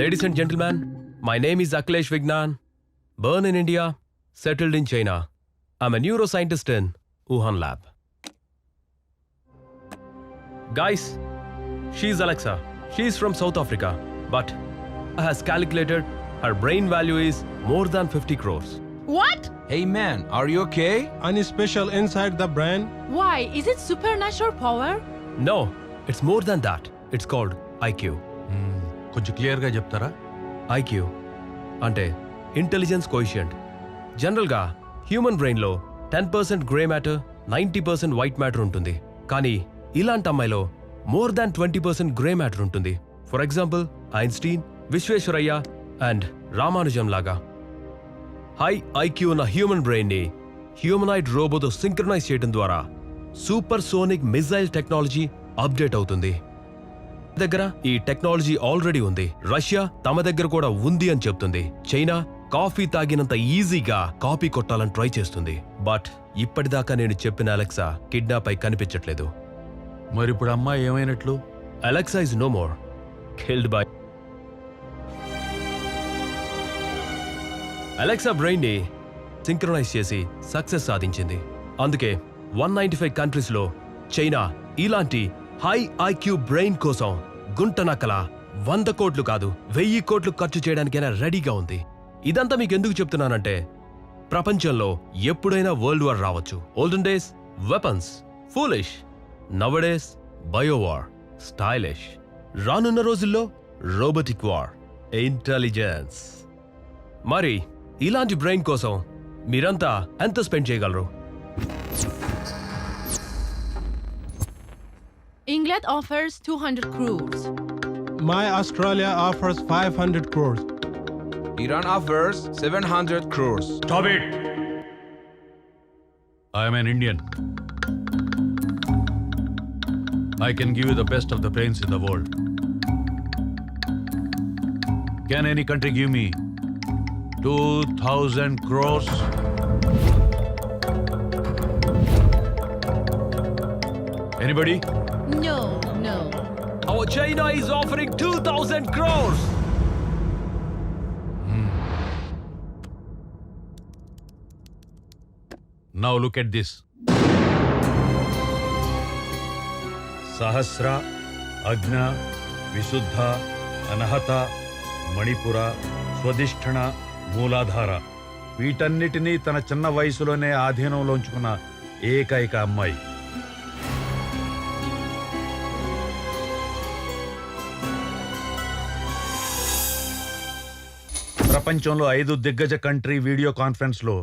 Ladies and gentlemen, my name is Akhilesh Vignan, born in India, settled in China. I'm a neuroscientist in Wuhan lab. Guys, she's Alexa. She's from South Africa, but has calculated her brain value is more than 50 crores. What? Hey man, are you okay? Any special inside the brain? Why? Is it supernatural power? No, it's more than that. It's called IQ. కొంచెం క్లియర్గా చెప్తారా? IQ అంటే intelligence coefficient. జనరల్గా human బ్రెయిన్లో 10% grey matter, 90% white matter ఉంటుంది. కానీ ఇలాంటి అమ్మాయిలో మోర్ దాన్ 20% గ్రే మ్యాటర్ ఉంటుంది. For example Einstein, Visvesvaraya and Ramanujam లాగా. హై ఐక్యూ ఉన్న హ్యూమన్ బ్రెయిన్ని హ్యూమనాయిడ్ రోబోతో సింక్రనైజ్ చేయడం ద్వారా super sonic missile technology update అవుతుంది. దగ్గర ఈ టెక్నాలజీ ఆల్రెడీ ఉంది. రష్యా తమ దగ్గర కూడా ఉంది అని చెప్తుంది. చైనా కాఫీ తాగినంత ఈజీగా కాపీ కొట్టాలని ట్రై చేస్తుంది. బట్ ఇప్పటిదాకా నేను చెప్పిన అలెక్సా కిడ్నాప్ అయి కనిపించట్లేదు. మరి ఇప్పుడు అమ్మాయి ఏమైనట్లు? Alexa is no more, killed by. Alexa brain ని సింక్రనైజ్ చేసి సక్సెస్ సాధించింది. అందుకే 195 కంట్రీస్ లో చైనా ఇలాంటి హై ఐక్యూ బ్రెయిన్ కోసం గుంటనక్కల 100 కోట్లు కాదు 1000 కోట్లు ఖర్చు చేయడానికైనా రెడీగా ఉంది. ఇదంతా మీకు ఎందుకు చెప్తున్నానంటే ప్రపంచంలో ఎప్పుడైనా వరల్డ్ వార్ రావచ్చు. Olden days weapons, foolish. Nowadays biowar, stylish. రానున్న రోజుల్లో రోబోటిక్ వార్, ఇంటెలిజెన్స్. మరి ఇలాంటి బ్రెయిన్ కోసం మీరంతా ఎంత స్పెండ్ చేయగలరు? England offers 200 crores. My Australia offers 500 crores. Iran offers 700 crores. Stop it! I am an Indian. I can give you the best of the brains in the world. Can any country give me 2,000 crores? Anybody? No. Our China is offering 2,000 crores. Now look at this. Sahasra, Agna, Visuddha, Anahata, Manipura, Swadhisthana, మూలాధార. వీటన్నిటినీ తన చిన్న వయసులోనే ఆధీనంలో ఉంచుకున్న ఏకైక అమ్మాయి. ప్రపంచంలో 5 దిగ్గజ కంట్రీ వీడియో కాన్ఫరెన్స్ లో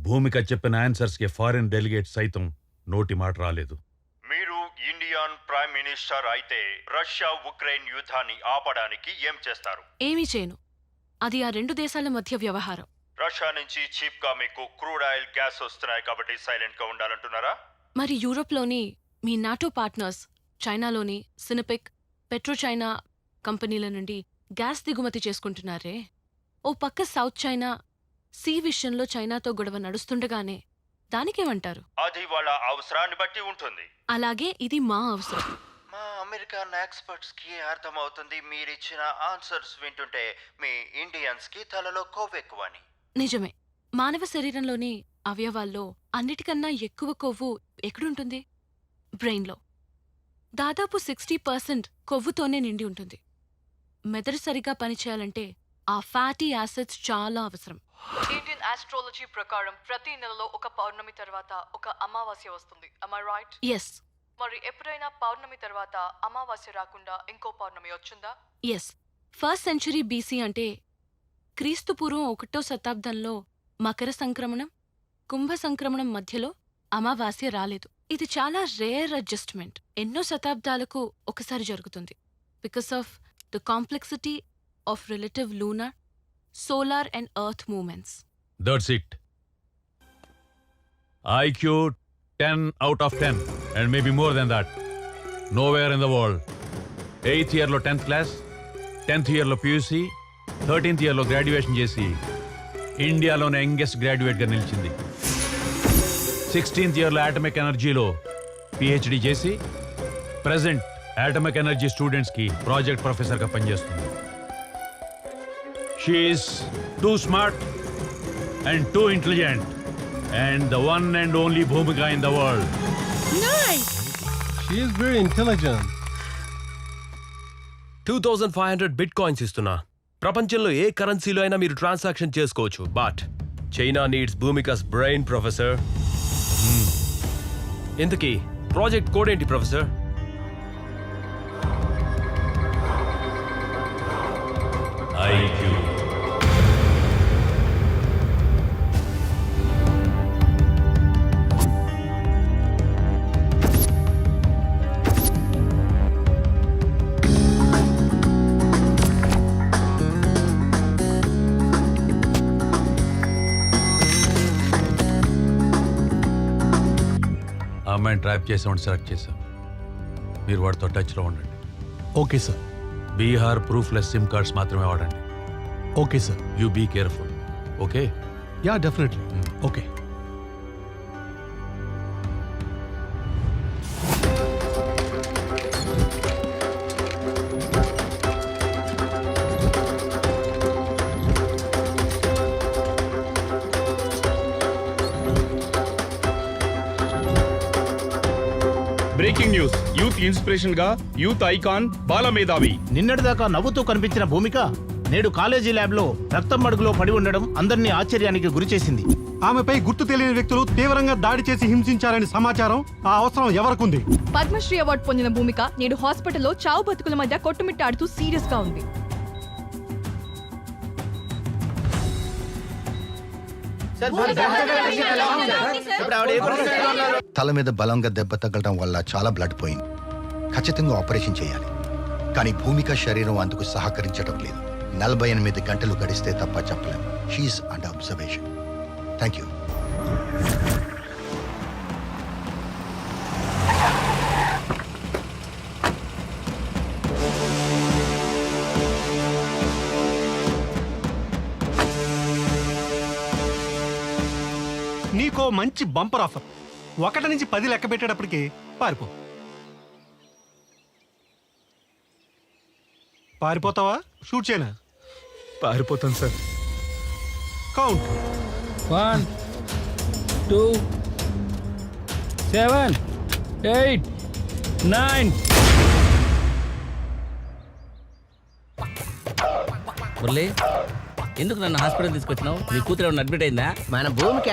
భూమిక చెప్పిన ఆన్సర్స్ కి ఫారిన్ డెలిగేట్ సైతం నోటి మాట రాలేదు. మీరు ఇండియన్ ప్రైమ్ మినిస్టర్ అయితే రష్యా ఉక్రెయిన్ యుద్ధాన్ని ఆపడానికి ఏం చేస్తారు? ఏమీ చేయను. అది ఆ రెండు దేశాల మధ్య వ్యవహారం. రష్యా నుంచి చీప్ గా మీకు క్రూడ్ ఆయిల్, గ్యాస్ వస్తున్నాయి కాబట్టి సైలెంట్ గా ఉండాలంటున్నారా? మరి యూరోప్లోని మీ నాటో పార్ట్నర్స్ చైనాలోని సినపెక్, పెట్రో చైనా కంపెనీల నుండి గ్యాస్ దిగుమతి చేసుకుంటున్నారే. ఓ పక్క సౌత్ చైనా సీ విషయంలో చైనాతో గొడవ నడుస్తుండగానే దానికేమంటారు? అది వాళ్ళ అవసరాన్ని బట్టి ఉంటుంది. అలాగే ఇది మా అవసరం. మా అమెరికన్ ఎక్స్పర్ట్స్ కి అర్థమవుతుంది మీరిచ్చిన ఆన్సర్స్ వింటుంటే మీ ఇండియన్స్ కి తలలో కొవ్వెక్కువని. నిజమే. మానవ శరీరంలోని అవయవాల్లో అన్నిటికన్నా ఎక్కువ కొవ్వు ఎక్కడుంటుంది? బ్రెయిన్లో. దాదాపు 60% కొవ్వుతోనే నిండి ఉంటుంది. మెదడు సరిగా పనిచేయాలంటే ఆ ఫ్యాటీ యాసిడ్స్ చాలా అవసరం. ఇండియన్ ఆస్ట్రాలజీ ప్రకారం ప్రతి నెలలో ఒక పౌర్ణమి తర్వాత ఒక అమావాస్య వస్తుంది. am I right? ఎస్. మరి ఎప్పుడైనా పౌర్ణమి తర్వాత అమావాస్య రాకుండా ఇంకో పౌర్ణమి వచ్చిందా? ఎస్. 1st century BC అంటే క్రీస్తుపూర్వం 1వ శతాబ్దంలో మకర సంక్రమణం, కుంభ సంక్రమణం మధ్యలో అమావాస్య రాలేదు. ఇది చాలా రేర్ అడ్జస్ట్మెంట్. ఎన్నో శతాబ్దాలకు ఒకసారి జరుగుతుంది. Because of the complexity of relative lunar, solar and earth movements. That's it. IQ 10 out of 10 and maybe more than that. Nowhere in the world. 8th year లో 10th class, 10th year లో PUC, 13th year లో graduation చేసి ఇండియాలోనే youngest గ్రాడ్యుయేట్గా నిలిచింది. 16th year లో atomic ఎనర్జీలో PhD చేసి present atomic energy స్టూడెంట్స్కి ప్రాజెక్ట్ ప్రొఫెసర్గా పనిచేస్తుంది. She is too smart and too intelligent and the one and only Bhumika in the world. She is very intelligent. 2500 bitcoins ఇస్తున్నా. ప్రపంచంలో ఏ కరెన్సీలో అయినా మీరు ట్రాన్సాక్షన్ చేసుకోవచ్చు. But China needs Bhoomika's brain professor. ఇంతకీ ప్రాజెక్ట్ కోడ్ ఏంటి ప్రొఫెసర్? IQ. ఆ అమ్మాయిని ట్రాప్ చేసామని సెలెక్ట్ చేశాం. మీరు వాడితో టచ్లో ఉండండి. Okay, sir. Bihar proofless sim cards మాత్రమే వాడండి. Okay, sir. You be careful. Okay? Yeah, definitely. Okay. Breaking news. Youth inspiration గా యూత్ ఐకాన్ బాలమేధావి నిన్నటిదాకా నవ్వుతూ కనిపించిన భూమిక నేడు కాలేజీ ల్యాబ్ లో రక్తం మడుగులో పడి ఉండడం అందరినీ ఆశ్చర్యానికి గురిచేసింది. ఆమెపై గుర్తు తెలియని వ్యక్తులు తీవ్రంగా దాడి చేసి హింసించారని సమాచారం. ఆ అవసరం ఎవరికుంది? పద్మశ్రీ అవార్డు పొందిన భూమిక నేడు హాస్పిటల్లో చావు బతుకుల మధ్య కొట్టుమిట్టాడుతూ సీరియస్ గా ఉంది. తల మీద బలంగా దెబ్బ తగలడం వల్ల చాలా బ్లడ్ పోయింది. ఖచ్చితంగా ఆపరేషన్ చేయాలి. కానీ భూమిక శరీరం అందుకు సహకరించడం లేదు. 48 గంటలు గడిస్తే తప్ప చెప్పలేం. She's under observation. Thank you. నీకో మంచి బంపర్ ఆఫర్. 1 నుంచి 10 లెక్క పెట్టేటప్పటికి పారిపో. పారిపోతావా? షూట్ చేయనా? పారిపోతాను సార్. కౌంట్. 1 2 7 8 9. మురళి, ఎందుకు నన్ను హాస్పిటల్ తీసుకొచ్చినావు? నీ కూతురు ఏమన్నా అడ్మిట్ అయిందా? మన భూమిక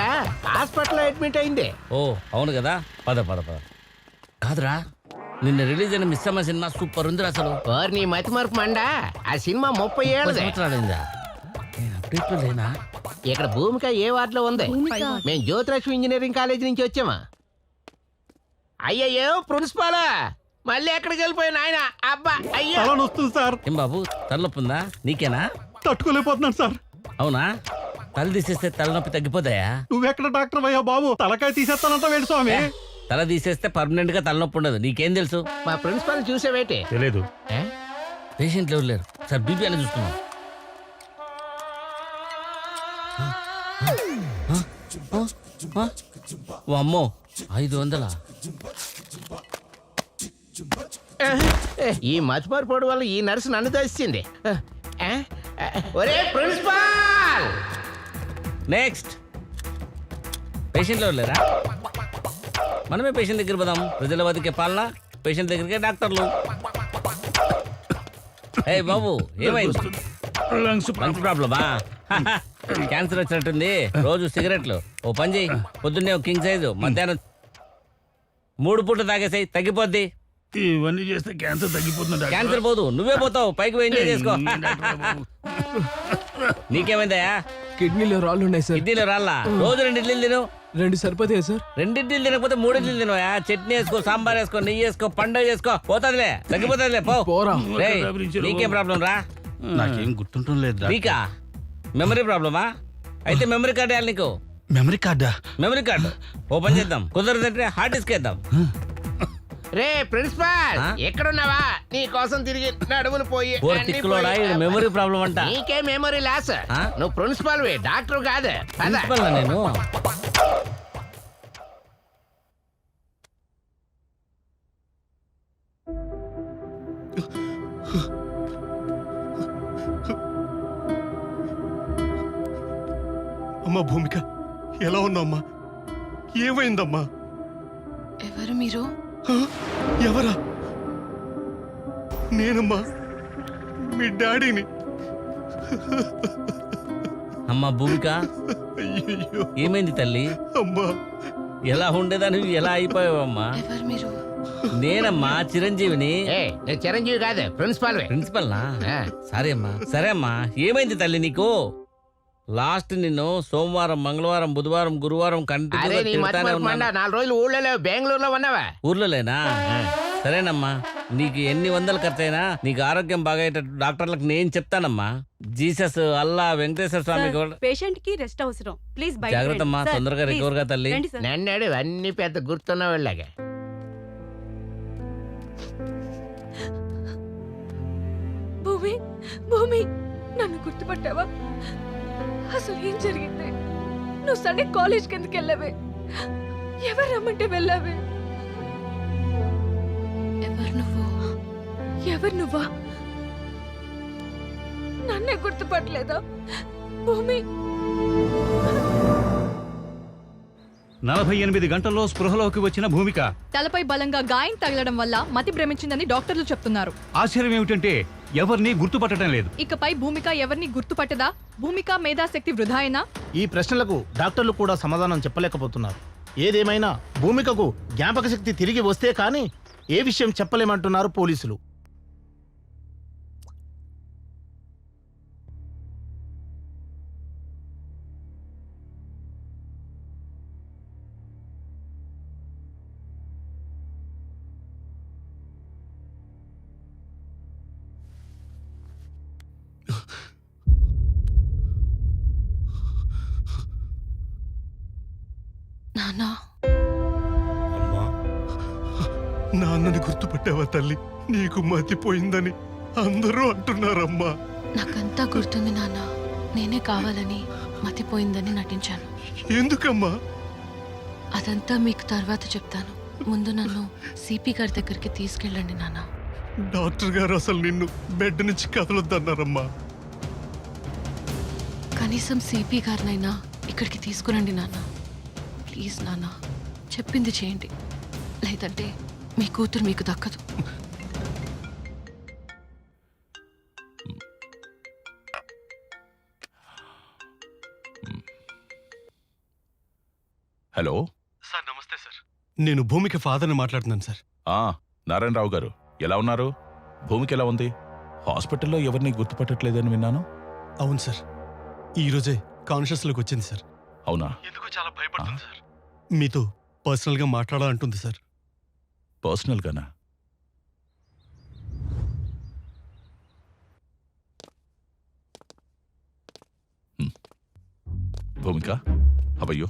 హాస్పిటల్లో అడ్మిట్ అయింది. ఓ అవును కదా, పద పద పద. కాదురా, నిన్న రిలీజ్ అయిన మిస్ అమ్మ సినిమా సూపర్ ఉంది అసలు. నీ మతి మార్పు మండా. ఆ సినిమా 30 ఏళ్ళు సంవత్సరాలైందా? నేను అప్డేట్లో లేనా? ఇక్కడ భూమిక ఏ వార్డులో ఉంది? మేము జ్యోతిలక్ష్మి ఇంజనీరింగ్ కాలేజ్ నుంచి వచ్చామా. అయ్యయ్యో ప్రిన్సిపాలా, మళ్ళీ ఎక్కడికి వెళ్ళిపోయిన ఆయన? అబ్బా అయ్యో. తల వస్తుంది సార్. ఏం బాబు, తలనొప్పి ఉందా? నీకేనా? తట్టుకోలేకపోతున్నాను సార్. అవునా? తల తీసేస్తే తలనొప్పి తగ్గిపోతాయా? నువ్వెక్కడ డాక్టర్ అయ్యా బాబు? తలకాయ తీసేస్తానంట వేడు స్వామి. తల తీసేస్తే పర్మనెంట్ గా తలనొప్పి ఉండదు. నీకేం తెలుసు? మా ప్రిన్సిపాల్ చూసేవేటి? తెలియదు. పేషెంట్లు ఎవరు లేరు సార్, బీపీ అని చూస్తున్నాం. ఓ అమ్మో, 500. ఈ మతిమార్పోడు వల్ల ఈ నర్సు నన్ను దోసింది. ఒరే ప్రిన్సిపాల్. నెక్స్ట్ పేషెంట్లు ఎవరు లేరా? మనమే పేషెంట్ దగ్గర పోదాం. ప్రజల బతికే పాలన, పేషెంట్ దగ్గరికే డాక్టర్లు. ఏ బాబు, ఏమైంది? లంగ్స్ ప్రాబ్లమా? క్యాన్సర్ వచ్చినట్టుంది. రోజు సిగరెట్లు. ఓ పని చేయి, పొద్దున్నే ఒక కింగ్ సైజు, మధ్యాహ్నం 3 పూట తాగేసాయి, తగ్గిపోద్ది. ఇవన్నీ చేస్తే క్యాన్సర్ తగ్గిపోతుంది. క్యాన్సర్ పోదు, నువ్వే పోతావు. పైకి పోయి ఎంజాయ్ చేసుకో. నీకేమైందయా? కిడ్నీలో రాళ్ళు ఉన్నాయి సార్. ఇడ్లీలో రాళ్ళ? రోజు 2 ఇడ్లీలు తిను. 2 సరిపోతాయి సార్. 2 ఇడ్లీలు తినకపోతే 3 ఇడ్లీలు తినవా? చట్నీ వేసుకో, సాంబార్ వేసుకో, నెయ్యి వేసుకో, పండుగ చేసుకో, పోతాదిలే, తగ్గిపోతాదిలే. పోరా. నీకేం ప్రాబ్లం రా? నాకేం గుర్తుంటం లేదు. నీకా మెమరీ ప్రాబ్లమా? అయితే మెమరీ కార్డు వేయాలి నీకు. మెమరీ కార్డా? మెమరీ కార్డు ఓపెన్ చేద్దాం. కుదరదంటే హార్డ్ డిస్క్ వేద్దాం. రే ప్రిన్సిపాల్, ఎక్కడున్నావా? నీ కోసం తిరిగి నడుములు పోయి మెమరీ ప్రాబ్లం అంట. నీకే మెమరీ లాస్. నువ్వు ప్రిన్సిపాల్ డాక్టర్ కాదు. ప్రిన్సిపల్ నేను. అమ్మా భూమిక, ఎలా ఉన్నామ్మా? ఏమైందమ్మా? ఎవరు మీరు? హ? ఎవరా? నేనమ్మా, మీ డాడీని. అమ్మా భూమిక, అయ్యయ్యో ఏమైంది తల్లి? అమ్మా. ఎలా ఉండేదాన్ని ఎలా అయిపోయావమ్మా? ఎవరు మీరు? నేనమ్మా చిరంజీవిని. నేను చిరంజీవి కాదు, ప్రిన్సిపాల్. ప్రిన్సిపల్నా? సరే అమ్మా ఏమైంది తల్లి నీకు? లాస్ట్ నిన్ను సోమవారం, మంగళవారం, బుధవారం, గురువారం కంటిన్యూగా తిడతానే ఉన్నాను. 4 రోజులు ఊళ్ళో బెంగళూరులో ఉన్నావా? ఊర్లోలేనా? సరేనమ్మా, నీకు ఎన్ని వందలు ఖర్చయినా నీకు ఆరోగ్యం బాగయ్యేటట్టు డాక్టర్లకు నేను చెప్తానమ్మా. జీసస్, అల్లా, వెంకటేశ్వర స్వామి కూడా. పేషెంట్ కి రెస్ట్ అవసరం. ప్లీజ్ జాగ్రత్త అమ్మా, తొందరగా రికవర్ గా తల్లి. నన్నాడు అన్ని పెద్ద గుర్తున్న వాళ్ళగా. భూమి, భూమి, నన్ను గుర్తుపట్టావా? అసలు ఏం జరిగింది? నువ్వు సండే కాలేజ్కి ఎందుకు వెళ్ళావే? ఎవరు రమ్మంటే వెళ్ళావే? ఎవరు నువ్వా? నన్నే గుర్తుపట్టలేదా? భూమి, 48 గంటల్లో స్పృహలోకి వచ్చిన భూమిక. తలపై బలంగా గాయం తగలడం వల్ల మతి భ్రమించిందని డాక్టర్లు చెప్తున్నారు. ఆశ్చర్యం ఏమిటంటే ఎవరిని గుర్తుపట్టడం లేదు. ఇకపై భూమిక ఎవరిని గుర్తుపట్టదా? భూమిక మేధాశక్తి వృధాయేనా? ఈ ప్రశ్నలకు డాక్టర్లు కూడా సమాధానం చెప్పలేకపోతున్నారు. ఏదేమైనా భూమికకు జ్ఞాపక శక్తి తిరిగి వస్తే కానీ ఏ విషయం చెప్పలేమంటున్నారు పోలీసులు. నాన్నా, నాన్నని గుర్తుపట్టావా తల్లి? నీకు మతిపోయిందని అందరూ అంటున్నారమ్మా. నాకంతా గుర్తుంది నాన్న. నేనే కావాలని మతిపోయిందని నటించాను. ఎందుకమ్మా? అదంతా మీకు తర్వాత చెప్తాను. ముందు నన్ను సిపి గారి దగ్గరికి తీసుకెళ్ళండి నాన్న. డాక్టర్ గారు అసలు నిన్ను బెడ్ నుంచి కదలొద్దన్నారమ్మా. కనీసం సిపి గారినైనా ఇక్కడికి తీసుకురండి నాన్న. ప్లీజ్ నాన్న, చెప్పింది చేయండి. లేదంటే మీ కూతురు మీకు దక్కదు. హలో సార్ నమస్తే సార్. నేను భూమిక ఫాదర్ని మాట్లాడుతున్నాను సార్. నారాయణరావు గారు ఎలా ఉన్నారు? భూమికి ఎలా ఉంది? హాస్పిటల్లో ఎవరిని గుర్తుపట్టట్లేదని విన్నాను. అవును సార్, ఈరోజే కాన్షియస్లోకి వచ్చింది సార్. అవునా? ఎందుకు చాలా భయపడుతుంది సార్. మీతో పర్సనల్గా మాట్లాడాలంటుంది సార్. పర్సనల్గానా? Bhoomika, how are you?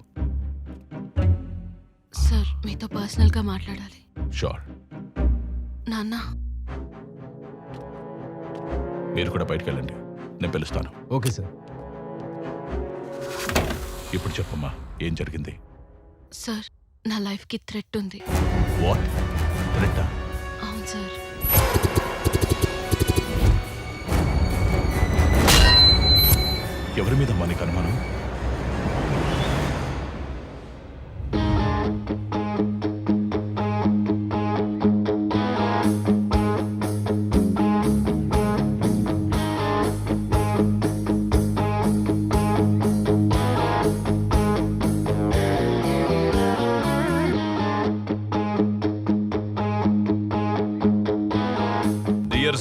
Sir, మీతో పర్సనల్గా మాట్లాడాలి. షూర్. నాన్న, మీరు కూడా బయటకు వెళ్ళండి, నేను పిలుస్తాను. Okay sir. ఇప్పుడు చెప్పమ్మా, ఏం జరిగింది? సార్, నా లైఫ్కి థ్రెట్ ఉంది. వాట్? థ్రెట్టా? అవును సార్. ఎవరి మీద మనకి అనుమానం?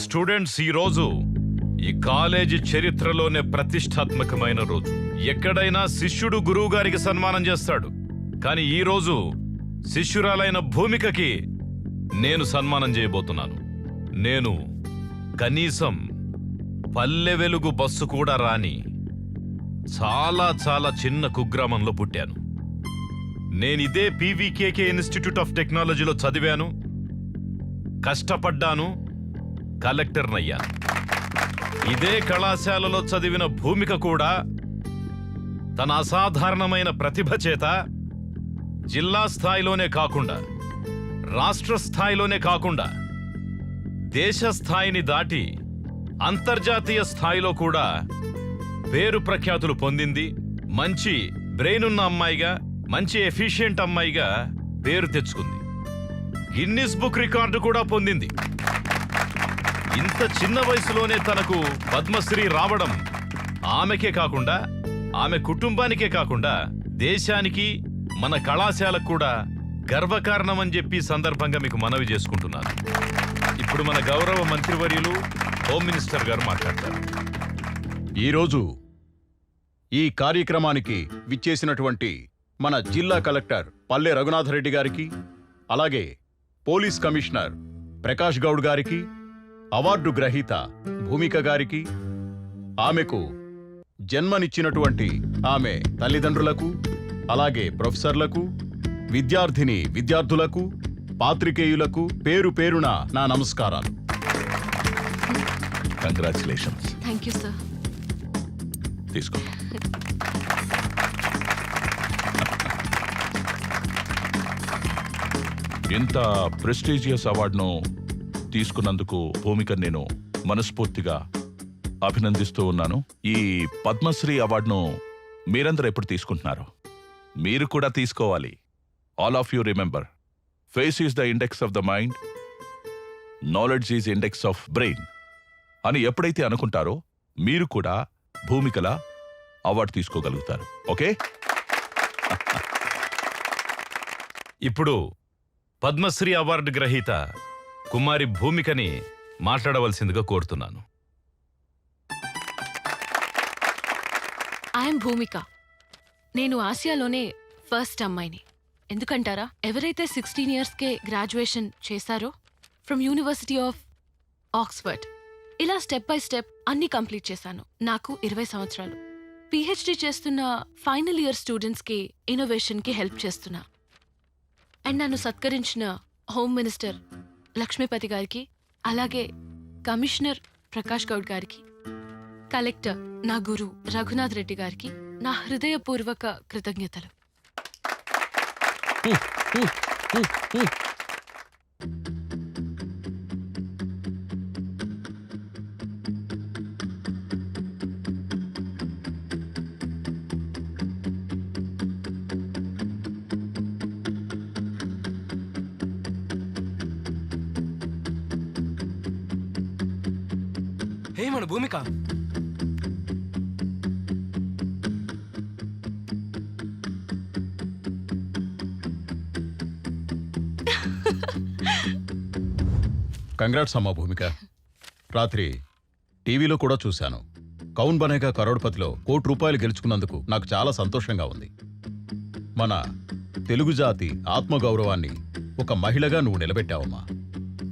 స్టూడెంట్స్, ఈ రోజు ఈ కాలేజీ చరిత్రలోనే ప్రతిష్టాత్మకమైన రోజు. ఎక్కడైనా శిష్యుడు గురువు గారికి సన్మానం చేస్తాడు, కానీ ఈ రోజు శిష్యురాలైన భూమికకి నేను సన్మానం చేయబోతున్నాను. నేను కనీసం పల్లె వెలుగు బస్సు కూడా రాని చాలా చాలా చిన్న కుగ్రామంలో పుట్టాను. నేనిదే పీవీకేకే ఇన్స్టిట్యూట్ ఆఫ్ టెక్నాలజీలో చదివాను, కష్టపడ్డాను, కలెక్టర్నయ్యాను. ఇదే కళాశాలలో చదివిన భూమిక కూడా తన అసాధారణమైన ప్రతిభ చేత జిల్లా స్థాయిలోనే కాకుండా, రాష్ట్ర స్థాయిలోనే కాకుండా, దేశ స్థాయిని దాటి అంతర్జాతీయ స్థాయిలో కూడా పేరు ప్రఖ్యాతులు పొందింది. మంచి బ్రెయిన్ ఉన్న అమ్మాయిగా, మంచి ఎఫిషియెంట్ అమ్మాయిగా పేరు తెచ్చుకుంది. గిన్నిస్ బుక్ రికార్డు కూడా పొందింది. ఇంత చిన్న వయసులోనే తనకు పద్మశ్రీ రావడం ఆమెకే కాకుండా, ఆమె కుటుంబానికే కాకుండా, దేశానికి, మన కళాశాలకు కూడా గర్వకారణం అని చెప్పి సందర్భంగా మీకు మనవి చేసుకుంటున్నాను. ఇప్పుడు మన గౌరవ మంత్రివర్యులు హోమ్ మినిస్టర్ గారు మాట్లాడతారు. ఈరోజు ఈ కార్యక్రమానికి విచ్చేసినటువంటి మన జిల్లా కలెక్టర్ పల్లె రఘునాథరెడ్డి గారికి, అలాగే పోలీస్ కమిషనర్ ప్రకాష్ గౌడ్ గారికి, అవార్డు గ్రహీత భూమిక గారికి, ఆమెకు జన్మనిచ్చినటువంటి ఆమె తల్లిదండ్రులకు, అలాగే ప్రొఫెసర్లకు, విద్యార్థులకు, పాత్రికేయులకు పేరు పేరున నా నమస్కారాలు. కంగ్రాచులేషన్స్. Thank you sir. తీసుకో. ఇంత ప్రెస్టీజియస్ అవార్డును తీసుకున్నందుకు భూమిక నేను మనస్ఫూర్తిగా అభినందిస్తూ ఉన్నాను. ఈ పద్మశ్రీ అవార్డును మీరందరూ ఎప్పుడు తీసుకుంటున్నారు? మీరు కూడా తీసుకోవాలి. All of you remember, face is the index of the mind, knowledge is index of brain అని ఎప్పుడైతే అనుకుంటారో మీరు కూడా భూమికలా అవార్డు తీసుకోగలుగుతారు. ఓకే? ఇప్పుడు పద్మశ్రీ అవార్డు గ్రహీత కుమారి భూమికని మాట్లాడవలసిందిగా కోరుతున్నాను. ఐఎమ్ భూమిక. నేను ఆసియాలోనే ఫస్ట్ అమ్మాయిని. ఎందుకంటారా? ఎవరైతే 16 ఇయర్స్కే గ్రాడ్యుయేషన్ చేశారో ఫ్రమ్ యూనివర్సిటీ ఆఫ్ ఆక్స్ఫర్డ్, ఇలా స్టెప్ బై స్టెప్ అన్ని కంప్లీట్ చేశాను. నాకు 20 సంవత్సరాలు. పిహెచ్డి చేస్తున్న ఫైనల్ ఇయర్ స్టూడెంట్స్కి ఇన్నోవేషన్కి హెల్ప్ చేస్తున్నా. అండ్ నన్ను సత్కరించిన హోమ్ మినిస్టర్ లక్ష్మీపతి గారికి, అలాగే కమిషనర్ ప్రకాష్ గౌడ్ గారికి, కలెక్టర్ నా గురు రఘునాథ్ రెడ్డి గారికి నా హృదయపూర్వక కృతజ్ఞతలు. హే మన భూమిక, కంగ్రాట్స్ అమ్మా భూమిక. రాత్రి టీవీలో కూడా చూశాను. కౌన్ బనేగా కరోడ్పతిలో ₹1,00,00,000 గెలుచుకున్నందుకు నాకు చాలా సంతోషంగా ఉంది. మన తెలుగు జాతి ఆత్మగౌరవాన్ని ఒక మహిళగా నువ్వు నిలబెట్టావమ్మా.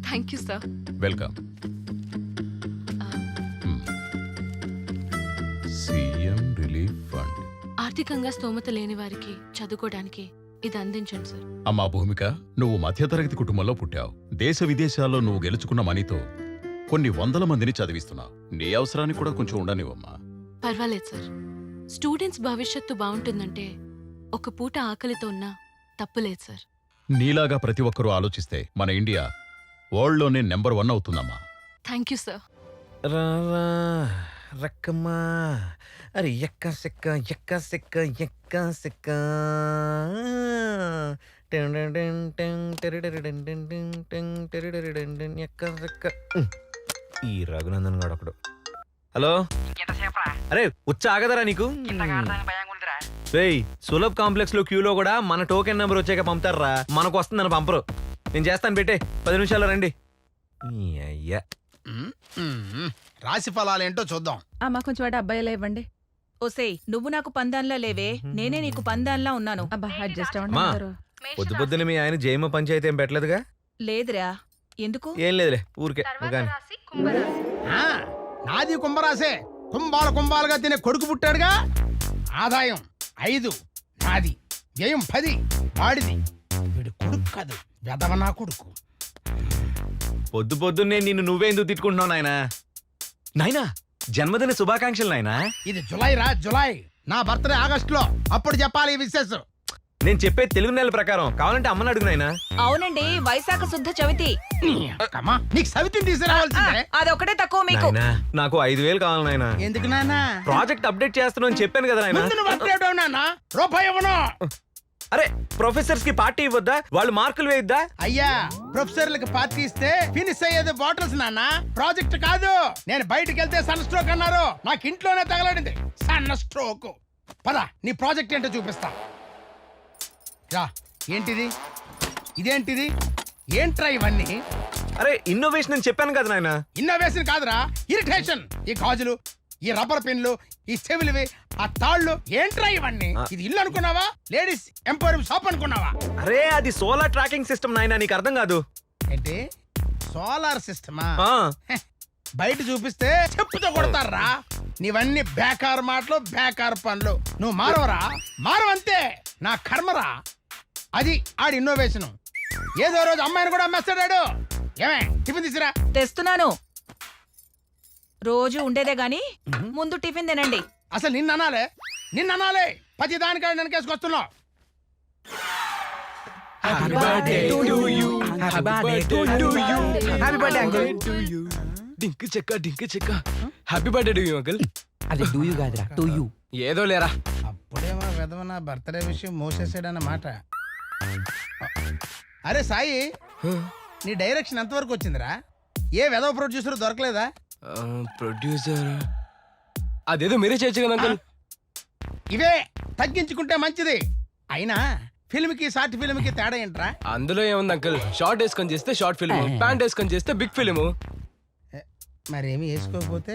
Thank you sir. Welcome. CM relief fund. ఆర్థికంగా స్తోమత లేని వారికి చదువుకోవడానికి ఇది అందించండి సార్. అమ్మా భూమిక, నువ్వు మధ్యతరగతి కుటుంబంలో పుట్టావు. దేశ విదేశాల్లో నువ్వు గెలుచుకున్న మనీతో కొన్ని 100 మందిని చదివిస్తున్నావు. నీ అవసరానికి కూడా కొంచెం ఉండనివమ్మా. పర్వాలేదు సార్. స్టూడెంట్స్ భవిష్యత్తు బాగుంటుందంటే ఒక పూట ఆకలితో ఉన్నా తప్పులేదు సార్. నీలాగా ప్రతి ఒక్కరూ ఆలోచిస్తే మన ఇండియా వరల్డ్లోనే నెంబర్ 1 అవుతుందమ్మా. Thank you sir. రక్కమ్మా, అరే ఎక్క సెక్క ఎక్క సెక్క ఎక్క సెక్క. ఈ రఘునందన్ గాడు ఒకడు. హలో, అరే వచ్చి ఆగదరా నీకు? రేయ్, సులభ్ కాంప్లెక్స్ లో క్యూలో కూడా మన టోకెన్ నెంబర్ వచ్చాక పంపుతారా, మనకు వస్తుందని పంపరు. నేను చేస్తాను, పెట్టే 10 నిమిషాల్లో రండి. అయ్యా, రాశి ఫలాలేంటో చూద్దాం. అమ్మా కొంచెం వాటి అబ్బాయిలా ఇవ్వండి. ఓసేయ్, నువ్వు నాకు పందాన్లా లేవే, నేనే నీకు పందాన్లా ఉన్నాను. అబ్బా అడ్జస్ట్ అవ్వండి. పొద్దు పొద్దున మీ ఆయన జయమ పంచాయతీ ఏం పెట్టలేదుగా? లేదురా. ఎందుకు? ఏం లేదులే, ఊరికే. నాది కుంభరాసే. కుంభాలుగా తినే కొడుకు పుట్టాడుగా. ఆదాయం 5 నాది, వ్యయం 10 వాడిది. వీడు కొడుకు కాదు, వెదవ నా కొడుకు. పొద్దు పొద్దున్నే నిన్ను నువ్వే ఎందుకు తిట్టుకుంటున్నావు నాయనా? నాయనా, జన్మదిన శుభాకాంక్షలు నాయనా. ఇది జులై రా, జులై. నా బర్త్డే ఆగస్టులో, అప్పుడు చెప్పాలి ఈ విశేషం. నేను చెప్పే తెలుగు నెల ప్రకారం కావాలంటే అమ్మని అడుగు నాయనా. అవునండి, వైశాఖ శుద్ధ చవితి. అమ్మా నీకు సవితిని తీసుకురావాల్సిందే. అదొకటే తక్కువ మీకు. నాయనా, నాకు 5,000 కావాలి నాయనా. ఎందుకు నాన్న? ప్రాజెక్ట్ అప్డేట్ చేస్తున్నాను అని చెప్పాను కదా నాయనా. ముందు నువ్వు update అవ్వు నాన్న. రూపాయి ఇవ్వను. అరే ప్రొఫెసర్స్ కి పార్టీ ఇవ్వద్దా? వాళ్ళు మార్కులు వేయద్దా? అయ్యా ప్రొఫెసర్లకు పార్టీ ఇస్తే ఫినిష్ అయ్యేది బాటిల్స్ నాన్న, ప్రాజెక్ట్ కాదు. నేను బయటికి వెళ్తే సన్ స్ట్రోక్ అన్నారు, నాకు ఇంట్లోనే తగలడింది సన్ స్ట్రోక్. పద నీ ప్రాజెక్ట్ ఏంటో చూపిస్తా. రా. ఏంటిది? ఇదేంటిది? ఏంట్రా ఇవన్నీ? అరే ఇన్నోవేషన్ అని చెప్పాను కదా నాయనా. ఇన్నోవేషన్ కాదురా, ఇరిటేషన్. ఈ గాజులు, ఈ రబ్బర్ పెన్లు, ఈ చెవులివి, ఆ తాళ్ళు, ఏంట్రా ఇవన్నీ? ఇది ఇల్లు అనుకున్నావా, లేడీస్ ఎంపోరియం షాప్ అనుకున్నావా? అరే అది సోలార్ ట్రాకింగ్ సిస్టమ్ నాయనా, నీకు అర్థం కాదు. ఏంటి సోలార్ సిస్టమా? బయట చూపిస్తే చెప్పుతో కొడతారా. నీవన్నీ బేకార్ మాటలు, బేకార్ పనులు. నువ్వు మారవరా, మారవంతే. నా కర్మరా. అది ఆడి ఇన్నోవేషన్. ఏదో రోజు అమ్మాయిని కూడా అమ్మేస్తాడాడు. ఏమే టిఫిన్ తీసురా. తెస్తున్నాను. రోజు ఉండేదే గాని ముందు టిఫిన్ తినండి. అసలు నిన్ననాలే, ప్రతి దానికాడ వెనకేసుకొస్తున్నావు. డింక్ చెక్క happy birthday to you uncle. అది డూ యూ కాదురా టు యూ. ఏదో లేరా, అప్పుడేమో విధవన బర్త్డే విషయం మోసేసాడన్నమాట. అరే సాయి, నీ డైరెక్షన్ ఎంతవరకు వచ్చిందిరా? ఏ విధవ ప్రొడ్యూసర్ దొరకలేదా? ప్రొడ్యూసర్ అదేదో మీరే చేయొచ్చు కదా అంకుల్. ఇవే తగ్గించుకుంటే మంచిది. అయినా ఫిల్మ్ కి షార్ట్ ఫిల్మ్ కి తేడా ఏంట్రా? అందులో ఏముంది అంకుల్, షార్ట్ వేసుకొని చేస్తే షార్ట్ ఫిల్మ్, ప్యాంట్ వేసుకొని చేస్తే బిగ్ ఫిల్మ్, మరేమి వేసుకోకపోతే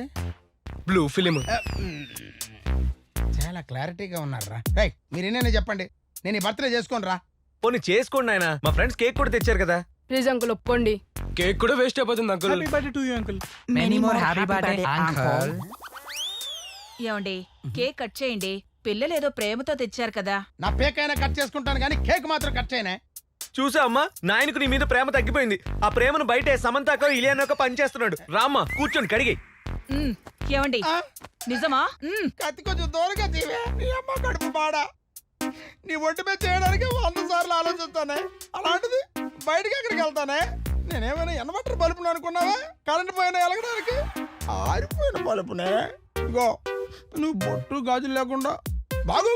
బ్లూ ఫిల్మ్. చాలా క్లారిటీగా ఉన్నారా? రైట్, మీరు ఎన్నైనా చెప్పండి, నేను ఈ బర్త్డే చేసుకోను రా. పోనీ చేసుకోండి నాయనా, మా ఫ్రెండ్స్ కేక్ కూడా తెచ్చారు కదా. ప్లీజ్ అంకుల్ ఒప్పుకోండి. కేక్ కూడా వేస్ట్ అయిపోతుంది uncle. Happy birthday to you uncle. Many more happy birthday uncle. ఏమండి, కేక్ కట్ చేయండి. పిల్లలు ఏదో ప్రేమతో తెచ్చారు కదా. నా పేకైనా కట్ చేసుకుంటాను కానీ కేక్ మాత్రం కట్ చేయనే. చూసా అమ్మా, నాయనకు నీ మీద ప్రేమ తగ్గిపోయింది. ఆ ప్రేమను బయటే సమంతాకో ఇలియానోకో పని చేస్తున్నాడు. రామ్మా కూర్చొని కడిగి. ఏమండి నిజమా? కత్తి కొంచెం దూరంగా తీవే. నీ అమ్మ కడుపు బాడా. నీ ఒంటి మీద చేయడానికి 100 సార్లు ఆలోచిస్తానే, అలాంటిది బయటకి ఎక్కడికి వెళ్తానే? నేనేమైనా ఎనబట్టర్ బలుపును అనుకున్నావా? కరెంట్ పోయినా ఎలగడానికి ఆరిపోయిన బలుపునే. గో నువ్వు బొట్టు గాజులు లేకుండా బాగు.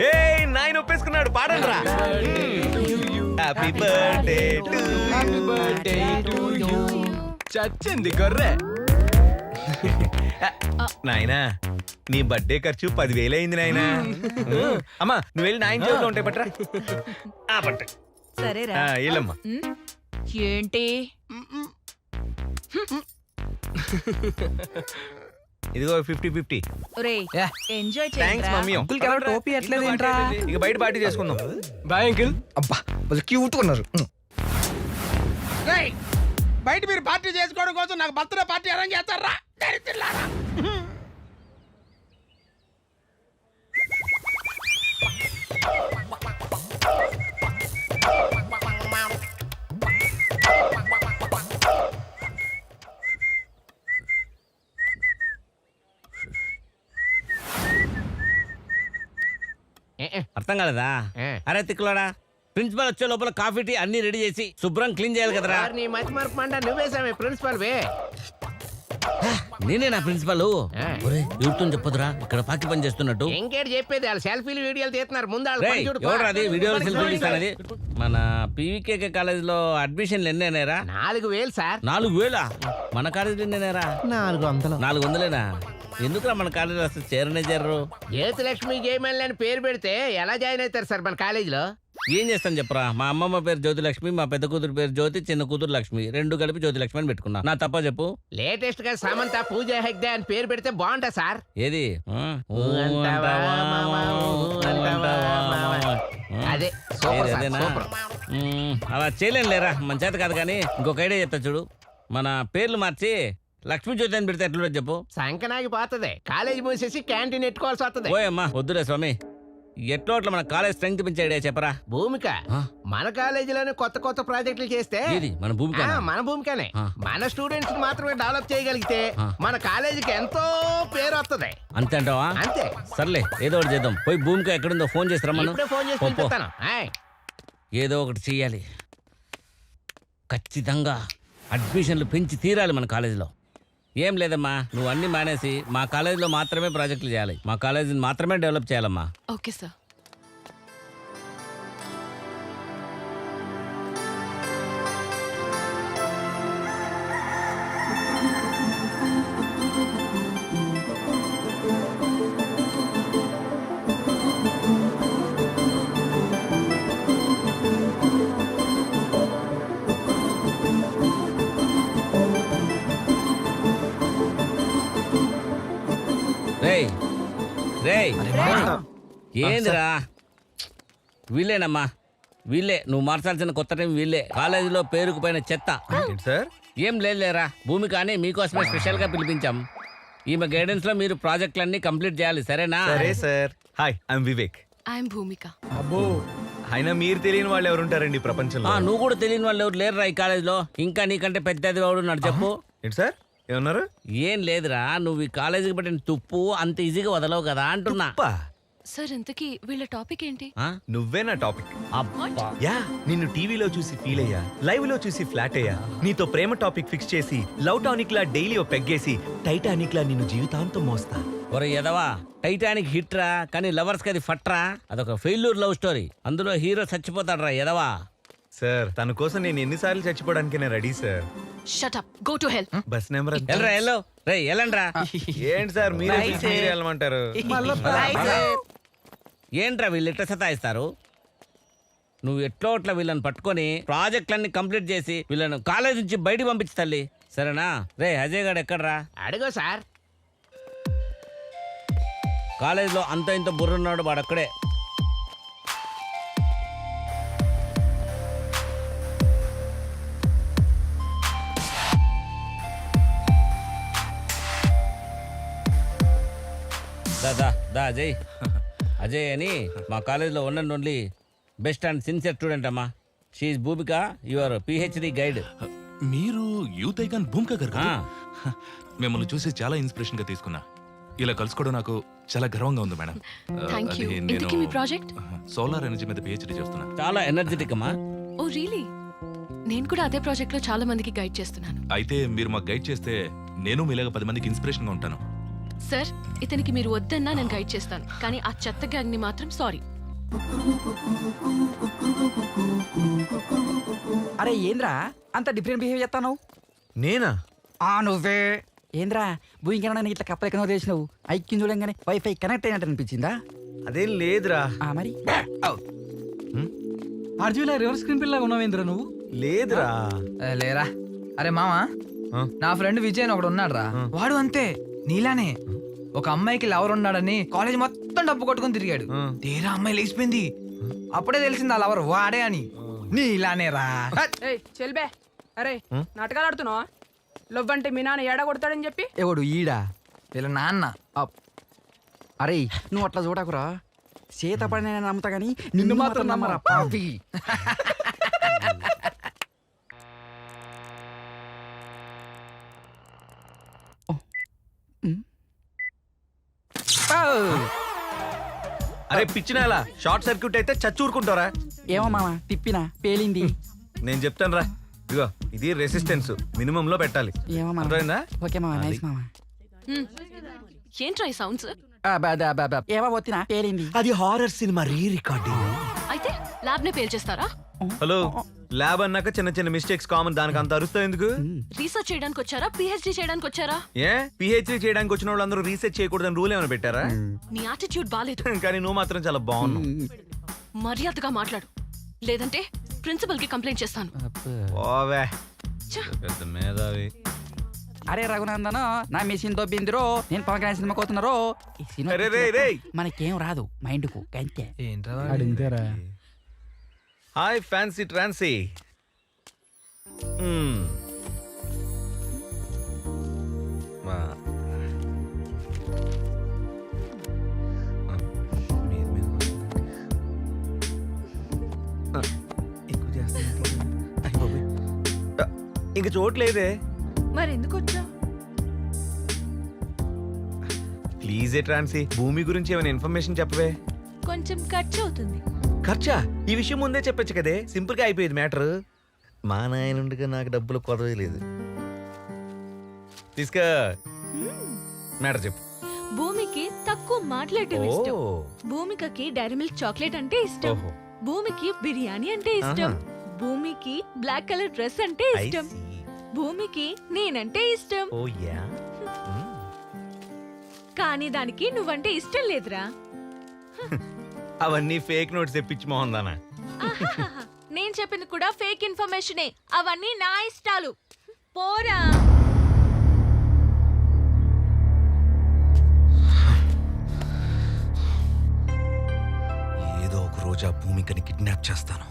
ఏ నాయన ఒప్పేసుకున్నాడు, పాడండి రా. Happy birthday to you. చచ్చింది గొర్రె. నాయనా నీ బర్త్డే ఖర్చు 10,000 అయింది నాయనా. అమ్మా నువ్వు వెళ్ళి నాయన చేతిలో ఉంటాయి పట్రా. పట్ట సరేరా. వెళ్ళమ్మా. ఏంటి ఇదిగో 50-50. ఒరేయ్ ఎంజాయ్ థ్యాంక్స్ మమ్మీ. టోపీ ఎట్లేదేంట్రా? ఇక బయట పార్టీ చేసుకుందాం. Bye uncle. అబ్బా వాళ్ళు క్యూట్ ఉన్నారు. బయట మీరు పార్టీ చేసుకోవడం కోసం నాకు బర్త్డే పార్టీ అరేంజ్ చేస్తారా? అర్థం కాలేదా? అరే తిక్కులాడా, ప్రిన్సిపల్ వచ్చే లోపల కాఫీ టీ అన్ని రెడీ చేసి శుభ్రం క్లీన్ చేయాలి కదరా. నీ మంచి మార్పు మంట నువ్వేసామే ప్రిన్సిపల్ వే. నేనే నా ప్రిన్సిపల్. యూట్తో చెప్పదురా, ఇక్కడ పాకి పని చేస్తున్నట్టు. ఇంకేటి చెప్పేది, వాళ్ళు సెల్ఫీలు వీడియోలు తీస్తున్నారు. ముందు ఎవరు వీడియోలు సెల్ఫీలు తీస్తానది? మన పీవీకే కాలేజీలో అడ్మిషన్లు ఎన్ని అయినారా? 4,000 సార్. 4,000? మన కాలేజీలో ఎన్నైనారా? 400. 400లేనా? ఎందుకురా మన కాలేజీలో అసలు చేరనే చేరరు? జ్యోతిలక్ష్మి జయమల్లి అని పేరు పెడితే ఎలా జాయిన్ అవుతారు సార్ మన కాలేజీలో? ఏం చేస్తాను చెప్పరా, మా అమ్మమ్మ పేరు జ్యోతిలక్ష్మి, మా పెద్ద కూతురు పేరు జ్యోతి, చిన్న కూతురు లక్ష్మి, రెండు కలిపి జ్యోతిలక్ష్మి అని పెట్టుకున్నా. నా తప్ప చెప్పు. లేటెస్ట్ గా సమంత పూజ హెగ్డే అని పేరు పెడితే బాగుంటా సార్. ఏది అదే అదేనా? అలా చేయలేను లేరా, మన చేత కాదు. కానీ ఇంకొక ఐడియా చెప్తా చూడు. మన పేర్లు మార్చి లక్ష్మీ జ్యోతి అని పెడితే ఎట్లా చెప్పు. సంకనాగి పోతుంది. కాలేజీ మూసేసి క్యాంటీన్ ఎట్టుకోవాల్సి వస్తుంది. ఓయమ్మా వద్దులే స్వామి, ఎట్లో అట్లా మన కాలేజ్ స్ట్రెంగ్త్ పెంచే ఐడియా చెప్పరా. భూమిక ఆ? మన కాలేజీలోనే కొత్త ప్రాజెక్టులు చేస్తే ఏది మన భూమిక మన భూమికనే ఆ. మన స్టూడెంట్స్ మాత్రమే డెవలప్ చేయగలిగితే ఆ. మన కాలేజీకి ఎంతో పేరు వస్తుంది. అంతే అంటావా? అంతే. సర్లే ఏదో ఒకటి చేద్దాం. పోయి భూమిక ఎక్కడుందో ఫోన్ చేసి రమ్మను. ఇప్పుడే ఫోన్ చేసి పో, పో. పిలుస్తాను. ఆయ్. ఏదో ఒకటి చెయ్యాలి. ఖచ్చితంగా అడ్మిషన్లు పెంచి తీరాలి మన కాలేజీలో. ఏం లేదమ్మా, నువ్వు అన్ని మానేసి మా కాలేజీలో మాత్రమే ప్రాజెక్టులు చేయాలి. మా కాలేజీని మాత్రమే డెవలప్ చేయాలమ్మా. Okay sir. రేయ్ రేయ్ ఏందిరా? వీళ్ళేనమ్మా, వీళ్ళే నువ్వు మార్చాల్సిన కొత్త టైం. వీళ్ళే కాలేజీలో పేరుకుపోయిన చెత్త. సార్ ఏం లేదులేరా, భూమి కానీ మీకోసమే స్పెషల్ గా పిలిపించాం. ఈమె గైడెన్స్ లో మీరు ప్రాజెక్టులన్నీ కంప్లీట్ చేయాలి, సరేనా? సరే sir. Hi, I'm Vivek. I'm Bhoomika. అబ్బో, అయినా మీరు తెలియని వాళ్ళు ఎవరు ఉంటారండి ప్రపంచంలో? నువ్వు కూడా తెలియని వాళ్ళు ఎవరు లేరురా ఈ కాలేజీలో. ఇంకా నీకంటే పెద్దది వాడు ఉన్నాడు, చెప్పు. ఏంటి సార్ ఏమన్నారు? ఏం లేదురా, నువ్వు ఈ కాలేజీకి పెట్టిన తుప్పు అంత ఈజీగా వదలవు కదా అంటున్నా. సార్ ఇంతకీ వీళ్ళ టాపిక్ ఏంటి? నువ్వే నా టాపిక్. అబ్బా. యా, నిన్ను టీవీలో చూసి ఫీల్ అయ్యా, లైవ్ లో చూసి ఫ్లాట్ అయ్యా, నీతో ప్రేమ టాపిక్ ఫిక్స్ చేసి లవ్ టానిక్ లా డైలీ ఓ పెగ్గేసి టైటానిక్ లా నిన్ను జీవితాంతం మోస్తా. ఒరే ఎదవా, టైటానిక్ హిట్ రా, కానీ లవర్స్ కి అది ఫట్రా. అదొక ఫెయిల్యూర్ లవ్ స్టోరీ. అందులో హీరో చచ్చిపోతాడు రా ఎదవా. సార్ తన కోసం నేను ఎన్నిసార్లు చచ్చిపోవడానికి నేను ready sir. Shut up, go to hell. Bus number ఎల్రా ఎల్లో. రే ఎల్లండ్రా. ఏంటి సార్ మీరే వెళ్ళమంటారు? ఏంట్రా వీళ్ళు ఎట్లా సతాయిస్తారు? నువ్వు ఎట్లో అట్లా వీళ్ళని పట్టుకొని ప్రాజెక్టులన్నీ కంప్లీట్ చేసి వీళ్ళను కాలేజ్ నుంచి బయటికి పంపించి తల్లి, సరేనా? రే అజయ్ గారు ఎక్కడ్రా? అడుగో సార్. కాలేజీలో అంత ఇంత బుర్రున్నాడు వాడు అక్కడే. దా అజయ్. అజయ్ అని మా కాలేజీలో one and only best and sincere student అమ్మా. She's Bhoomika, your PhD guide. మీరు యూత్ ఐకాన్ భూమిక గారు కదా? మిమ్మల్ని చూసి చాలా ఇన్స్పిరేషన్ గా తీసుకున్నా. ఇలా కలుసుకోవడం నాకు చాలా గర్వంగా ఉంది మేడం. Thank you. ఇంతకీ మీ ప్రాజెక్ట్? సోలార్ ఎనర్జీ మీద పిహెచ్డి చేస్తున్నా. చాలా ఎనర్జెటిక్ అమ్మా. Oh really? నేను కూడా అదే ప్రాజెక్ట్ లో చాలా మందికి గైడ్ చేస్తున్నాను. అయితే మీరు మాకు గైడ్ చేస్తే నేను మీలాగా 10 మందికి ఇన్స్పిరేషన్ గా ఉంటాను. సార్ ఇతనికి మీరు వద్దన్నా నేను గైడ్ చేస్తాను, కానీ ఆ చెత్త గ్యాంగ్ ని మాత్రం సారీ. అరే ఏంద్రా అంత డిఫరెంట్ బిహేవ్ చేస్తావు? నేనా? నువ్వే. ఏంద్రా భూమికన్నా ఇట్లా కప్పలెక్కనో చేసినావు? ఐక్యం చూడంగానే వైఫై కనెక్ట్ అయినట్టు అనిపించిందా? అదేం లేదురా. మరి అర్జున్ రివర్స్ స్క్రీన్ పిల్లగా ఉన్నావేంద్రా నువ్వు? లేదురా. లేరా. అరే మామా, నా ఫ్రెండ్ విజయ్ అని ఒకడు ఉన్నాడు రా. వాడు అంతే నీలానే ఒక అమ్మాయికి లవర్ ఉన్నాడని కాలేజ్ మొత్తం డబ్బు కొట్టుకుని తిరిగాడు. తీరా అమ్మాయి లేచిపోయింది. అప్పుడే తెలిసింది ఆ లవర్ వాడే అని. నీలానే రా. చెల్బే, అరే నాటకాలు ఆడుతున్నావా? లవ్ అంటే మీ నాన్న ఏడా కొడతాడని చెప్పి. ఎవడు ఈడా? వీళ్ళ నాన్న. అరే నువ్వు అట్లా చూడకురా. చేతపడి నేను నమ్ముతా గానీ నిన్ను మాత్రం నమ్మరా పాపి. అరే పిచ్చినాలా, షార్ట్ సర్క్యూట్ అయితే చచ్చూరుకుంటారా? ఏమో మామ తిప్పినా పేలింది. నేను చెప్తాను రా. ఇగో ఇది రెసిస్టెన్స్ మినిమం లో పెట్టాలి. ఏమో మామ. అర్థమైందా? ఓకే మామ, నైస్ మామ. ఏంట్రా ఈ సౌండ్స్? ఏమో వచ్చినా పేలింది. అది హారర్ సినిమా రీ రికార్డింగ్. అయితే ల్యాబ్ నే పేల్ చేస్తారా? హలో, ల్యాబ్ అన్నాక చిన్న చిన్న మిస్టేక్స్ కామన్. దానికి అంత అరుస్తావు ఎందుకు? రీసెర్చ్ చేయడానికి వచ్చారా, పిహెచ్డి చేయడానికి వచ్చారా? ఏ పిహెచ్డి చేయడానికి వచ్చిన వాళ్ళందరూ రీసెర్చ్ చేయకూడదని రూల్ ఏమైనా పెట్టారా? నీ యాటిట్యూడ్ బాలేదు. కానీ నువ్వు మాత్రం చాలా బాగున్నావు. మర్యాదగా మాట్లాడు, లేదంటే ప్రిన్సిపల్ కి కంప్లైంట్ చేస్తాను. ఓవే పెద్ద మేధావి. అరే రఘునందన్, నా మెషిన్ దొబ్బిందిరో. నేను పవన్ కళ్యాణ్ సినిమా కోతున్నారో. మనకేం రాదు మైండ్ కు అంతే. ఏంట్రా? హాయ్ ఫ్యాన్సీ ట్రాన్సీ. ఇంక చోట్లేదే. మరెందుకు వచ్చా? ప్లీజ్ ట్రాన్సీ, భూమి గురించి ఏమైనా ఇన్ఫర్మేషన్ చెప్పవే. కొంచెం ఖర్చు అవుతుంది. ఖర్చా? ఈ విషయం ముందే చెప్పొచ్చు కదే, సింపుల్ గా అయిపోయేది మ్యాటర్. మా నాయనుండగా నాకు డబ్బులు కొరవే లేదు. తీసుకో, మ్యాటర్ చెప్పు. భూమికి తక్కువ మాట్లాడటం ఇష్టం. ఓ. భూమికకి డైరీ మిల్క్ చాక్లెట్ అంటే ఇష్టం. ఓహో. భూమికి బిర్యానీ అంటే ఇష్టం. భూమికి బ్లాక్ కలర్ డ్రెస్ అంటే ఇష్టం. భూమికి నేనంటే ఇష్టం. ఓ యా. కానీ దానికి నువ్వంటే ఇష్టం లేదురా. అవన్నీ ఫేక్ నోట్స్ తెప్పించి మోహందానా. ఆహాహాహా. నేను చెప్పింది కూడా ఫేక్ ఇన్ఫర్మేషనే. అవన్నీ నా ఇష్టాలు. పోరా. ఏదో ఒక రోజు ఆ భూమికని కిడ్నాప్ చేస్తాను.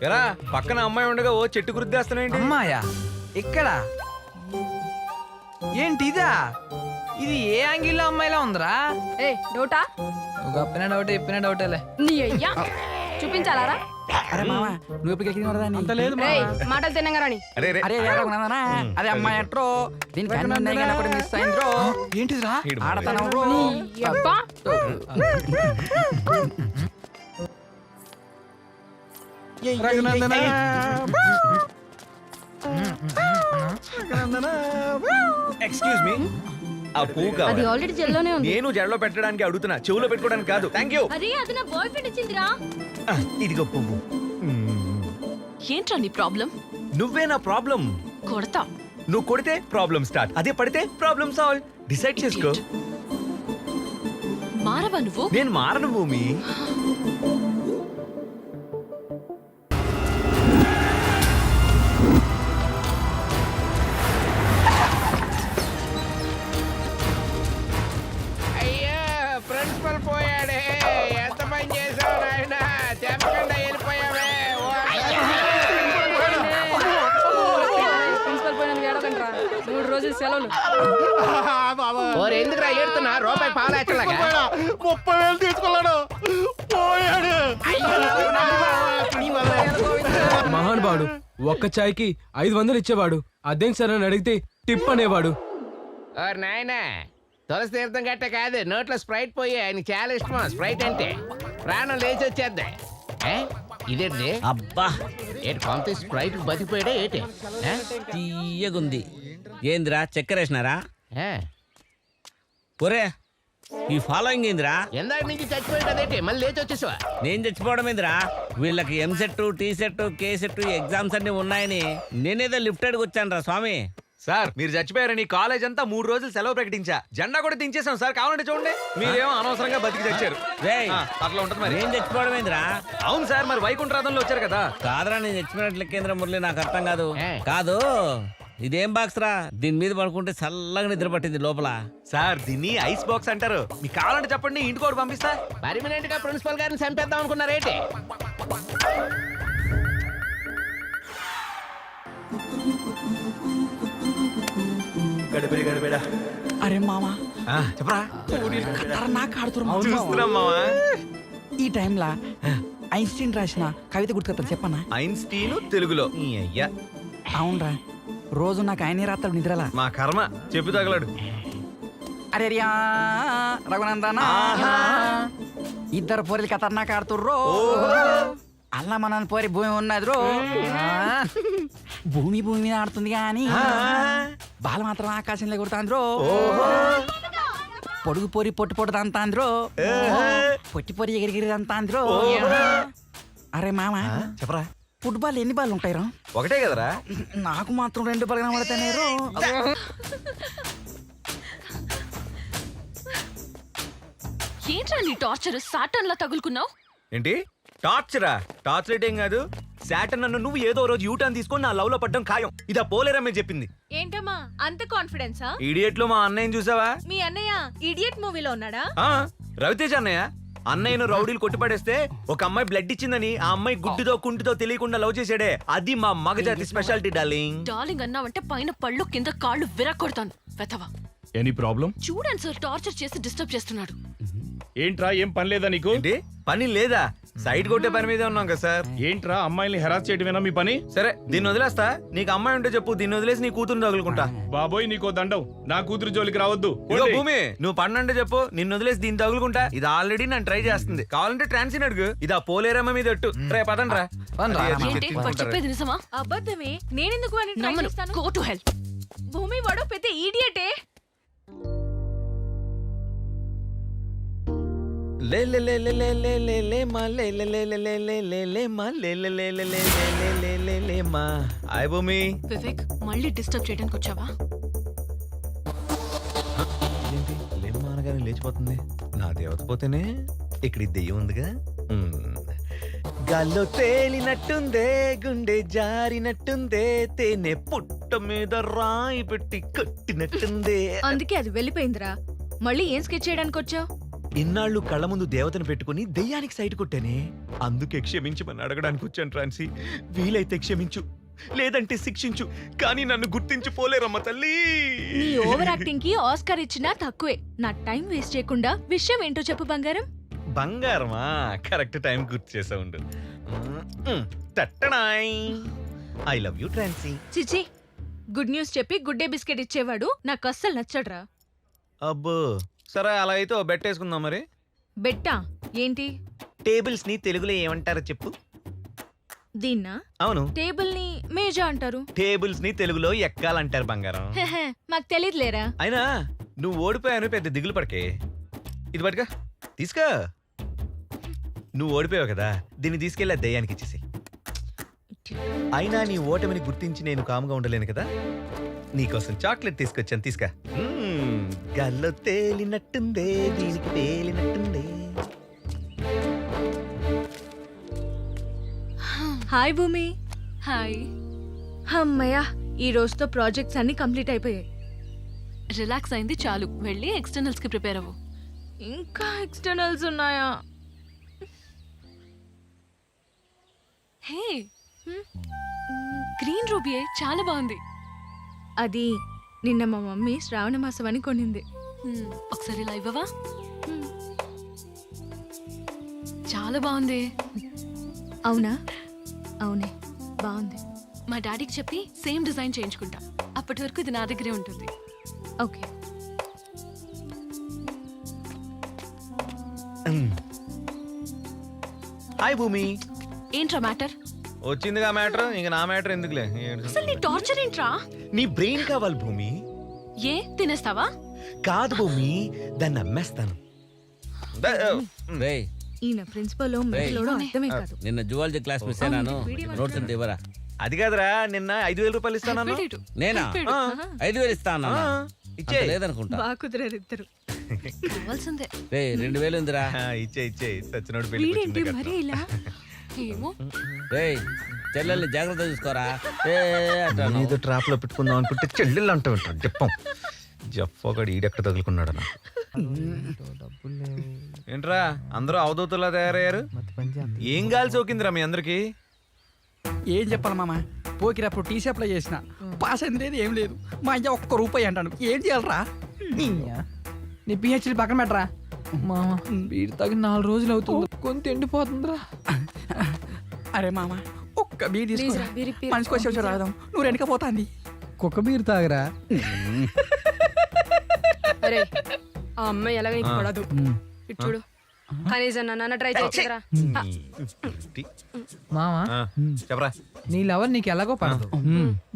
ఎరా పక్కన అమ్మాయి ఉండగా ఓ చెట్టు గుర్తిస్తున్నాయండి. అమ్మాయా? ఇక్కడ ఏంటి ఇదా? ఇది ఏ యాంగిల్లో అమ్మాయిలా ఉందిరా? ఏ డౌటా? గప్పిన డౌట్ ఇప్పిన డౌటేలే. నీ అయ్యా చూపించాలారా? అరే మామ, నువ్వు ఎప్పుడు ఎక్కిన లేదు మాటలు తిన్నాగా రాని. అరే అదే అమ్మాయి ఎట్రో దీనికి మిస్ అయింద్రో. ఏంటిదిరా ఆడతనం బ్రో. నీ అబ్బా. ఎక్స్క్యూజ్ మీ, ఆ పువ్వు అది కావాలి. ఆల్రెడీ జెల్లోనే ఉంది. నేను జడలో పెట్టడానికి అడుగుతున్నా, చెవులో పెట్టుకోవడానికి కాదు. Thank you. అరే అది నా బాయ్ ఫ్రెండ్ ఇచ్చిందిరా. ఇదిగో పువ్వు. ఏంట్రా నీ ప్రాబ్లం? నువ్వే నా ప్రాబ్లం. కొడతా. నువ్వు కొడితే ప్రాబ్లం స్టార్ట్, అదే పడితే ప్రాబ్లం సాల్వ్. డిసైడ్ చేసుకో. మారవా నువ్వు? నేను మారను భూమి. అయ్యో ప్రిన్సిపల్ పోయాడే, ఎంత పని చేసావు నాయన, చెప్పకుండా వెళ్ళిపోయావే. ప్రిన్సిపల్ పోయినందుకు ఏడకండ్రా. 3 రోజులు సెలవులు. ఎందుకురా ఏడుతున్నా? రూపాయి పాలేచ్చలాగా 30,000 తీసుకున్నాడు, పోయాడు. మహానుభావుడు ఒక్క చాయ్కి 500 ఇచ్చేవాడు. అదేం సార్ అని అడిగితే టిప్ అనేవాడు. ఓర్ నాయనా, తులసి తీర్థం గట్ట కాదు, నోట్లో స్ప్రైట్ పోయి ఆయనకి చాలా ఇష్టం స్ప్రైట్ అంటే. ప్రాణం లేచి వచ్చేద్ది. ఇదేంటి? అబ్బా, ఏంటి కొంత స్ప్రైట్ బతికిపోయాడే ఏంటి? తీయగుంది. ఏందిరా చక్కెర వేసినారా? ఒరే ఈ ఫాలోయింగ్ ఏందిరా? ఎందాక నుంచి చచ్చిపోయేటదేంటి, మళ్ళీ లేచి వచ్చేసావా? నేను చచ్చిపోవడం ఏందిరా? వీళ్ళకి EAMCET, tea set, K set exams అన్ని ఉన్నాయని నేనేదో లిఫ్ట్ అడిగి వచ్చాను రా స్వామి. సార్ మీరు చచ్చిపోయారని కాలేజ్ అంతా 3 రోజులు సెలవు ప్రకటించా. జెండా కూడా దించేసాం సార్, కావాలంటే చూడండి. మీరేమో అనవసరంగా బతికి చచ్చారు. అట్లా ఉంటుంది మరి. నేను చచ్చిపోవడం ఏందిరా? అవును సార్, మరి వైకుంఠరాధంలో వచ్చారు కదా. కాదురా, నేను చచ్చిపోయినట్లు కేంద్ర మురళి, నాకు అర్థం కాదు. కాదు ఇదేం బాక్స్ రా? దీని మీద పడుకుంటే చల్లగా నిద్ర పట్టింది లోపల. సార్ దీన్ని ఐస్ బాక్స్ అంటారు. మీకు కావాలంటే చెప్పండి, ఇంటికి ఒకటి పంపిస్తా. పర్మినెంట్ గా ప్రిన్సిపల్ గారిని చంపేద్దాం అనుకున్నారేంటి? అరే మామా చెప్పరా, నాకు చూస్తున్నాం మావా. ఈ టైంలా ఐన్స్టీన్ రాసిన కవిత గుర్తుకొస్తుంది, చెప్పన్నా? ఐన్స్టీన్ తెలుగులో. అయ్యా అవునరా, రోజు నాకు ఆయనే రాస్తాడు నిద్రలా. మా కర్మ, చెప్పు తగలడు. అరే రియా రఘునందనా, ఇద్దరు పోరీలు ఖతర్నాక్ ఆడుతుర్రో. అల్లా మన పోరి భూమి ఉన్నది రో. భూమి భూమి మీద ఆడుతుంది కానీ బాలు మాత్రం ఆకాశంలో కొడుతాంద్రో. పొడుగు పొరి పొట్టు పొట్టు దంతాంద్రో. పొట్టి పొరి ఎగిరిగిరి దంతాంద్రో. అరే మామ చెప్పరా, ఫుట్బాల్ ఎన్ని బాల్ ఉంటాయి రా? ఒకటే కదరా. నాకు మాత్రం 2 బాల్ కనబడతానే రో. ఏంట్రా నీ టార్చర్? సాటన్ లా తగులుకున్నావు. ఏంటి టార్చరా? టార్చ్ లైట్ ఏం కాదు. శాటన్ నన్ను నువ్వు ఏదో రోజు యూటర్న్ తీసుకొని నా లవ్ లో పడ్డం ఖాయం. ఇదా పోలేరమ్మే చెప్పింది. ఏంటమ్మా అంత కాన్ఫిడెన్సా? ఇడియట్ లో మా అన్నయ్యని చూసావా? మీ అన్నయ్య ఇడియట్ మూవీలో ఉన్నాడా? రవితేజ అన్నయ్య. అన్నయ్యను రౌడీలు కొట్టిపడేస్తే ఒక అమ్మాయి బ్లడ్ ఇచ్చిందని ఆ అమ్మాయి గుడ్డితో కుంటితో తెలియకుండా లవ్ చేసాడే, అది మా మగజాతి స్పెషాలిటీ డార్లింగ్. డార్లింగ్ అన్నావంటే పైన పళ్ళు కింద కాళ్ళు విరక్కొడతాను. వెతవా ఎనీ ప్రాబ్లం? చూడండి సార్, టార్చర్ చేసి డిస్టర్బ్ చేస్తున్నాడు. ఏంట్రా, ఏం పని లేదా నీకు? పని లేదా? సైడ్ కొట్టే పని మీదే ఉన్నాం కదా సార్. ఏంట్రా, అమ్మాయిల్ని హెరాస్ చేయడమేనా మీ పని? సరే దీన్ని వదిలేస్తా. నీకు అమ్మాయి ఉంటే చెప్పు, దీన్ని వదిలేసి నీ కూతురు తగులుకుంటా. బాబోయ్, నీకో దండం. నా కూతురు జోలికి రావద్దు. ఇదిగో భూమి, నువ్వు పన్నంటే చెప్పు, నిన్ను వదిలేసి దీన్ని తగులుకుంటా. ఇది ఆల్రెడీ నన్ను ట్రై చేస్తుంది. కావాలంటే ట్రాన్సిన్ అడుగు. ఇది ఆ పోలేరమ్మ మీద ఎట్టు. రే పదండ్రా. ఏంటి వాడు చెప్పేది నిజమా? అబద్ధమే. నేనెందుకు వాడిని try నమ్మను. చేస్తాను? Go to hell. భూమి వాడు పెద్ద ఈడియటే. లే లే లే లే లే లే లే లే మా లే లే లే లే లే లే లే లే మా లే లే లే లే లే లే లే లే లే మా. హాయ్ భూమి. వివేక్, మళ్ళీ డిస్టర్బ్ చేయడానికి వచ్చావా? ఏంటి లేమ్మా అనగానే లేచిపోతుంది? నా దేవత పోతేనే ఇక్కడ ఈ దెయ్యం ఉందిగా. గాల్లో తేలినట్టుందే, గుండె జారినట్టుందే, తేనె పుట్ట మీద రాయి పెట్టి కట్టినట్టుందే. అందుకే అది వెళ్ళిపోయిందిరా. మళ్ళీ ఏం స్కెచ్ చేయడానికి వచ్చావు? ఇన్నాళ్ళు కళ్ళ ముందు దేవతను పెట్టుకుని దెయ్యానికి సైట్ కొట్టానే. అందుకే క్షమించమని అడగడానికి వచ్చాను ట్రాన్సీ. వీలైతే క్షమించు, లేదంటే శిక్షించు, కానీ నన్ను గుర్తించిపోలేరమ్మ తల్లి. నీ ఓవర్ యాక్టింగ్ కి ఆస్కార్ ఇచ్చినా తక్కువే. నా టైం వేస్ట్ చేయకుండా విషయం ఏంటో చెప్పు బంగారం. బంగారమా? కరెక్ట్ టైం గుర్తు చేసా ఉండు. తట్టడాయ్. ఐ లవ్ యూ ట్రాన్సీ. చిచి, గుడ్ న్యూస్ చెప్పి గుడ్ డే బిస్కెట్ ఇచ్చేవాడు నాకు అస్సలు నచ్చడ్రా. అబ్బో, సరే అలా అయితే ఓ బెట్ వేసుకుందాం మరి. బెట్టా? ఏంటి? టేబుల్స్ ని తెలుగులో ఏమంటారో చెప్పు. దీన్నా? అవును. టేబుల్ ని మేజా అంటారు. టేబుల్స్ ని తెలుగులో ఎక్కాలంటారు బంగారం. హెహె, మాకు తెలియదులేరా. అయినా నువ్వు ఓడిపోయాను పెద్ద దిగులు పడకే. ఇది పట్టుగా, తీసుకో. నువ్వు ఓడిపోయావు కదా, దీన్ని తీసుకెళ్ళి ఆ దయ్యానికి ఇచ్చేసి. అయినా నీ ఓటమిని గుర్తించి నేను కాముగా ఉండలేను కదా. నీకోసం చాక్లెట్ తీసుకొచ్చాను, తీసుకా. గాల్లో తేలినట్టుందే, దీనికి తేలినట్టుందే. హాయ్ భూమి. హాయ్. అమ్మయ్యా, ఈ రోజుతో ప్రాజెక్ట్స్ అన్ని కంప్లీట్ అయిపోయాయి. రిలాక్స్ అయింది చాలు. వెళ్ళి ఎక్స్టర్నల్స్ కి ప్రిపేర్ అవ్వు. ఇంకా ఎక్స్టర్నల్స్ ఉన్నాయా? హే, గ్రీన్ రూబియే చాలా బాగుంది. అది నిన్న మా మమ్మీ శ్రావణ మాసం అని కొనింది. ఒకసారి ఇలా ఇవ్వవా? చాలా బాగుంది. అవునా? అవునే, బాగుంది. మా డాడీకి చెప్పి సేమ్ డిజైన్ చేయించుకుంటా. అప్పటి వరకు ఇది నా దగ్గరే ఉంటుంది. ఓకే. హాయ్ భూమి. ఏంట్రా మ్యాటర్? వచ్చిందిగా మ్యాటర్, ఇంక నా మ్యాటర్ ఎందుకులే. అసలు నీ టార్చర్ ఏంట్రా? నీ బ్రెయిన్ కావాలి భూమి. ఏ తినేస్తావా? కాదు భూమి, దాన్ని అమ్మేస్తాను. ఈయన ప్రిన్సిపల్ అర్థమే కాదు. నిన్న జువాలజీ క్లాస్ మిస్ అయినాను. నోట్స్ అంటే ఇవ్వరా? అది కాదురా, నిన్న 5,000 రూపాయలు ఇస్తాను. నేనా? 5,000 ఇస్తాను. లేదనుకుంటా. బాగా కుదిరారు ఇద్దరు. కావాల్సిందే. 2,000 ఉందిరా. ఇచ్చే సచ్చినోడు వీడేంటి మరి ఇలా? ఏమో. చెల్లెల్ని జాగ్రత్త చూసుకోరా. ఏదో ట్రాప్ లో పెట్టుకుందాం అనుకుంటే చెల్లెళ్ళు అంటూ ఉంటాడు. చెప్పం జప్పగాడు ఈడెక్కడ తగులుకున్నాడు నాకు. ఏంట్రా అందరూ అవధూతలా తయారయ్యారు? ఏం గాలి సోకిందిరా మీ అందరికి? ఏం చెప్పాలి మామ, పోకిరప్పుడు టీసీ అప్లై చేసిన, పాస్ అయింది లేదు, ఏం లేదు. మా అయ్య ₹1 అంటాను. ఏం చేయాలరా? నీ పిహెచ్డి పక్కన పెట్టరా. మామ వీడి తగిన 4 రోజులు అవుతుంది, కొంత ఎండిపోతుందిరా. అరే మామ, ఒక్క బీర్ తీసుకురా, మనిషికి వచ్చి రాదాం. నువ్వు వెనక పోతాంది. కుక్క బీర్ తాగరా. అరే ఆ అమ్మాయి ఎలాగ నీకు పడదు. చూడు, కనీసం నాన్న ట్రై చేయరా. మామా చెప్పరా, నీ లవర్ నీకు ఎలాగో పడదు,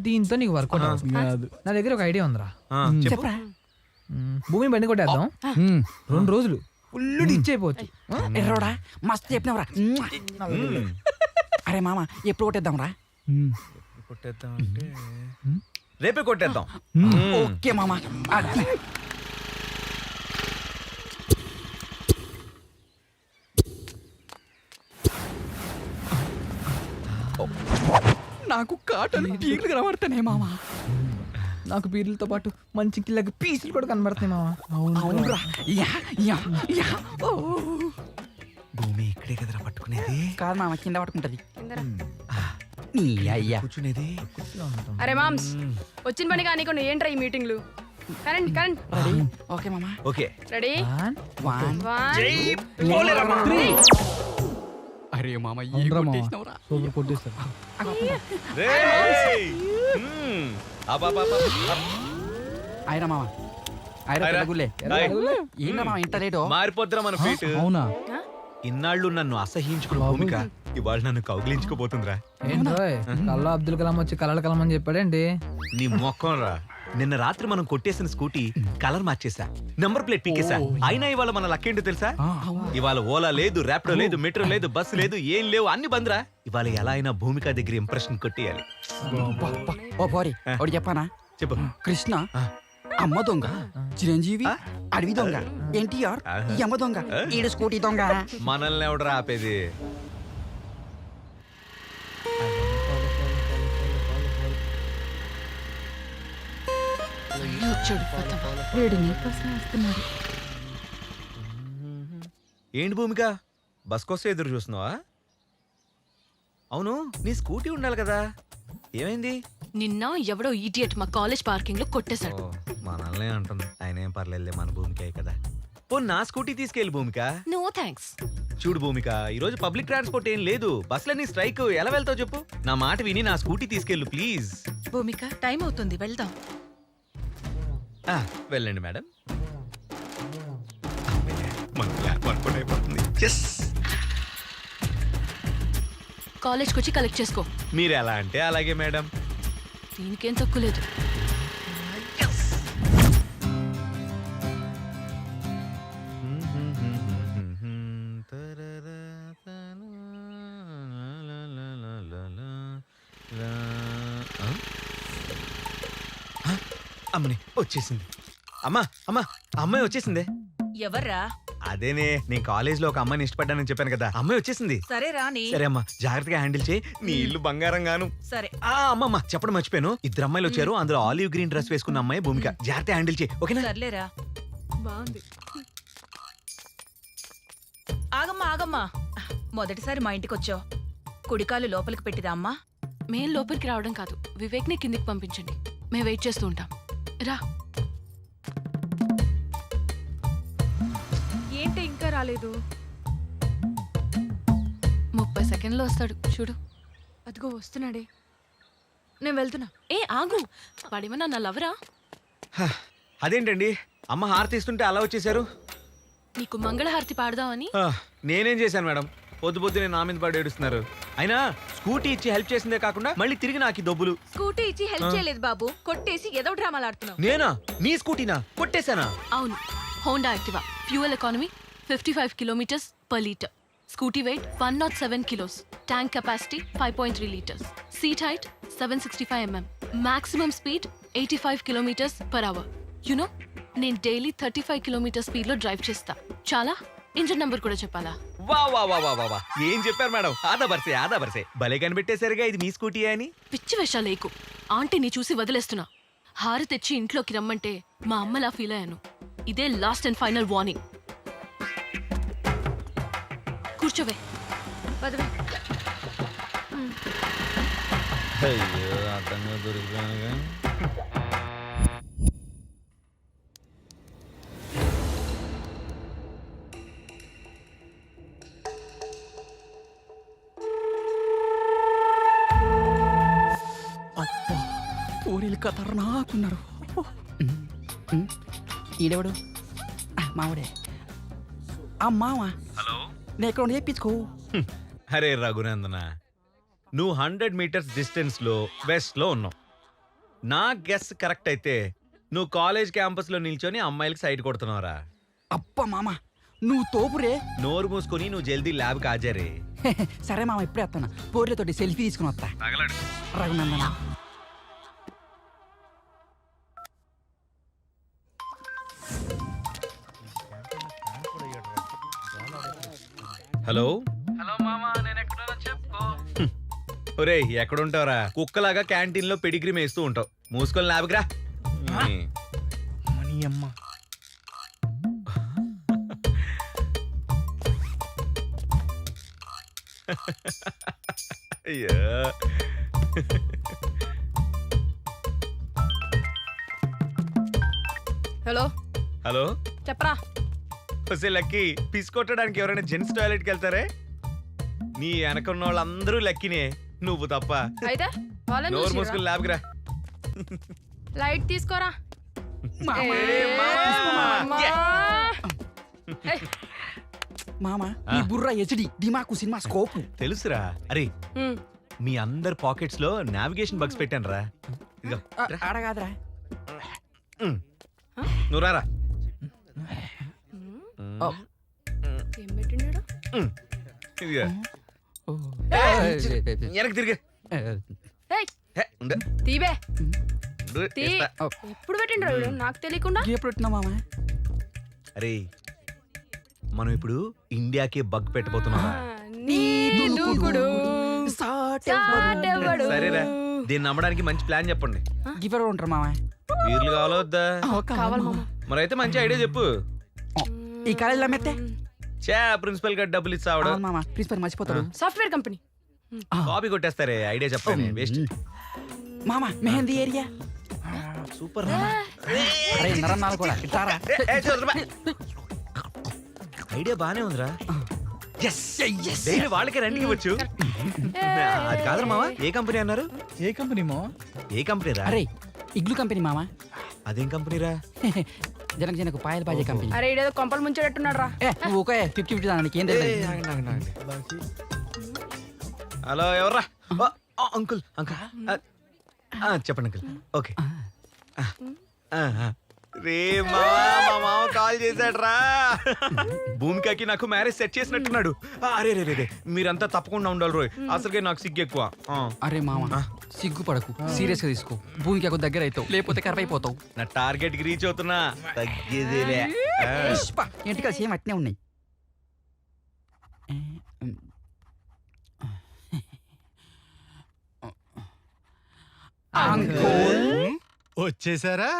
దీంతో నీకు వర్కౌట్ కాదు. నా దగ్గర ఒక ఐడియా ఉందిరా. చెప్పరా. భూమి బండి కొట్టేద్దాం, 2 రోజులు ఫుల్ డిచ్ అయిపోవచ్చు. ఎర్రోడా మస్తు చెప్పినవరా. అరే మామ ఎప్పుడు కొట్టేద్దాం రా? కొట్టేద్దాం అంటే రేపే కొట్టేద్దాం. ఓకే మామ. నాకు కాటలు పీకులు కనబడుతున్నాయి మామ. నాకు పీర్లతో పాటు మంచి కిల్లకి పీసులు కూడా కనబడుతున్నాయి మామ. అవునురా. భూమి ఇక్కడే కదరా పట్టుకునేది. కాదు మామ, కింద పట్టుకుంటది. కూర్చునేది. అరే మామ్స్, వచ్చిన పని కానీ ఏంట్రా ఈ మీటింగ్లు? కరెంట్ కరెంట్ రెడీ ఓకే మామా ఓకే రెడీ వన్ జై పోలేరమ్మా. అరే మామ సూపర్ కొట్టేస్తారు. రేయ్. మ్మ్. అబ్బబ్బబ్బ. అయిరా మామ అయిరా అయిరా. గుల్లే ఆయ్. ఏంటా మామ ఇంత లేటు మారిపోద్దురా మన ఫీట్. అవునా? ఇన్నాళ్ళు నన్ను అసహించుకున్న భూమిక ఇవాళ నన్ను కౌగిలించుకోబోతుందిరా. ఏంట్రోయ్ కల్లా అబ్దుల్ కలాం వచ్చి కలర్ కలాం అని చెప్పాడేంటి? నీ మొక్కం రా. నిన్న రాత్రి మనం కొట్టేసిన స్కూటీ కలర్ మార్చేసా, నంబర్ ప్లేట్ పీకేసా. అయినా ఇవాళ మన లక్కేంటో తెలుసా? ఇవాళ ఓలా లేదు, ర్యాపిడో లేదు, మెట్రో లేదు, బస్సు లేదు, ఏం లేవు, అన్ని బంద్రా. ఇవాళ ఎలా అయినా భూమిక దగ్గర ఇంప్రెషన్ కొట్టేయాలి. ఓ పోరి ఒకటి చెప్పానా? చెప్పు. కృష్ణ అమ్మ దొంగ, చిరంజీవి అడవి దొంగ, ఎన్టీఆర్ ఈ అమ్మ దొంగ, ఈడు స్కూటీ దొంగ. మనల్ని ఎవడరా ఆపేది? ఏంటి భూమిక బస్ కోసం ఎదురు చూస్తున్నావా? అవును నీ స్కూటీ ఉండాలి కదా, ఏమైంది? నిన్న ఎవడో ఈడియట్ మా కాలేజ్ పార్కింగ్ లో కొట్టేశాడు. మనల్నే అంటుంది. ఆయన ఏం పర్లేదులే, మన భూమికే కదా. ఓ నా స్కూటీ తీసుకెళ్ళి భూమిక. No thanks. చూడు భూమిక, ఈ రోజు పబ్లిక్ ట్రాన్స్పోర్ట్ ఏం లేదు, బస్సులన్నీ స్ట్రైక్. ఎలా వెళ్తావు చెప్పు? నా మాట విని నా స్కూటీ తీసుకెళ్ళు ప్లీజ్. భూమిక టైం అవుతుంది వెళ్దాం. వెళ్ళండి మేడం. కాలేజ్కి వచ్చి కలెక్ట్ చేసుకో. మీరు ఎలా అంటే అలాగే మేడం. దీనికేం తక్కువ లేదు. అమ్మని వచ్చేసింది. అమ్మా అమ్మా అమ్మాయి వచ్చేసిందే. ఎవర్రా? అదేనే నేను కాలేజ్ లో ఒక అమ్మాయిని ఇష్టపడ్డానని చెప్పాను కదా, అమ్మాయి వచ్చేసింది. సరే రాని. సరే అమ్మా, జాగ్రత్తగా హ్యాండిల్ చేయి, నీ ఇల్లు బంగారం గాను. సరే. అమ్మమ్మ చెప్పడం మర్చిపోయాను, ఇద్దరు అమ్మాయిలు వచ్చారు, అందులో ఆలివ్ గ్రీన్ డ్రెస్ వేసుకున్న అమ్మాయి భూమిక. జాగ్రత్తగా హ్యాండిల్ చేయి, ఓకేనా? సర్లేరా. బాగుంది. ఆగమ్మా ఆగమ్మా, మొదటిసారి మా ఇంటికి వచ్చావు, కుడికాలు లోపలికి పెట్టిదా అమ్మా? మేం లోపలికి రావడం కాదు, వివేక్ ని కిందికి పంపించండి, మేము వెయిట్ చేస్తూ ఉంటాం. రా. ఏంటి ఇంకా రాలేదు? 30 సెకండ్లో వస్తాడు చూడు. అదిగో వస్తున్నాడే, నేను వెళ్తున్నా. ఏ ఆగు, వాడేమన్నా నా లవరా? అదేంటండి అమ్మ హారతి ఇస్తుంటే అలా వచ్చేసారు? నీకు మంగళహారతి పాడదామని. నేనేం చేశాను మేడం, పొద్దు పొద్దునే నా మీద పడి ఏడుస్తున్నారు. అయినా స్కూటీ ఇచ్చి హెల్ప్ చేసిందే కాకుండా మళ్ళీ తిరిగి నాకు ఈ దొబ్బులు. స్కూటీ ఇచ్చి హెల్ప్ చేయలేదు బాబు, కొట్టేసి ఏదో డ్రామాలు ఆడుతున్నావు. నేనా? నీ స్కూటీనా కొట్టేశానా? అవును, Honda Activa, fuel economy 55 kilometres per litre, scooty weight 107 kilos, tank capacity 5.3 litres, seat height 765 mm, maximum speed 85 kilometres per hour. You know నేను డైలీ 35 కిలోమీటర్ స్పీడ్ లో డ్రైవ్ చేస్తా. చాలా ఇంజిన్ నంబర్ కూడా చెప్పాలా? వా వా వా వా వా, ఏం చెప్పారు మేడం? ఆదా బర్సే భలే కనిపెట్టేసరిగా ఇది మీ స్కూటీ అని. పిచ్చి వేషాలేకు, ఆంటీని చూసి వదిలేస్తున్నా. హారు తెచ్చి ఇంట్లోకి రమ్మంటే మా అమ్మలా ఫీల్ అయ్యాను. ఇదే లాస్ట్ అండ్ ఫైనల్ వార్నింగ్. కూర్చోవే. పదవే. అయ్యో అర్థంగా దొరికిపోయానుగా. ఊరిలు ఖతర్నాకున్నారు. ఈడెవడు? మావాడే. మావా. హలో, నేను ఎక్కడ చెప్పించుకో. అరే రఘునందన, నువ్వు 100 మీటర్స్ డిస్టెన్స్ లో వెస్ట్ లో ఉన్నావు. నా గెస్ కరెక్ట్ అయితే నువ్వు కాలేజ్ క్యాంపస్ లో నిల్చొని అమ్మాయిలకి సైడ్ కొడుతున్నావురా. అబ్బా మామ నువ్వు తోపురే. నోరు మూసుకొని నువ్వు జల్దీ ల్యాబ్ కి హాజరే. సరే మామ ఇప్పుడే వస్తాను, పోర్లతోటి సెల్ఫీ తీసుకుని వస్తా. రఘునందన. హలో. హలో మామా, నేను ఎక్కడున్నా చెప్పుకో. ఒరే ఎక్కడుంటావురా? కుక్కలాగా క్యాంటీన్ లో పెడిగ్రీ మేస్తూ ఉంటావు. మూసుకొని ల్యాబ్కి రా. మనీ అమ్మ. అయ్యో హలో హలో చెప్పరా. వస్తే లక్కీ పిస్ కొట్టడానికి ఎవరైనా జెంట్స్ టాయిలెట్కి వెళ్తారే? నీ వెనకున్న వాళ్ళందరూ లక్కీనే, నువ్వు తప్ప. అయితే వాళ్ళని నోరు చూసిర్రా? మూసుకుని ల్యాబ్కి రా. లైట్ తీసుకోరా. మామ నీ బుర్ర హెచ్డి దిమాకు సినిమా స్కోప్ తెలుసురా. అరే మీ అందరి పాకెట్స్ లో నావిగేషన్ బగ్స్ పెట్టాను రా. ఇదిగో ఆడగాదరా. నువ్వు రారా. ఏం పెట్టిండు? ఇదిగో వెనక్కి తిరిగి తీబే ఉండు, తీ. ఇస్తా. ఎప్పుడు పెట్టిండ్రు వీడు? నాకు తెలియకుండా ఎప్పుడు పెట్టినా మామ? అరే మనం ఇప్పుడు ఇండియాకి బగ్ పెట్టబోతున్నాం. నీ దూకుడు సాటెవ్వడు. సరేరా, దీన్ని నమ్మడానికి మంచి ప్లాన్ చెప్పండి. గిఫర్ ఉంటారు మామ. వీర్లు కావాలా వద్దా? కావాలి మామ. మరైతే మంచి ఐడియా చెప్పు. ఈ కాలేజీలో మెత్తే చా ప్రిన్సిపల్ గారు డబ్బులు ఇస్తాడు. మామ ప్రిన్సిపల్ మర్చిపోతాడు. Software company. కాపీ కొట్టేస్తారే, ఐడియా చెప్పండి. వేస్ట్. మామ మెహందీ ఏరియా. సూపర్. అరే నరన్నాలు కూడా ఇట్టారా. ఐడియా బానే ఉందిరా. వాళ్ళకే రెంట్కి ఇవ్వచ్చు. అది కాదురా మావా, ఏ కంపెనీ అన్నారు? ఏ కంపెనీ మా? ఏ కంపెనీ రా? అరే ఇగ్లు కంపెనీ మామ. అదేం కంపెనీ రా? జనకు జనకు పాయలు బాజే కంపెనీ. అరే ఇడేదో కొంపలు ముంచేటట్టున్నాడు రా. నువ్వు ఓకే 50-50 దానికి ఏం తెలియదు. హలో ఎవర్రా? అంకుల్ అంకుల్ చెప్పండి అంకుల్. ఓకే రే మా మామ కాల్ చేశాడు రా. భూమికకి నాకు మ్యారేజ్ సెట్ చేసినట్టున్నాడు. అరే రే రే మీరంతా తప్పకుండా ఉండాలి రోయ్, అసలుకే నాకు సిగ్గు ఎక్కువ. అరే మామ సిగ్గుపడకు, సీరియస్ గా తీసుకో. భూమికి దగ్గర అవుతావు, లేకపోతే కరవైపోతావు. నా టార్గెట్ కి రీచ్ అవుతున్నా. తగ్గేదేలే. ఇంటికి సేమ్ అట్నే ఉన్నాయి. వచ్చేసారా?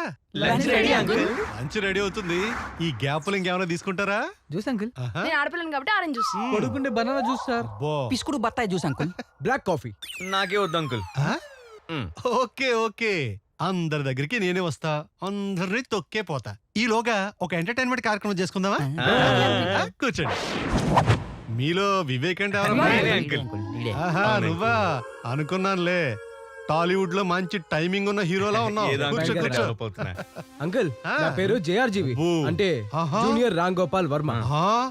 Lunch ready uncle. Lunch ready అవుతుంది. ఈ గ్యాప్ ఇంకేమైనా తీసుకుంటారా? Juice uncle. నేను ఆడపిల్లని కాబట్టి ఆరెంజ్ జ్యూస్. కొడుకుంటే బనానా జ్యూస్ సార్. పిస్కుడు బత్తాయి జ్యూస్ అంకుల్. Black coffee. నాకే వద్దు అంకుల్. ఓకే ఓకే, అందరి దగ్గరికి నేనే వస్తా, అందరినీ తొక్కే పోతా. ఈలోగా ఒక ఎంటర్టైన్మెంట్ కార్యక్రమం చేసుకుందామా? కూర్చోండి. మీలో వివేక్ అంటే నువ్వా? అనుకున్నానులే, టాలీవుడ్ లో మంచి టైమింగ్ ఉన్న హీరోలా ఉన్నావు. అంకుల్ నా పేరు జేఆర్జీవి, అంటే జూనియర్ రామ్ గోపాల్ వర్మ.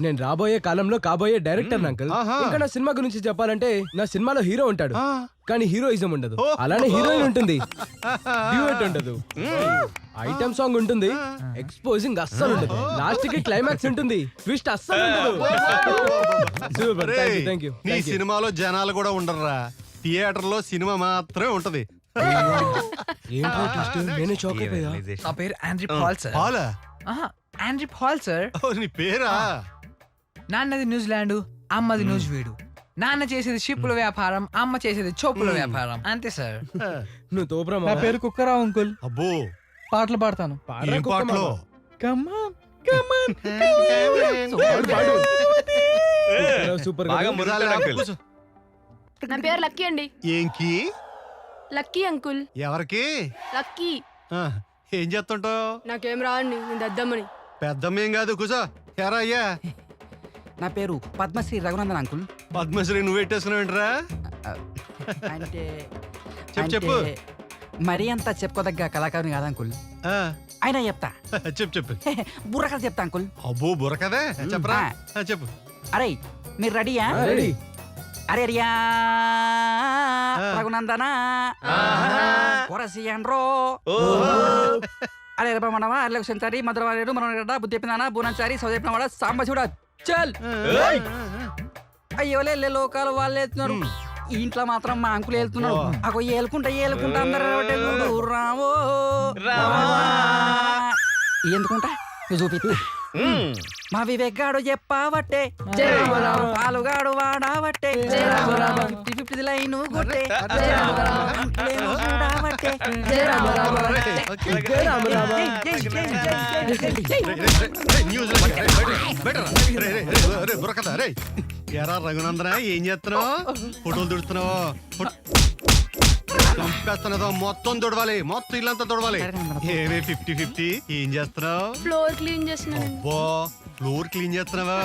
నేను రాబోయే కాలంలో కాబోయే డైరెక్టర్ అంకుల్. ఇంకా నా సినిమా గురించి చెప్పాలంటే నా సినిమాలో హీరో ఉంటాడు, కానీ హీరోయిజం ఉండదు. అలానే హీరోయిన్ ఉంటుంది, డ్యూయట్ ఉండదు, ఐటమ్ సాంగ్ ఉంటుంది, ఎక్స్పోజింగ్ అస్సలు ఉండదు, లాస్ట్ కి క్లైమాక్స్ ఉంటుంది, ట్విస్ట్ అస్సలు ఉండదు. Super, thank you. నీ సినిమాలో జనాలు కూడా ఉండరురా, థియేటర్ లో సినిమా మాత్రమే ఉంటది. నా పేరు ఆండ్రీ పాల్ సార్. పాలా? Andre Paul sir. నీ పేరా? నాన్నది న్యూజిలాండ్, అమ్మది న్యూజివీడు. నాన్న చేసేది షిప్పుల వ్యాపారం, అమ్మ చేసేది చోపుల వ్యాపారం, అంతే సార్. నువ్వు తోపురా. నా పేరు కుక్కరావు అంకుల్. అబ్బో, పాటలు పాడతాను. ఏం పాటలు? సూపర్. నా పేరు లక్కీ అండి. ఏంకి? Lucky uncle. ఎవరికి? లక్కీ. ఏం చేస్తుంటావు? నాకేం రావండి, నేను దద్దమ్మని. పెద్దమ్మేం కాదు, కూసో. ఎరా అయ్యా? నా పేరు పద్మశ్రీ రఘునందన్ అంకుల్. పద్మశ్రీ నువ్వు పెట్టేసుకున్నావేంట్రా? అంటే చెప్పు. మరీ అంత చెప్పుకోదగ్గ కళాకారుని కాదు అంకుల్, అయినా చెప్తా. చెప్పు. బుర్రకథ చెప్తా అంకుల్. అబ్బో బుర్రకథే చెప్పరా? చెప్పు. అరే మీరు రెడీయా? రెడీ. అరే రియా రఘునందనా కొరసియన్రో అరే రమణవా అర్లకు సెంచారి మధురవారేడు మనగడ్డ బుద్ధి చెప్పినానా బూనంచారి సౌదీప్నవాడ సాంబ చూడ చల్. అయ్యోలే లోకాలు వాళ్ళు వెళ్తున్నారు, ఈ ఇంట్లో మాత్రం మా అంకులు వెళ్తున్నారు. అగో ఏలుకుంటా అందరూ రావో ఎందుకుంటా చూపిస్తా. మా వివేగాడు చెప్పావట్టే, పాలుగాడు వాడావట్టే, 50 లైను కొట్టే బుర్రకథ. రే ఎరా రఘునందన, ఏం చేస్తున్నావు? ఫోటోలు తుడుతున్నావు? చంపేస్తున్నదో మొత్తం తొడవాలి, మొత్తం ఇల్లంతా తొడవాలి. ఏమే 50-50 ఏం చేస్తున్నావు? ఫ్లోర్ క్లీన్ చేస్తున్నాను. అబ్బో ఫ్లోర్ క్లీన్ చేస్తున్నావా?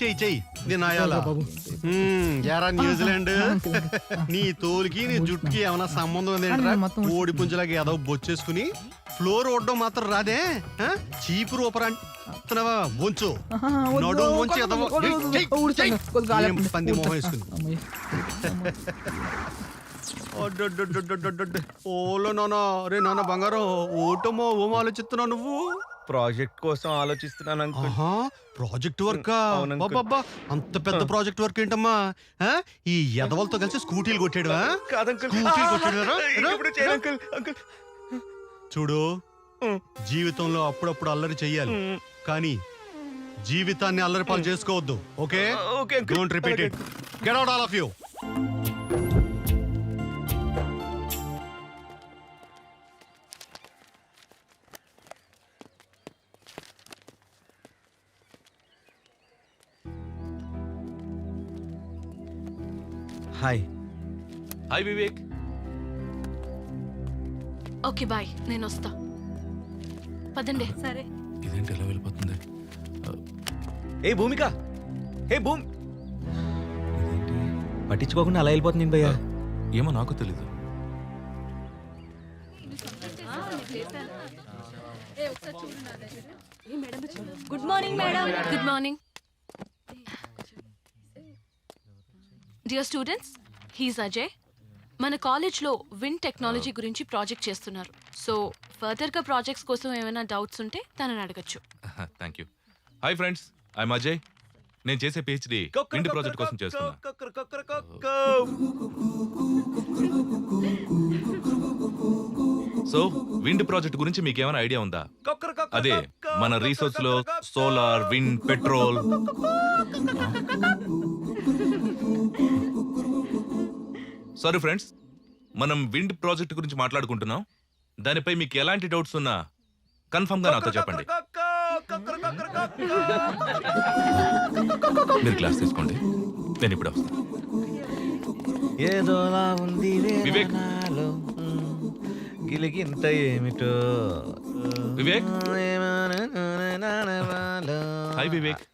చెయ్యి నేను ఆయాలా. ఎరా న్యూజిలాండ్, నీ తోలుకి నీ జుట్టుకి ఏమైనా సంబంధం ఉందేంట్రా? కోడి పుంజలాగా ఏదో బొచ్చేసుకుని ఫ్లోర్ ఓడడం మాత్రం రాదే? చీపు రూపరంటున్నావా? వంచు నడు వంచి పంది మొహం వేసుకుని. ఓలో నాన్న, రే నాన్న బంగారం, ఓటమో ఓమో ఆలోచిస్తున్నావు నువ్వు? ప్రాజెక్ట్ కోసం ఆలోచిస్తున్నాను అంకుల్. Project work? అంత పెద్ద ప్రాజెక్ట్ వర్క్ ఏంటమ్మా? ఈ ఎదవలతో కలిసి స్కూటీలు కొట్టాడు? చూడు, జీవితంలో అప్పుడప్పుడు అల్లరి చెయ్యాలి, కానీ జీవితాన్ని అల్లరి పాలు చేసుకోవద్దు. Okay, don't repeat it. Get out all of you. Hi. Hi Vivek. Okay bye, నేను వస్తా. పదండి. సరే. ఇదేంటి ఎలా వెళ్ళిపోతుంది? ఏ భూమిక, ఏ భూమి, పట్టించుకోకుండా అలా వెళ్ళిపోతుంది నేను భయ్యా. ఏమో నాకు తెలీదు. Good morning madam. Good morning. Dear students, he's Ajay. మన కాలేజ్లో విండ్ టెక్నాలజీ గురించి ప్రాజెక్ట్ చేస్తున్నారు. సో ఫర్దర్గా ప్రాజెక్ట్స్ కోసం ఏమైనా డౌట్స్ ఉంటే తనని అడగచ్చు. Thank you. Hi friends, I'm Ajay. నేను చేసే పిహెచ్డి విండ్ ప్రాజెక్ట్ కోసం చేస్తున్నా. సో విండ్ ప్రాజెక్ట్ గురించి మీకు ఏమైనా ఐడియా ఉందా? అదే మన రీసోర్స్ లో solar, wind, petrol. Sorry friends, మనం విండ్ ప్రాజెక్ట్ గురించి మాట్లాడుకుంటున్నాం. దానిపై మీకు ఎలాంటి డౌట్స్ ఉన్నా కన్ఫర్మ్ గా నాతో చెప్పండి. మీరు క్లాస్ తీసుకోండి, నేను ఇప్పుడు వస్తాను. ఏదోలా ఉంది వివేక్. గిలిగింత ఏమిటో. వివేక్. హాయ్ వివేక్.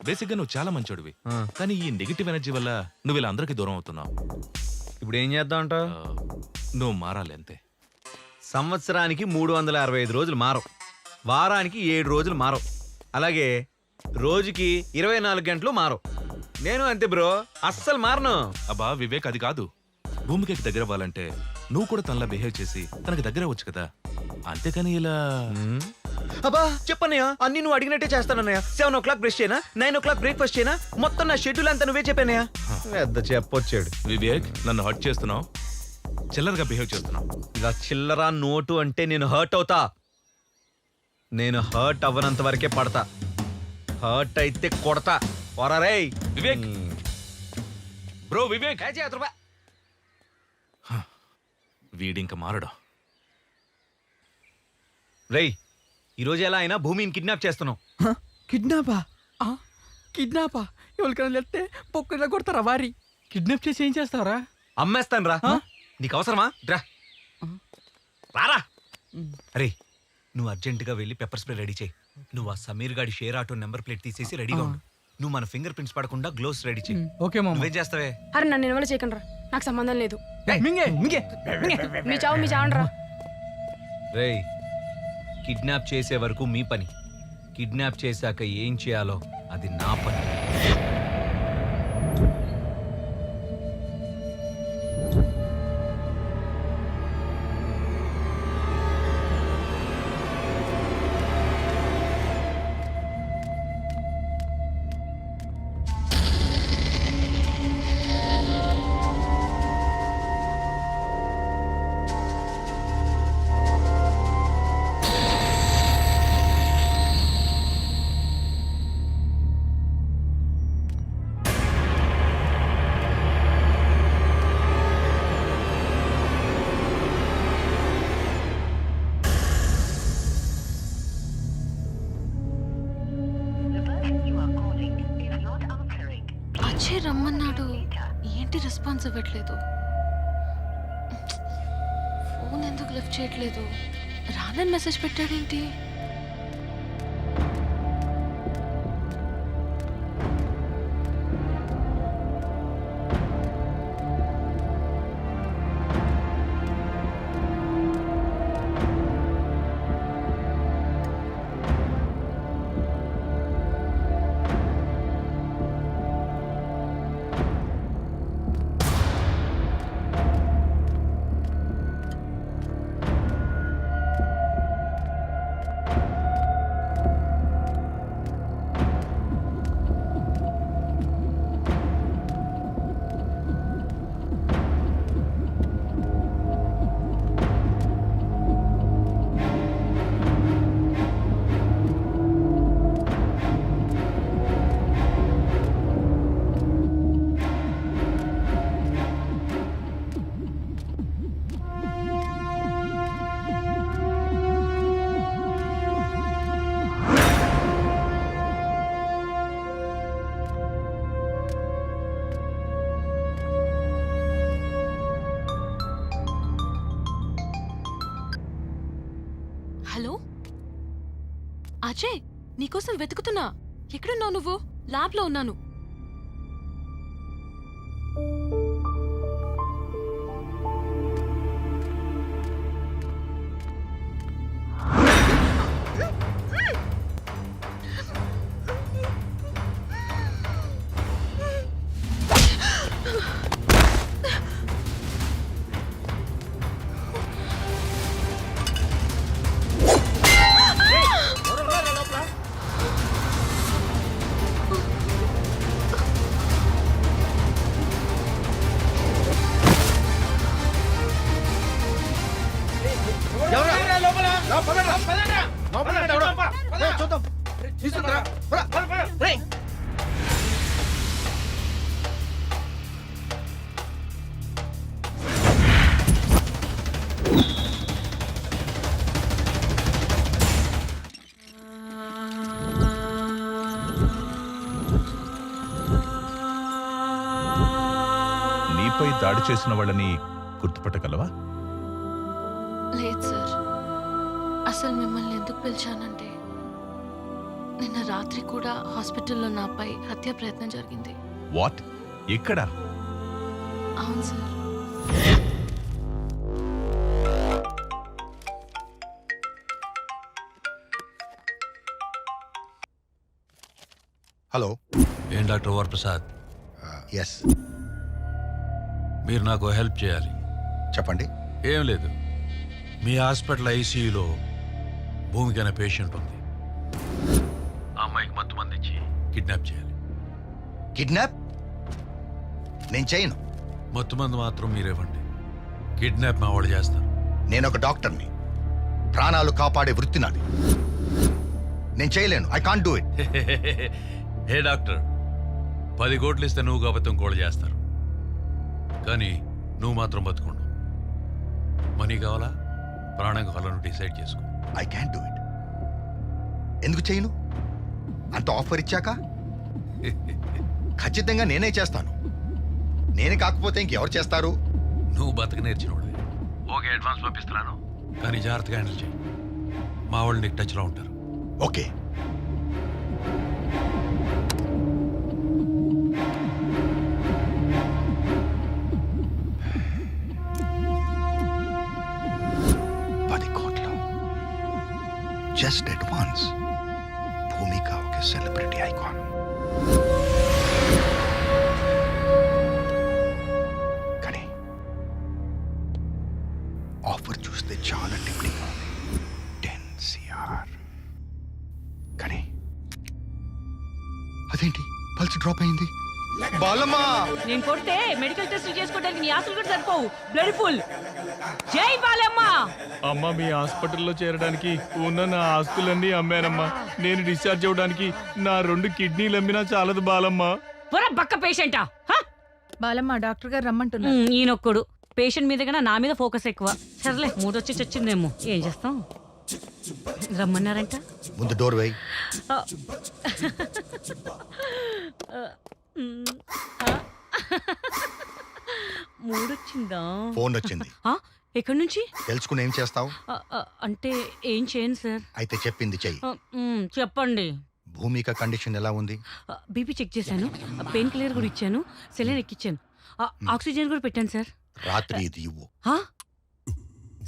బేసిక్ గా నువ్వు చాలా మంచోడివి, కానీ ఈ నెగిటివ్ ఎనర్జీ వల్ల నువ్వు ఇలా అందరికీ దూరం అవుతున్నావు. ఇప్పుడు ఏం చేద్దాం అంటావు? నువ్వు మారాలి అంతే. సంవత్సరానికి 365 రోజులు మారవు, వారానికి 7 రోజులు మారవు, అలాగే రోజుకి 24 గంటలు మారవు. నేను అంతే బ్రో, అస్సలు మారను. అబ్బా వివేక్, అది కాదు. భూమికి దగ్గర అవ్వాలంటే నువ్వు కూడా తనలా బిహేవ్ చేసి తనకి దగ్గర అవ్వచ్చు కదా, అంతేకాని ఇలా. అబ్బా చెప్పన్నయ్య, అన్ని నువ్వు అడిగినట్టే చేస్తానన్నయ్య. 7 o'clock బ్రష్ చేయనా, 9 o'clock బ్రేక్ఫాస్ట్ చేయనా, మొత్తం నా షెడ్యూల్ అంతా నువ్వే చెప్పానయ్య. పెద్ద చెప్పొచ్చాడు. వివేక్, నన్ను హర్ట్ చేస్తున్నావు, చిల్లరగా బిహేవ్ చేస్తున్నావు. ఇలా చిల్లరా నోటు అంటే నేను హర్ట్ అవుతా. నేను హర్ట్ అవ్వనంత వరకే పడతా, హర్ట్ అయితే కొడతా. వరారే వివేక్. బ్రో వివేక్, వీడింక మారడా? రేయ్, ఈరోజు ఎలా అయినా భూమిని కిడ్నాప్ చేస్తున్నావు. కిడ్నాపా? కిడ్నాపా? ఎవరికైనా వెళ్తే పొక్కలా కొడతారా? వారి కిడ్నాప్ చేసి ఏం చేస్తావరా? అమ్మేస్తాను రా. నీకు అవసరమా? రా రారా. అరే, నువ్వు అర్జెంటుగా వెళ్ళి పెప్పర్ స్ప్రే రెడీ చేయి. నువ్వు ఆ సమీర్ గాడి షేర్ ఆటో నెంబర్ ప్లేట్ తీసేసి రెడీగా ఉండు. నువ్వు మన ఫింగర్ ప్రింట్స్ పడకుండా గ్లోవ్స్ రెడీ చేయి. ఓకే మామ. నువ్వేం చేస్తావే? అరే నన్ను ఇన్వాల్వ్ చేయకండి రా, నాకు సంబంధం లేదు. మీ చావండి రా. రేయ్, కిడ్నాప్ చేసే వరకు మీ పని, కిడ్నాప్ చేశాక ఏం చేయాలో అది నా పని. అజయ్ రమ్మన్నాడు, ఏంటి రెస్పాన్స్ ఇవ్వట్లేదు? ఫోన్ ఎందుకు లిఫ్ట్ చేయట్లేదు? రానని మెసేజ్ పెట్టాడేంటి? హలో అజయ్, నీకోసం వెతుకుతున్నా. ఎక్కడున్నావు నువ్వు? ల్యాబ్లో ఉన్నాను. నీపై దాడి చేసిన వాళ్ళని గుర్తుపట్టగలవా? లేదు సార్. అసలు మిమ్మల్ని ఎందుకు పిలిచానంటే, నిన్న రాత్రి కూడా హాస్పిటల్లో నాపై హత్య ప్రయత్నం జరిగింది. వాట్? ఎక్కడ? అవును సార్. హలో. ఏం డాక్టర్ వరప్రసాద్? ఎస్. మీరు నాకు హెల్ప్ చేయాలి. చెప్పండి. ఏం లేదు, మీ హాస్పిటల్ ఐసీయూలో భూమికి అనే పేషెంట్ ఉంది. ఆ అమ్మాయికి మత్తు మందించి కిడ్నాప్ చేయాలి. కిడ్నాప్? నేను చేయను. మత్తు మందు మాత్రం మీరేవ్వండి, కిడ్నాప్ మా వాళ్ళు చేస్తారు. నేను ఒక డాక్టర్ని, ప్రాణాలు కాపాడే వృత్తి నాది. నేను చేయలేను. I can't do it. Hey doctor, 10 కోట్లు ఇస్తే నువ్వు కాబట్టి ఇంకోళ్ళు చేస్తారు, కానీ నువ్వు మాత్రం బతుకుండు. మనీ కావాలా ప్రాణం కావాలని డిసైడ్ చేసుకో. I can do it. ఎందుకు చేయను? అంత ఆఫర్ ఇచ్చాక ఖచ్చితంగా నేనే చేస్తాను. నేను కాకపోతే ఇంకెవరు చేస్తారు? నువ్వు బతక నేర్చినోడు. ఓకే, అడ్వాన్స్ పంపిస్తున్నాను, కానీ జాగ్రత్తగా హ్యాండిల్ చేయి. మా వాళ్ళు నీకు టచ్లో ఉంటారు. ఓకే. Just advance. భూమిక ఒక సెలబ్రిటీ ఐకాన్. కానీ ఆఫర్ చూస్తే చాలా టిప్లింగ్ ఉంది. 10 CR. కానీ అదేంటి పల్స్ డ్రాప్ అయింది? బాలమ్మా, నేను కొడితే మెడికల్ టెస్ట్ చేసుకోవడానికి నీ ఆస్తులు కూడా సరిపోవు. Blood full. జై బాలమ్మ. అమ్మ, మీ హాస్పిటల్లో చేరడానికి ఉన్న నా ఆస్తులన్నీ అమ్మానమ్మా. నేను డిశ్చార్జ్ అవ్వడానికి నా 2 కిడ్నీలు అమ్మినా చాలదు బాలమ్మ. పొర బక్క పేషెంటా? బాలమ్మ, డాక్టర్ గారు రమ్మంటున్నారు. ఈయనొక్కడు పేషెంట్ మీద కన్నా నా మీద ఫోకస్ ఎక్కువ. సర్లే, మూడొచ్చి చచ్చిందేమో, ఏం చేస్తాం. రమ్మన్నారంట. ముందు డోర్ వేయి. మూడొచ్చిందా? ఫోన్ వచ్చింది. ఎక్కడి నుంచి? తెలుసుకుని ఏం చేస్తావు? అంటే ఏం చేయను సార్. అయితే చెప్పింది చెయ్యి. చెప్పండి. భూమిక కండిషన్ ఎలా ఉంది? బీపీ చెక్ చేశాను, పెయిన్ కిల్లర్ కూడా ఇచ్చాను, సెలైన్ ఎక్కిచ్చాను, ఆక్సిజన్ కూడా పెట్టాను సార్. రాత్రి ఇది ఇవ్వు.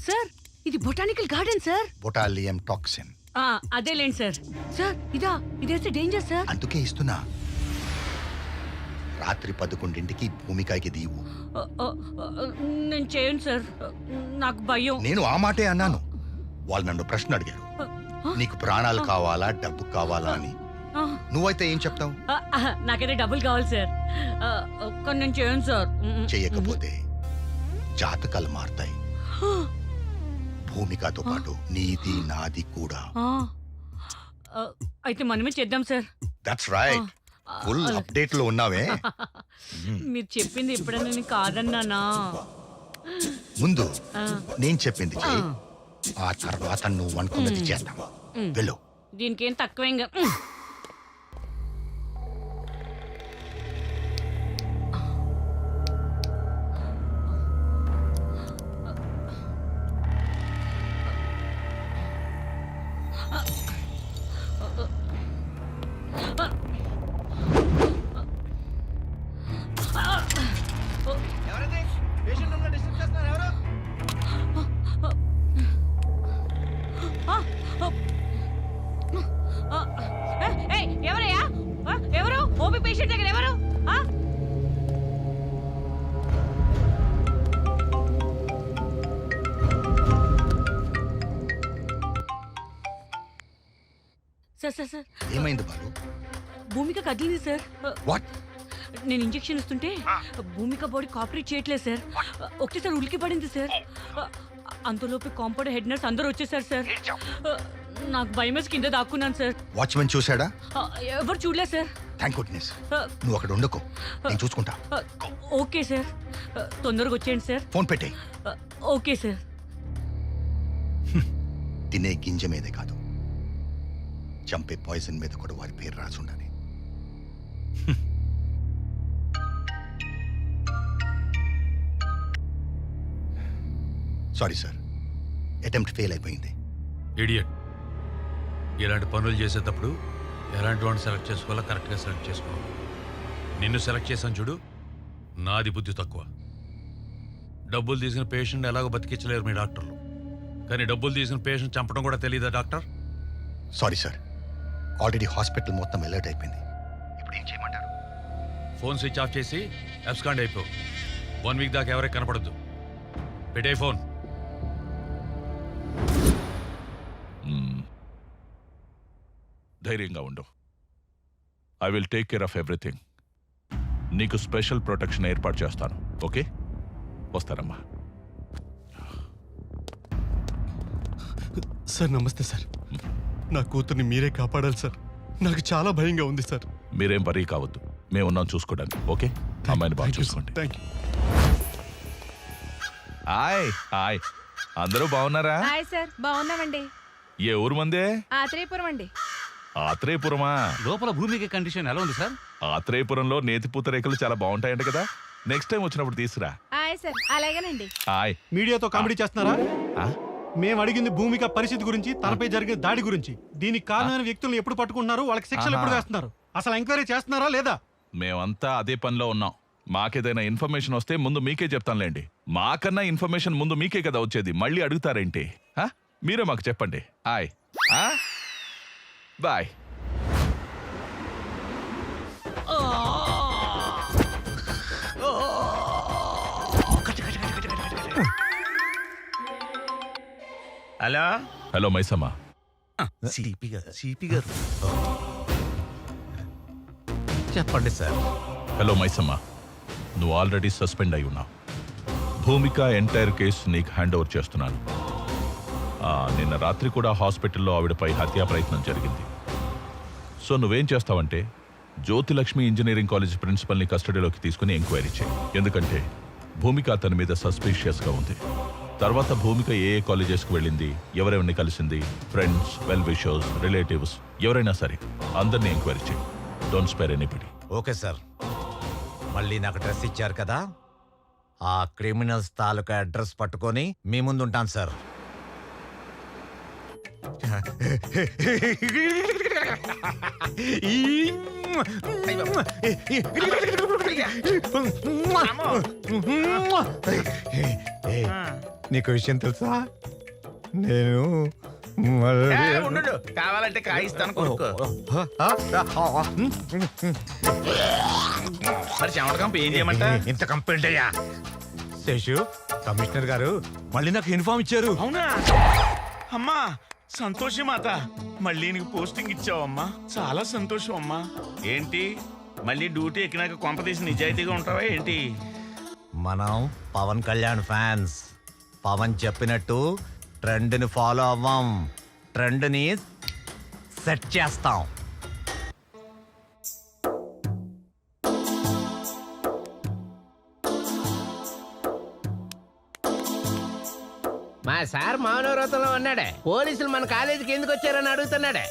సార్ ఇది botanical garden sir. Botulinum toxin. అదేలేండి సార్. సార్ ఇదేస్తే డేంజర్ సార్. అందుకే ఇస్తున్నా. రాత్రి 11ంటికి భూమికకి ఇది ఇవ్వు. నేను చేయను సార్, నాకు భయం. నేను ఆ మాటే అన్నాను. వాళ్ళు నన్ను ప్రశ్న అడిగారు, నీకు ప్రాణాలు కావాలా డబ్బు కావాలా అని. నువ్వైతే ఏం చెప్తావు? నాకైతే డబ్బులు కావాలి సార్, కానీ నేను చేయను సార్. చేయకపోతే జాతకాలు మారుతాయి. భూమికతో పాటు నీది నాది కూడా. అయితే మనమే చేద్దాం sir. That's right. Full update లో ఉన్నావే. మీరు చెప్పింది ఎప్పుడైనా నేను కాదన్నానా? ముందు నేను చెప్పింది చెయ్యి, ఆ తర్వాత నువ్వు అనుకున్నది చేద్దాం. వెళ్ళు. దీనికేం తక్కువేంగా. ఎవరయ్యా? ఎవరు? ఓపీ పేషెంట్ దగ్గర ఎవరు? సార్ సార్ సార్ ఏమైంది బాలు? భూమిక కదిలింది సార్. వాట్? నేను ఇంజెక్షన్ ఇస్తుంటే భూమిక బాడీ కాపరేట్ చేయట్లేదు సార్. ఒకటేసారి ఉలికి పడింది సార్. అంతలోపు కాంపౌండ్ హెడ్ నర్స్ అందరూ వచ్చేసారు సార్. నాకు భయమేసి కింద దాక్కున్నాను సార్. వాచ్మెన్ చూశాడా? ఎవరు చూడలేదు సార్. Thank goodness. నువ్వు అక్కడ ఉండకు, నేను చూసుకుంటా. ఓకే సార్, తొందరగా వచ్చేయండి సార్. ఫోన్ పెట్టే. Okay sir. తినే గింజ మీదే కాదు, చంపే పాయిజన్ మీద కూడా వారి పేరు రాసి ఉండాలి. సారీ సార్, అటెంప్ట్ ఫెయిల్ అయిపోయింది. ఇడియట్. ఇలాంటి పనులు చేసేటప్పుడు ఎలాంటి వాడిని సెలెక్ట్ చేసుకోవాలో కరెక్ట్గా సెలెక్ట్ చేసుకోవాలి. నిన్ను సెలెక్ట్ చేశాను చూడు, నాది బుద్ధి తక్కువ. డబ్బులు తీసుకున్న పేషెంట్ ఎలాగో బతికించలేరు మీ డాక్టర్లు, కానీ డబ్బులు తీసుకున్న పేషెంట్ చంపడం కూడా తెలియదా doctor? Sorry sir, already hospital మొత్తం అలర్ట్ అయిపోయింది. ఇప్పుడు ఏం చేయమంటారు? ఫోన్ స్విచ్ ఆఫ్ చేసి అబ్స్కాండ్ అయిపో. 1 వీక్ దాకా ఎవరికి కనపడద్దు. పెట్టే ఫోన్. ధైర్యంగా ఉండు. I will take care of everything. నీకు స్పెషల్ ప్రొటెక్షన్ ఏర్పాటు చేస్తాను. ఓకే, వస్తారమ్మా. సార్ నమస్తే సార్. నా కూతుర్ని మీరే కాపాడాలి సార్. నాకు చాలా భయంగా ఉంది సార్. మీరేం వరీ కావద్దు, మేము ఉన్నాం చూసుకోవడానికి. ఓకే, అమ్మాయిని బాగా చూసుకోండి. Thank you. హాయ్ హాయ్, అందరూ బాగున్నారా? హాయ్ సార్, బాగున్నామండి. ఏ ఊరు మందే? ఆత్రేయపురం అండి. ఆత్రేయపురమా? లోపల భూమికి కండిషన్ ఎలా ఉంది సార్? ఆత్రేయపురంలో నేతి పూతరేకులు చాలా బాగుంటాయంట కదా, నెక్స్ట్ టైం వచ్చినప్పుడు తీసురా. హాయ్ సార్, అలాగేనండి. హాయ్. మీడియాతో కామెడీ చేస్తున్నారా? మేము అడిగింది భూమిక పరిస్థితి గురించి, తనపై జరిగిన దాడి గురించి. దీనికి కారణమైన వ్యక్తులను ఎప్పుడు పట్టుకుంటున్నారు, వాళ్ళకి శిక్షలు ఎప్పుడు వేస్తున్నారు, అసలు ఎంక్వైరీ చేస్తున్నారా లేదా? మేమంతా అదే పనిలో ఉన్నాం. మాకేదైనా ఇన్ఫర్మేషన్ వస్తే ముందు మీకే చెప్తానులేండి. మాకన్నా ఇన్ఫర్మేషన్ ముందు మీకే కదా వచ్చేది, మళ్ళీ అడుగుతారేంటి? మీరే మాకు చెప్పండి. Hi bye. Hello hello Maisamma. చెప్పండి సార్. హలో మైసమ్మ, నువ్వు ఆల్రెడీ సస్పెండ్ అయి ఉన్నావు. భూమిక ఎంటైర్ కేసు నీకు హ్యాండ్ ఓవర్ చేస్తున్నాను. నిన్న రాత్రి కూడా హాస్పిటల్లో ఆవిడపై హత్యా ప్రయత్నం జరిగింది. సో నువ్వేం చేస్తావంటే జ్యోతిలక్ష్మి ఇంజనీరింగ్ కాలేజ్ ప్రిన్సిపల్ని కస్టడీలోకి తీసుకుని ఎంక్వైరీ చేయి. ఎందుకంటే భూమిక అతని మీద సస్పీషియస్గా ఉంది. తర్వాత భూమిక ఏ కాలేజెస్కి వెళ్ళింది, ఎవరెవరిని కలిసింది, ఫ్రెండ్స్, వెల్ విషర్స్, రిలేటివ్స్ ఎవరైనా సరే అందరినీ ఎంక్వైరీ చేయి. Don't spare anybody. Okay sir. మళ్ళీ నాకు డ్రెస్ ఇచ్చారు కదా, ఆ క్రిమినల్స్ తాలూకా అడ్రస్ పట్టుకొని మీ ముందు ఉంటాను సార్. నీకు విషయం తెలుసా? నేను కావాలంటే కాయిస్తాను కొనుక్కో. మరి చెమటకంప ఏం చేయమంట? ఇంత కంప్లైంట్ అయ్యా శేషు, కమిషనర్ గారు మళ్ళీ నాకు ఇన్ఫార్మ్ ఇచ్చారు. అవునా అమ్మా, సంతోషం మాత. మళ్ళీ నీకు పోస్టింగ్ ఇచ్చావమ్మా, చాలా సంతోషం అమ్మా. ఏంటి మళ్ళీ డ్యూటీ ఎక్కినాక కొంప తీసి నిజాయితీగా ఉంటావా ఏంటి? మనం పవన్ కళ్యాణ్ ఫ్యాన్స్. పవన్ చెప్పినట్టు ట్రెండ్ని ఫాలో అవ్వం, ట్రెండ్ని సెట్ చేస్తాం. మా సార్ మౌనవ్రతంలో ఉన్నాడే. పోలీసులు మన కాలేజీకి ఎందుకు వచ్చారని అడుగుతున్నాడే.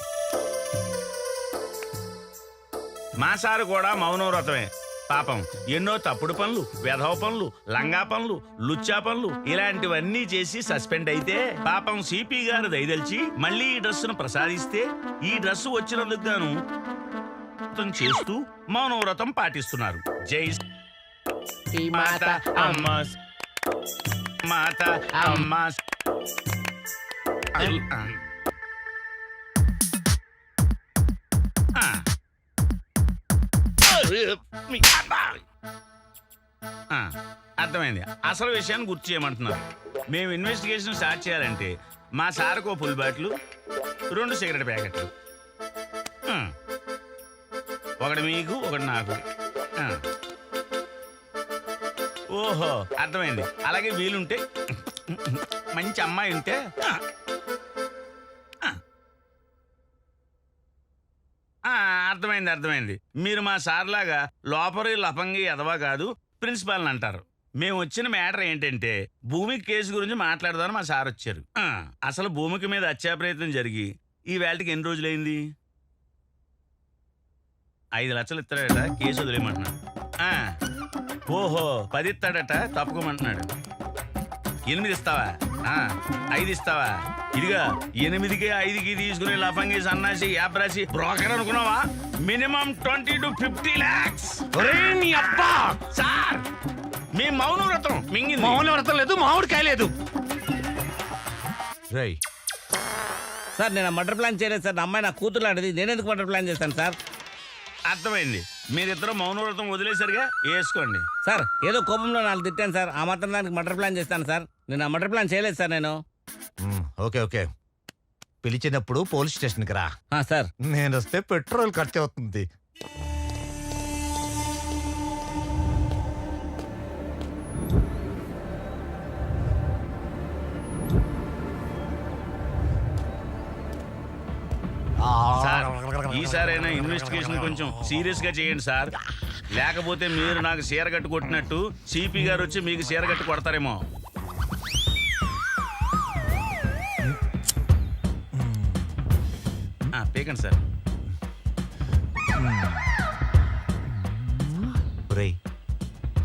మా సారు కూడా మౌనవ్రతమే. పాపం ఎన్నో తప్పుడు పనులు, వెధవ పనులు, లంగా పనులు, లుచ్చా పనులు ఇలాంటివన్నీ చేసి సస్పెండ్ అయితే పాపం సిపి గారు దయదలిచి మళ్ళీ ఈ డ్రెస్సును ప్రసాదిస్తే ఈ డ్రెస్సు వచ్చినందుకు గాను చేస్తూ మౌనవ్రతం పాటిస్తున్నారు. జై మాత అమ్మ, మాత అమ్మ. అర్థమైంది. అసలు విషయాన్ని గుర్తు చేయమంటున్నారు. మేము ఇన్వెస్టిగేషన్ స్టార్ట్ చేయాలంటే మా సార్కు ఫుల్ బాటిల్, 2 సిగరెట్ ప్యాకెట్లు, ఒకటి మీకు ఒకటి నాకు. ఓహో అర్థమైంది. అలాగే వీలుంటే మంచి అమ్మాయి ఉంటే అర్థమైంది. మీరు మా సార్ లాగా లోపరి లపంగి ఎదవా కాదు, ప్రిన్సిపాల్ని అంటారు. మేము వచ్చిన మ్యాటర్ ఏంటంటే భూమికి కేసు గురించి మాట్లాడదామని మా సార్ వచ్చారు. అసలు భూమికి మీద హత్యా ప్రయత్నం జరిగి ఈ వేళకి ఎన్ని రోజులైంది? 5 లక్షలు ఇస్తాడట, కేసు వదిలేయమంటున్నాడు. ఓహో 10 ఇస్తాడట, తప్పుకోమంటున్నాడు. 8 ఇస్తావా? 5 ఇస్తావా? ఇదిగా 8కి 5కి తీసుకుని లఫంగి సన్నాసి యాప్రాసి బ్రోకర్ అనుకున్నావా? Minimum 20 to 50 lakhs. అబ్బా సార్, మీ మౌనవ్రతం మింగింది. మౌనవ్రతం లేదు, మామిడికాయ లేదు. సార్ నేను మర్డర్ ప్లాన్ చేయలేదు సార్. నా అమ్మాయి నా కూతురు లాంటిది, నేనెందుకు మర్డర్ ప్లాన్ చేస్తాను సార్? అర్థమైంది. మీరిద్దరు మౌనవ్రతం వదిలేసరిగా వేసుకోండి. సార్ ఏదో కోపంలో 4 తిట్టాను సార్, ఆ మాత్రం దానికి మర్డర్ ప్లాన్ చేస్తాను సార్. నేను ఆ మర్డర్ ప్లాన్ చేయలేదు సార్. నేను ఓకే పిలిచినప్పుడు పోలీస్ స్టేషన్కి రా. సార్ నేను వస్తే పెట్రోల్ ఖర్చు అవుతుంది. సార్ ఈసారైనా ఇన్వెస్టిగేషన్ కొంచెం సీరియస్ గా చేయండి సార్. లేకపోతే మీరు నాకు చీరగట్టు కొట్టినట్టు సిపి గారు వచ్చి మీకు చీరగట్టు కొడతారేమో. పీకండి సార్.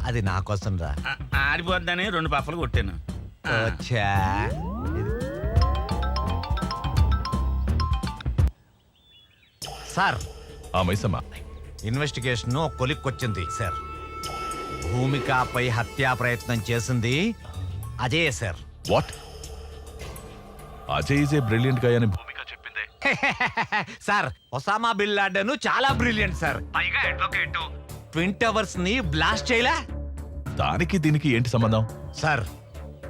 అది నా కోసం రా. ఆరిపోద్దని 2 పఫలు కొట్టాను. సార్ మైసమ్మ, ఇన్వెస్టిగేషన్ కొలిక్కొచ్చింది సార్. భూమికపై హత్యా ప్రయత్నం చేసింది Ajay sir. What? Ajay is a brilliant guy అని భూమిక చెప్పింది. సార్ ఒసామా బిన్ లాడెన్ చాలా బ్రిలియంట్ సార్. పైగా అడ్వకేట్. ట్విన్ టవర్స్ ని బ్లాస్ట్ చేయలే. దానికి దీనికి ఏంటి సంబంధం? సార్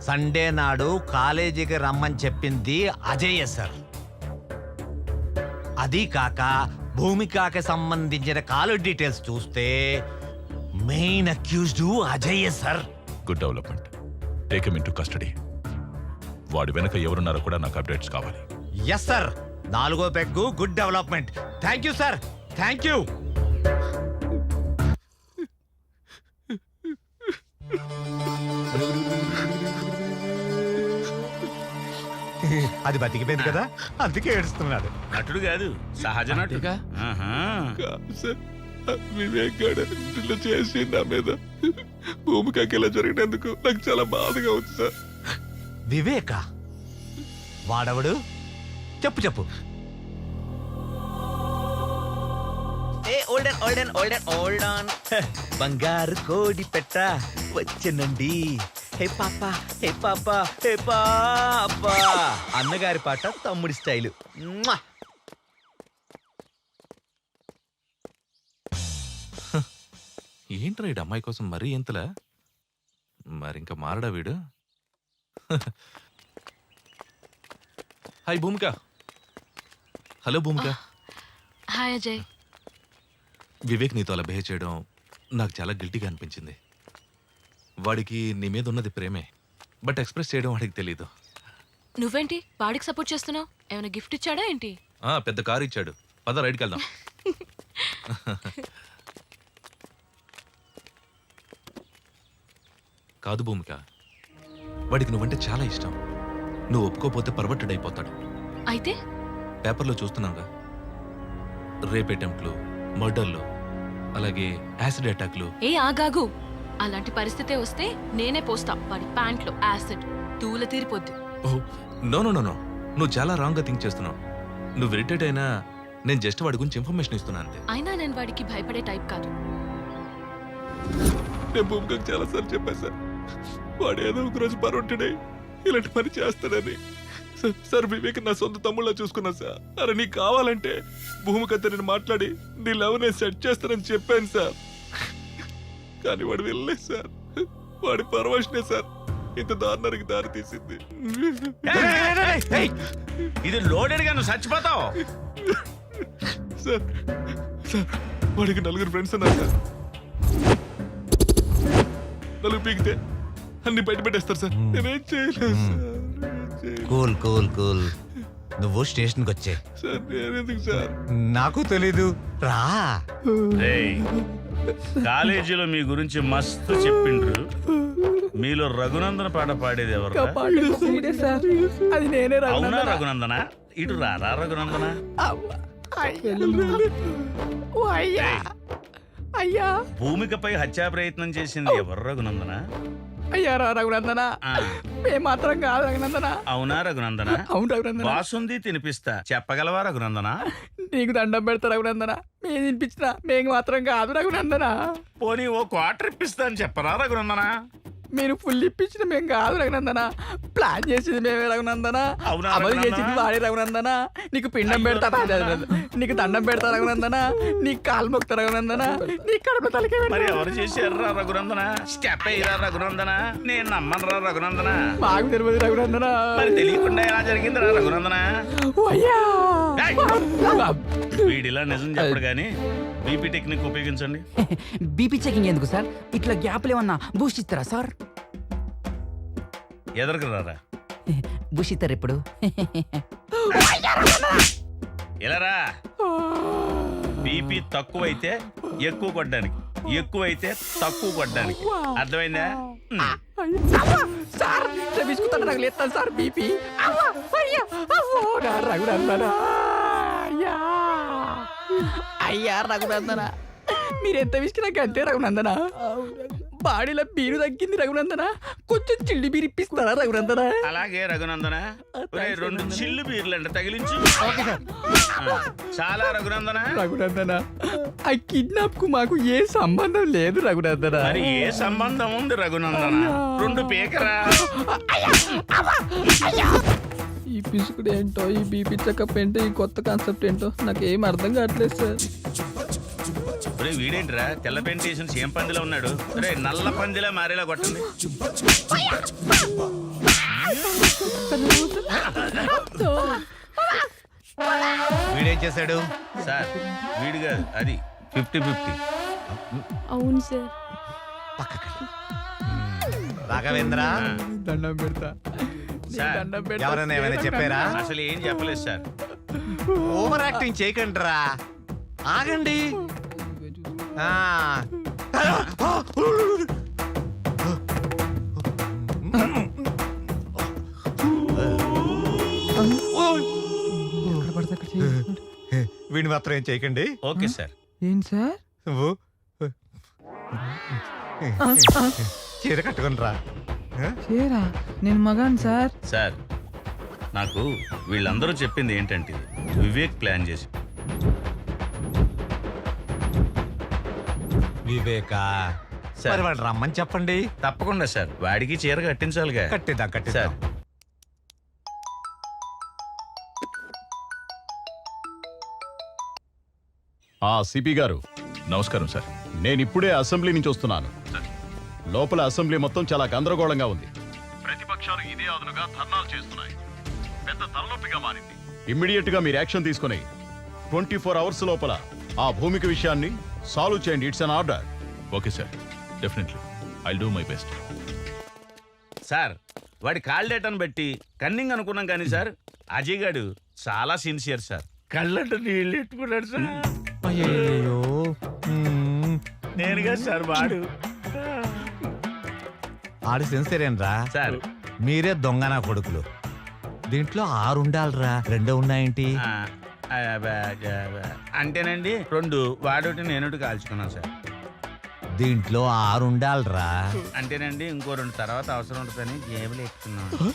సండే నాడు కాలేజీకి రమ్మని చెప్పింది అజయ్ సార్. అది కాక భూమికకి సంబంధించిన కాల్ డీటెయిల్స్ చూస్తే main accused Ajay sir. Good development. Take him into custody. వాడి వెనక ఎవరున్నారో కూడా నాకు అప్డేట్స్ కావాలి. Yes sir. 4వ peg good development. Thank you sir, thank you. అది బతికిపోయింది కదా, అందుకే ఏడుస్తున్నాడు. నటుడు కాదు, సహజ నటుడుగా. వివేక్ గారు ఇలా చేసి నా మీద భూమికకి ఇలా జరిగినందుకు నాకు చాలా బాధగా ఉంది సార్. వివేక వాడవడు చెప్పు చెప్పు. బంగారు కోడి పెట్ట వచ్చనండి. హే పాపా హే పాపా హే పాపా. అన్నగారి పాట తమ్ముడి స్టైలు. ఏంట్రా ఈ అమ్మాయి కోసం మరీ ఎంతలా? మరి ఇంకా మారడా వీడు? హాయ్ భూమిక. హలో భూమిక. హాయ్ అజయ్. వివేక్ నీతో అలా బిహేవ్ చేయడం నాకు చాలా గిల్టీగా అనిపించింది. వాడికి నీ మీద ఉన్నది ప్రేమే, బట్ ఎక్స్ప్రెస్ చేయడం వాడికి తెలీదు. నువ్వేంటి వాడికి సపోర్ట్ చేస్తున్నావు? ఏమైనా గిఫ్ట్ ఇచ్చాడా ఏంటి? పెద్ద కారు ఇచ్చాడు. పద రైడ్కి వెళ్దాం. కాదు భూమిక, వాడికి నువ్వంటే చాలా ఇష్టం. నువ్వు ఒప్పుకోపోతే పర్వర్టెడ్ అయిపోతాడు. అయితే పేపర్లో చూస్తున్నాగా, రేప్ అటెంప్ట్లు, మర్డర్లు, అలాగే యాసిడ్ అటాక్లు. ఏ ఆగాగు, అలాంటి పరిస్థితే వస్తే నేనే పోస్తా వాడి ప్యాంట్లో యాసిడ్. తూల తీరిపోద్ది. నో నో నో నో, నువ్వు చాలా రాంగ్ గా థింక్ చేస్తున్నావు. నువ్వు ఇరిటేట్ అయినా నేను జస్ట్ వాడి గురించి ఇన్ఫర్మేషన్ ఇస్తున్నా అంతే. అయినా నేను వాడికి భయపడే టైప్ కాదు. నేను భూమికకు చాలా సార్లు చెప్పాను సార్, వాడు ఏదో ఒక రోజు పర్వర్టెడ్ అయి ఇలాంటి పని చేస్తాడని. సార్ వివేక్ నా సొంత తమ్ముళ్ళ చూసుకున్నా సార్. అరే నీకు కావాలంటే భూమికతో నేను మాట్లాడి నీ లవ్ నేను సెట్ చేస్తానని చెప్పాను సార్. కానీ వాడు వెళ్ళలేదు సార్. వాడి పర్వర్షనే సార్ ఇంత దారుణానికి దారి తీసింది. ఇది లోడెడ్ గా నువ్వు చచ్చిపోతావు సార్. సార్ వాడికి 4 ఫ్రెండ్స్ ఉన్నారు సార్. 4 పీకితే అన్ని బయట పెట్టేస్తారు సార్. నేనేం చేయలేదు సార్. Cool cool cool. నువ్వు స్టేషన్కి వచ్చే. సార్ నేనెందుకు సార్? నాకు తెలీదు, రా. కాలేజీలో మీ గురించి మస్తు చెప్పిండ్రు. మీలో రఘునందన పాట పాడేది ఎవరు? అది నేనే. అవునా రఘునందన? ఇటు రారా రఘునందన. అయ్యా భూమికపై హత్యా ప్రయత్నం చేసింది ఎవరు రఘునందన? అయ్యారా రఘునందన? మాత్రం కాదు రఘునందన. అవునా రఘునందన? అవును రఘునందన. బాసుంది తినిపిస్తా చెప్పగలవా రఘునందన? నీకు దండం పెడతా రఘునందన. మేము తినిపించినా మేము మాత్రం కాదు రఘునందన. పోనీ ఓ క్వార్టర్ ఇప్పిస్తా అని చెప్పరా రఘునందన? మీరు ఫుల్ ఇప్పించిన మేము కాదు రఘునందన. ప్లాన్ చేసింది మేమే రఘునందన. అమలు చేసింది వాడే రఘునందన. నీకు పిండం పెడతా, నీకు దండం పెడతా రఘునందన. నీకు కాలు మొక్తా రఘునందన. నీ కడుపు తలకే. మరి ఎవరు చేశారా రఘునందన? స్టెప్ అయ్యారా రఘునందన? నేను నమ్మనురా రఘునందన. మాకు తెలియదు రఘునందన. మరి తెలియకుండా ఎలా జరిగిందిరా రఘునందన? వీడిలా నిజం చెప్పడు గానీ బీపీ టెక్నిక్ ఉపయోగించండి. బీపీ చెకింగ్ ఎందుకు సార్? ఇట్లా గ్యాప్లు ఏమన్నా బూస్ట్ ఇస్తారా సార్? ఎదరికి రారా. బూస్ట్ ఇస్తారు ఇప్పుడు. ఇలా రా. బీపీ తక్కువైతే ఎక్కువ కొట్టడానికి, ఎక్కువైతే తక్కువ కొట్టడానికి. అర్థమైందా? సార్ బిస్కుతాను నాకు లేస్తాను సార్ బీపీ. రఘునందన అయ్యా రఘునందన. మీరెంత విసికినాక అంతే రఘునందన. బాడీలో బీరు తగ్గింది రఘునందన. కొంచెం చిల్లి బీరు ఇప్పిస్తారా రఘునందన? అలాగే రఘునందన. 2 చిల్లు బీర్లు అంటే తగిలించు. చాలా రఘునందన. రఘునందన ఆ కిడ్నాప్ కు మాకు ఏ సంబంధం లేదు రఘునందన. మరి ఏ సంబంధం ఉంది రఘునందన? 2 పీకరా. ఈ పిసుకుడు ఏంటో, ఈ బీపీ చెకప్ ఏంటో, ఈ కొత్త కాన్సెప్ట్ ఏంటో నాకేం అర్థం కావట్లేదు సార్. వీడేంట్రా తెల్ల పెయింట్ వేసిన సేమ్ పందిలో ఉన్నాడు. రే నల్ల పందిలా మారేలా కొట్టండి. వీడేం చేశాడు సార్? వీడు కాదు, అది 50-50. అవును సార్. రాఘవేంద్ర దండం పెడతా. ఎవరైనా ఏమైనా చెప్పారా? అసలు ఏం చెప్పలేదు సార్. ఓవర్ యాక్టింగ్ చేయకండి రా. ఆగండి. వీడిని మాత్రం ఏం చేయకండి. Okay sir. ఏంటి సార్? నువ్వు చీర కట్టుకుని రా. చేరా నేను మగాను సార్. సార్ నాకు వీళ్ళందరూ చెప్పింది ఏంటంటే వివేక్ ప్లాన్ చేసి వివేకా సార్. మరి వాడు రమ్మని చెప్పండి. తప్పకుండా సార్, వాడికి చీర కట్టించాలిగా. కట్టిద్దాం సార్ కట్టిద్దాం. సిపి గారు నమస్కారం సార్. నేను ఇప్పుడే అసెంబ్లీ నుంచి వస్తున్నాను. లోపల అసెంబ్లీ మొత్తం చాలా గందరగోళంగా ఉంది. ప్రతిపక్షాలు ఇదే అదునుగా ధర్నాలు చేస్తున్నాయి. పెద్ద తలనొప్పిగా మారింది. ఇమ్మీడియట్ గా మీరు యాక్షన్ తీసుకుని 24 అవర్స్ లోపల ఆ భూమిక విషయాన్ని సాల్వ్ చేయండి. It's an order. Okay sir, definitely I do my best. Sir వాడి కాల్ డేటాను బట్టి కన్నింగ్ అనుకున్నాం కానీ సార్ అజయ్ గాడు చాలా సిన్సియర్ సార్. కళ్ళంట నీళ్ళు ఎట్టుకున్నాడు సార్. అయ్యో నేనుగా సార్ వాడు. ఆడి సెన్సరేనరా సార్. మీరే దొంగనా కొడుకులు. దీంట్లో 6 ఉండాలిరా, 2 ఉన్నాయేంటి? అంటేనండి 2 వాడోటి నేనోటి కాల్చుకున్నాను సార్. దీంట్లో 6 ఉండాలిరా. అంటేనండి ఇంకో 2 తర్వాత అవసరం ఉంటుందని జేబులు ఎక్కుతున్నాను.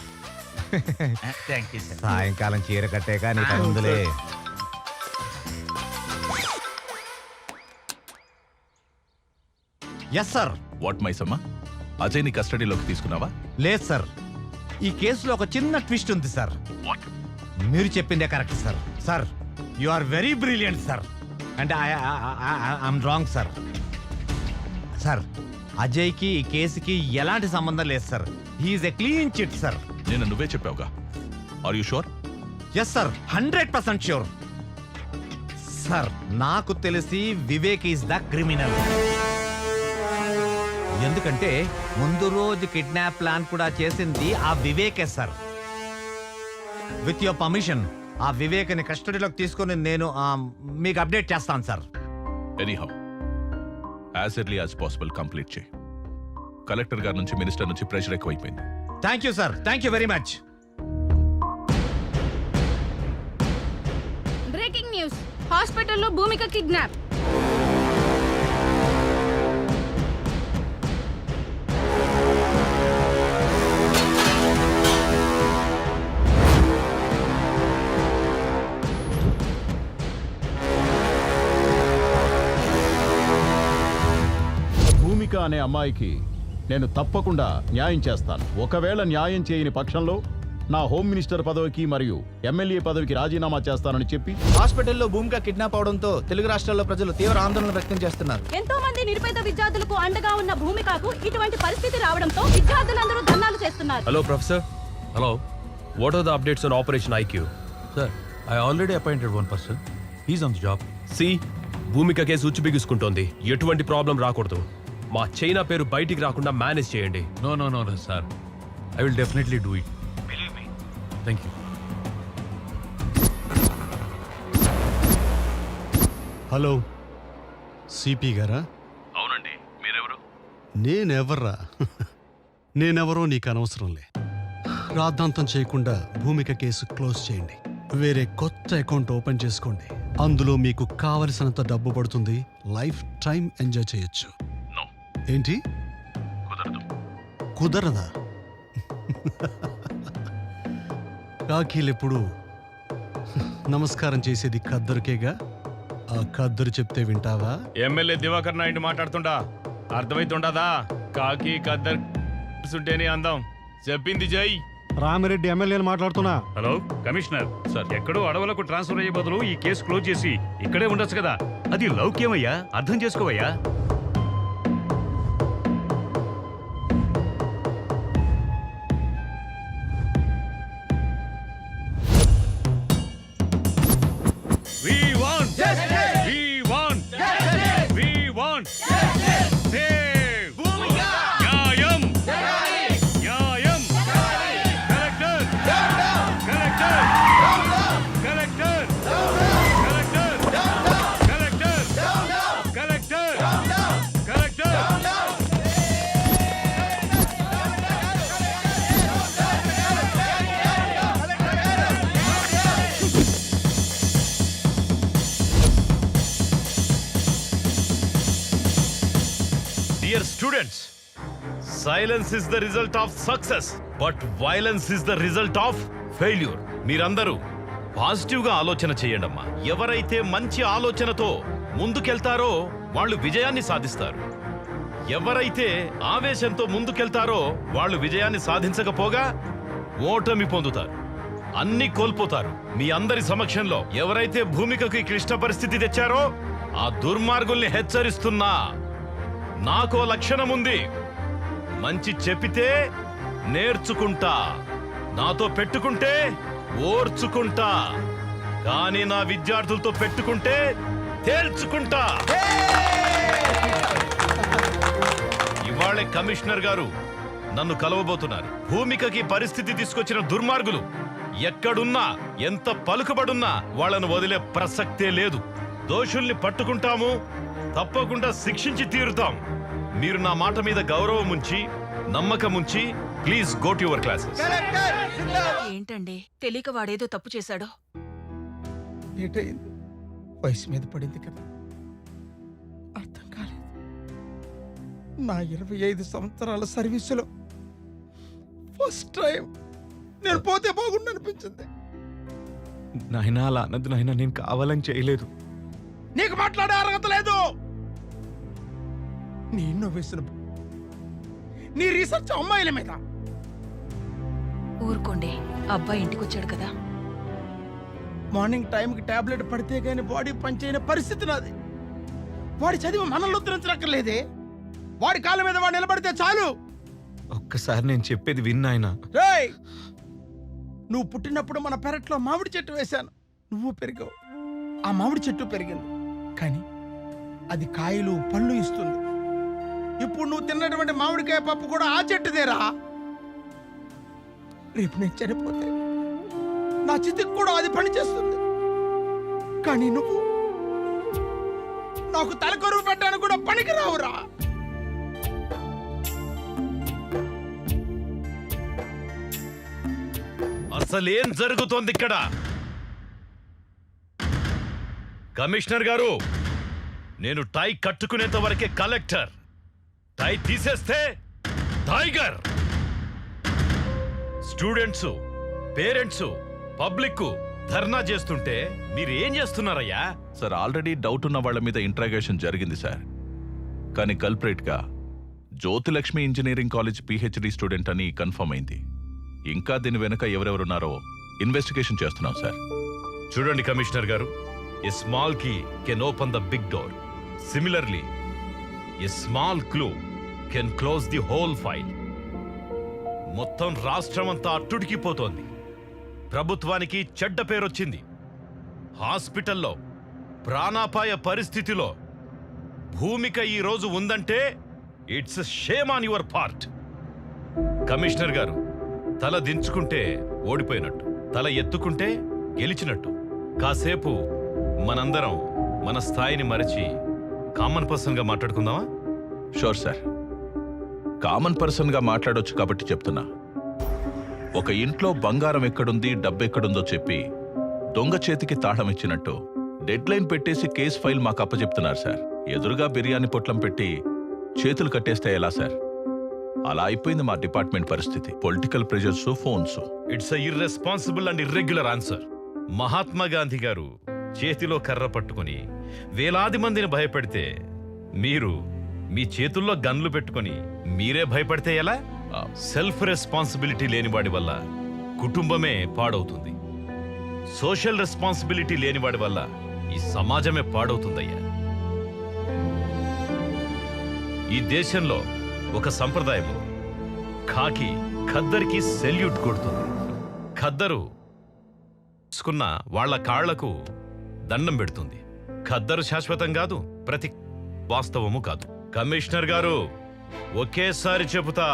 Thank you sir. సాయంకాలం చీర కట్టాక నీ పనుందులే. Yes sir. వాట్ మైసమ్మ, అజయ్ని కస్టడీలోకి తీసుకున్నావా? లేదు సార్, ఈ కేసులో ఒక చిన్న ట్విస్ట్ ఉంది సార్. మీరు చెప్పిందే correct sir. Sir you are very brilliant sir. అంటే ఐఎమ్ రాంగ్ సార్. సార్ అజయ్కి ఈ కేసుకి ఎలాంటి సంబంధం లేదు sir. He's a clean chit sir. నేను నువ్వే చెప్పావుగా. Are you sure? Yes sir, 100% sure. Sir నాకు తెలిసి వివేక్ ఈస్ ద క్రిమినల్. ఎందుకంటే ముందు రోజు కిడ్నాప్ ప్లాన్ కూడా చేసింది ఆ వివేకే సార్. విత్ యువర్ పర్మిషన్ ఆ వివేక్ని కస్టడీలోకి తీసుకొని నేను మీకు అప్డేట్ చేస్తాను sir. Anyhow as early as possible complete చేయి. కలెక్టర్ గారి నుంచి, మినిస్టర్ నుంచి ప్రెషర్ ఎక్కువైపోయింది. Thank you sir, thank you very much. Breaking news, హాస్పిటల్లో భూమిక కిడ్నాప్. భూమిక అనే అమ్మాయికి నేను తప్పకుండా న్యాయం చేస్తాను. ఒకవేళ న్యాయం చేయని పక్షంలో నా హోమ్ మినిస్టర్ పదవికి మరియు ఎమ్మెల్యే పదవికి రాజీనామా చేస్తానని చెప్పి. హాస్పిటల్లో భూమిక కిడ్నాప్ అవడంతో తెలుగు రాష్ట్రాల్లో ప్రజలు తీవ్ర ఆందోళన వ్యక్తం చేస్తున్నారు. ఎంతో మంది నిరుపేద విద్యార్థులకు అండగా ఉన్న భూమికకు ఇటువంటి పరిస్థితి రావడంతో విద్యార్థులందరూ ధర్నాలు చేస్తున్నారు. Hello professor. Hello. What are the updates on operation IQ? Sir, I already appointed 1 person. He's on the job. See, Bhoomika case ఉచ్చు బిగుసుకుంటోంది. ఎటువంటి ప్రాబ్లం రాకూడదు. మా చైనా పేరు బయటికి రాకుండా మేనేజ్ చేయండి. No no no sir, I will definitely do it. Believe me. Thank you. Hello, CP గారా? అవునండి, మీరెవరు? నేనెవర్రా? నేనెవరో నీకు అనవసరంలే. రాద్ధాంతం చేయకుండా భూమిక కేసు క్లోజ్ చేయండి. వేరే కొత్త అకౌంట్ ఓపెన్ చేసుకోండి. అందులో మీకు కావలసినంత డబ్బు పడుతుంది. లైఫ్ టైం ఎంజాయ్ చేయొచ్చు. ఏంటి? కుదరదు. కుదరదా? కాకీలెప్పుడు నమస్కారం చేసేది ఖద్దరుకేగా. ఆ ఖద్దరు చెప్తే వింటావా? ఎమ్మెల్యే దివాకర్ నాయుడు మాట్లాడుతుండా అర్థమైతుండదా? కాకి ఖద్దర్ ఉంటేనే అందం. చెప్పింది జై. రామిరెడ్డి ఎమ్మెల్యేని మాట్లాడుతున్నా. హలో కమిషనర్ సార్, ఎక్కడో అడవులకు ట్రాన్స్ఫర్ అయ్యే బదులు ఈ కేసు క్లోజ్ చేసి ఇక్కడే ఉండొచ్చు కదా. అది లౌక్యమయ్యా, అర్థం చేసుకోవయ్యా. Dear students, silence is the result of success, but violence is the result of failure. మీరందరూ పాజిటివ్ గా ఆలోచన చేయండమ్మా. ఎవరైతే మంచి ఆలోచనతో ముందుకెళ్తారో వాళ్ళు విజయాన్ని సాధిస్తారు. ఎవరైతే ఆవేశంతో ముందుకెళ్తారో వాళ్ళు విజయాన్ని సాధించకపోగా ఓటమి పొందుతారు, అన్ని కోల్పోతారు. మీ అందరి సమక్షంలో ఎవరైతే భూమికకి క్లిష్ట పరిస్థితి తెచ్చారో ఆ దుర్మార్గుల్ని హెచ్చరిస్తున్నా. నాకో లక్షణం ఉంది, మంచి చెప్పితే నేర్చుకుంటా, నాతో పెట్టుకుంటే ఓర్చుకుంటా, కానీ నా విద్యార్థులతో పెట్టుకుంటే తేల్చుకుంటా. ఇవాళ కమిషనర్ గారు నన్ను కలవబోతున్నారు. భూమికకి పరిస్థితి తీసుకొచ్చిన దుర్మార్గులు ఎక్కడున్నా, ఎంత పలుకుబడున్నా వాళ్ళను వదిలే ప్రసక్తే లేదు. దోషుల్ని పట్టుకుంటాము, తప్పకుండా శిక్షించి తీరుతాం. మీరు నా మాట మీద గౌరవం ఉంచి, నమ్మకం ఉంచి, please go to your classes. ఏంటండి తెలియక వాడేదో తప్పు చేశాడో. ఏటైంది? వయసు మీద పడింది కదా, అర్థం కాలేదు. నా 25 సంవత్సరాల సర్వీసులో ఫస్ట్ టైం నేను పోతే బాగుండు అనిపించింది. నాయనా అలా అన్నది నాయనా, నేను కావాలని చేయలేదు. నీకు మాట్లాడే అర్హత లేదు. నీ ఇన్నోవేషన్, నీ రీసెర్చ్ అమ్మాయిల మీద. ఊరుకోండి, అబ్బాయి ఇంటికొచ్చాడు కదా. మార్నింగ్ టైంకి టాబ్లెట్ పడితే గానీ బాడీ పనిచేయని పరిస్థితి నాది. వాడి చదివి మనల్ని ఉద్ధరించనక్కర్లేదే. వాడి కాళ్ళ మీద వాడు నిలబడితే చాలు. ఒక్కసారి నేను చెప్పేది విన్నాయనా. రేయ్, నువ్వు పుట్టినప్పుడు మన పెరట్లో మామిడి చెట్టు వేశాను, నువ్వు పెరిగావు, ఆ మామిడి చెట్టు పెరిగింది, కానీ అది కాయలు పళ్ళు ఇస్తుంది. ఇప్పుడు నువ్వు తిన్నటువంటి మామిడికాయ పప్పు కూడా ఆ చెట్టుదేరా. రేపు నేను చనిపోతే నా చితికి కూడా అది పని చేస్తుంది, కానీ నువ్వు నాకు తలకొరువు పెట్టడానికి కూడా పనికి రావురా. అసలేం జరుగుతోంది ఇక్కడ? కమిషనర్ గారు, నేను టై కట్టుకునేంత వరకే కలెక్టర్, టై తీసేస్తే టైగర్. స్టూడెంట్స్, పేరెంట్స్, పబ్లిక్ ధర్నా చేస్తుంటే మీరు ఏం చేస్తున్నారయ్యా? సార్, ఆల్రెడీ డౌట్ ఉన్న వాళ్ళ మీద ఇంట్రాగేషన్ జరిగింది సార్. కానీ కల్ప్రేట్ గా Jyothilakshmi engineering college PhD student అని కన్ఫర్మ్ అయింది. ఇంకా దీని వెనుక ఎవరెవరున్నారో ఇన్వెస్టిగేషన్ చేస్తున్నాం సార్. చూడండి కమిషనర్ గారు, a small key can open the big door. Similarly a small clue can close the whole file. మొత్తం రాష్ట్రం అంతా అట్టుడికిపోతోంది. ప్రభుత్వానికి చెడ్డ పేరొచ్చింది. హాస్పిటల్లో ప్రాణాపాయ పరిస్థితిలో భూమిక ఈ రోజు ఉందంటే it's shame on your part. Commissioner గారు, తల దించుకుంటే ఓడిపోయినట్టు, తల ఎత్తుకుంటే గెలిచినట్టు. కాసేపు మనందరం మన స్థాయిని మరచి కామన్ పర్సన్ గా మాట్లాడుకుందామా? షూర్ సార్, కామన్ పర్సన్ గా మాట్లాడొచ్చు కాబట్టి చెప్తున్నా. ఒక ఇంట్లో బంగారం ఎక్కడుంది, డబ్బెక్కడుందో చెప్పి దొంగ చేతికి తాళం ఇచ్చినట్టు డెడ్ లైన్ పెట్టేసి కేసు ఫైల్ మాకు అప్పచెప్తున్నారు సార్. ఎదురుగా బిర్యానీ పొట్లం పెట్టి చేతులు కట్టేస్తే ఎలా సార్? అలా అయిపోయింది మా డిపార్ట్మెంట్ పరిస్థితి. Political pressures, phones. It's irresponsible and irregular answer. Mahatma Gandhi గారు చేతిలో కర్ర పట్టుకుని వేలాది మందిని భయపెడితే మీరు మీ చేతుల్లో గన్లు పెట్టుకుని మీరే భయపడితే ఎలా? సెల్ఫ్ రెస్పాన్సిబిలిటీ లేనివాడి వల్ల కుటుంబమే పాడవుతుంది. సోషల్ రెస్పాన్సిబిలిటీ లేనివాడి వల్ల ఈ సమాజమే పాడవుతుందయ్యా. ఈ దేశంలో ఒక సంప్రదాయం ఉంది. ఖాకి ఖద్దరికి సెల్యూట్ కొడుతుంది. ఖద్దరు తీసుకున్న వాళ్ల కాళ్లకు దండం పెడుతుంది. ఖద్దరు శాశ్వతం కాదు, ప్రతి వాస్తవము కాదు. కమిషనర్ గారు, ఒకేసారి చెబుతా,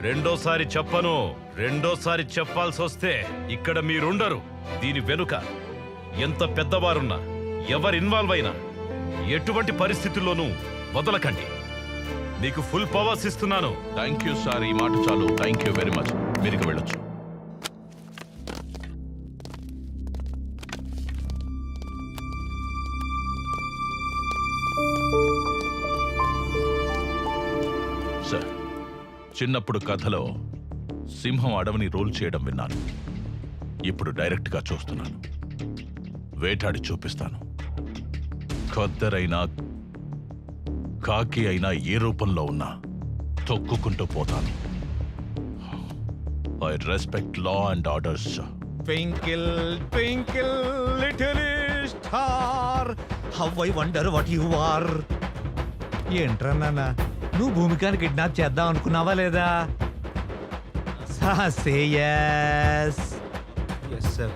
రెండోసారి చెప్పను. రెండోసారి చెప్పాల్సి వస్తే ఇక్కడ మీరుండరు. దీని వెనుక ఎంత పెద్దవారున్నా, ఎవరు ఇన్వాల్వ్ అయినా ఎటువంటి పరిస్థితుల్లోనూ వదలకండి. మీకు ఫుల్ పవర్స్ ఇస్తున్నాను. థ్యాంక్ యూ సార్, ఈ మాట చాలు. Thank you very much. మీరు వెళ్ళొచ్చు. సార్, చిన్నప్పుడు కథలో సింహం అడవిని రూల్ చేయడం విన్నాను. ఇప్పుడు డైరెక్ట్గా చూస్తున్నాను. వేటాడి చూపిస్తాను. ఖద్దరైనా కాకి అయినా ఏ రూపంలో ఉన్నా తొక్కుకుంటూ పోతాను. I respect law and orders. Twinkle twinkle little star, how I wonder what you are. ఏంట్రా నాన్న, నువ్వు భూమికాని కిడ్నాప్ చేద్దాం అనుకున్నావా లేదా? Say yes. Yes sir.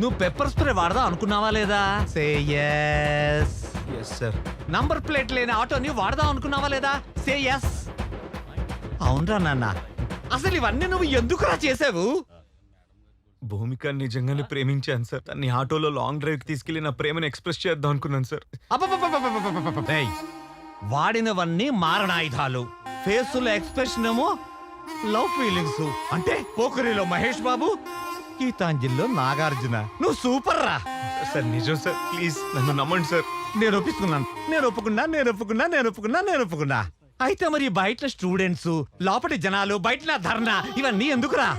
నువ్వు పెప్పర్ స్ప్రే వాడదాం అనుకున్నావా లేదా? Say yes. Yes sir. Number plate లేని ఆటోని వాడదాం అనుకున్నావా లేదా? Say yes. అవునరా నాన్న, అసలు ఇవన్నీ నువ్వు ఎందుకురా చేసావు? భూమిక నిజంగానే ప్రేమించాను సార్. తన్ని ఆటోలో లాంగ్ డ్రైవ్ కి తీసుకెళ్లి నా ప్రేమను ఎక్స్ప్రెస్ చేద్దాం అనుకున్నాను సార్. ఏయ్, వాడినవన్నీ మారణాయుధాలు. ఫేసులో ఎక్స్ప్రెషన్ ఏమో లవ్ ఫీలింగ్స్. అంటే పోకరిలో మహేష్ బాబు, గీతాంజలిలో నాగార్జున. నువ్వు సూపర్ రా సార్. నిజం సార్, ప్లీజ్ నన్ను నమ్మండి సార్. నేను ఒప్పుకున్నా. అయితే మరి బయట స్టూడెంట్స్, లోపటి జనాలు, బయట ధర్నా, ఇవన్నీ ఎందుకురా?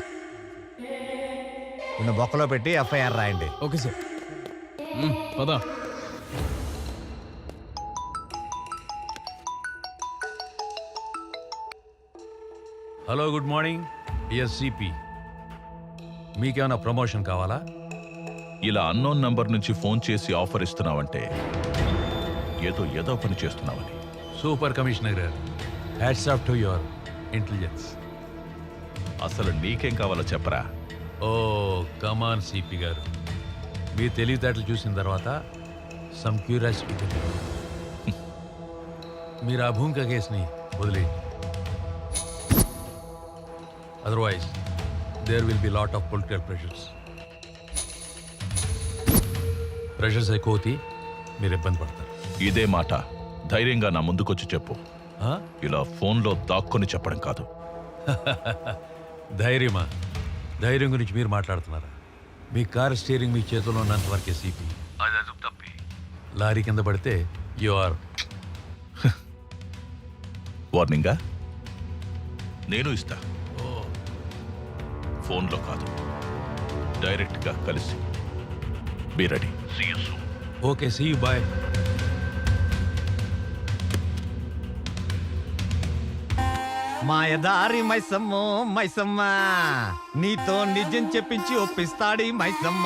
నిన్ను బొక్కలో పెట్టి ఎఫ్ఐఆర్ రాయండి. Okay sir. పదా. Hello, good morning CP. మీకేమైనా ప్రమోషన్ కావాలా? ఇలా అన్నోన్ నంబర్ నుంచి ఫోన్ చేసి ఆఫర్ ఇస్తున్నావంటే ఏదో పని చేస్తున్నావని. Super commissioner garu, hats off to your intelligence. అసలు నీకేం కావాలో చెప్పరా? ఓ కమాన్ సిపి గారు, మీ తెలివితేటలు చూసిన తర్వాత సమ్ క్యూరియాసిటీ. మీరు ఆ భూమిక కేసుని వదిలేయండి. Otherwise there will be lot of political pressures ఎక్కువ అవుతాయి, మీరు ఇబ్బంది పడతారు. ఇదే మాట ధైర్యంగా నా ముందుకొచ్చి చెప్పు. ఇలా ఫోన్లో దాక్కుని చెప్పడం కాదు. ధైర్యమా? ధైర్యం గురించి మీరు మాట్లాడుతున్నారా? మీ కార్ స్టీరింగ్ మీ చేతిలో ఉన్నంత వరకే సిపి. అది అదుపు తప్పి లారీ కింద పడితే యు ఆర్. వార్నింగా? నేను ఇస్తా. ఫోన్లో కాదు, డైరెక్ట్గా కలిసి. Be ready. See you soon. Okay, see you, bye. మాయదారి మైసమ్మ, నీతో నిజం చెప్పించి ఒప్పిస్తాడి మైసమ్మ.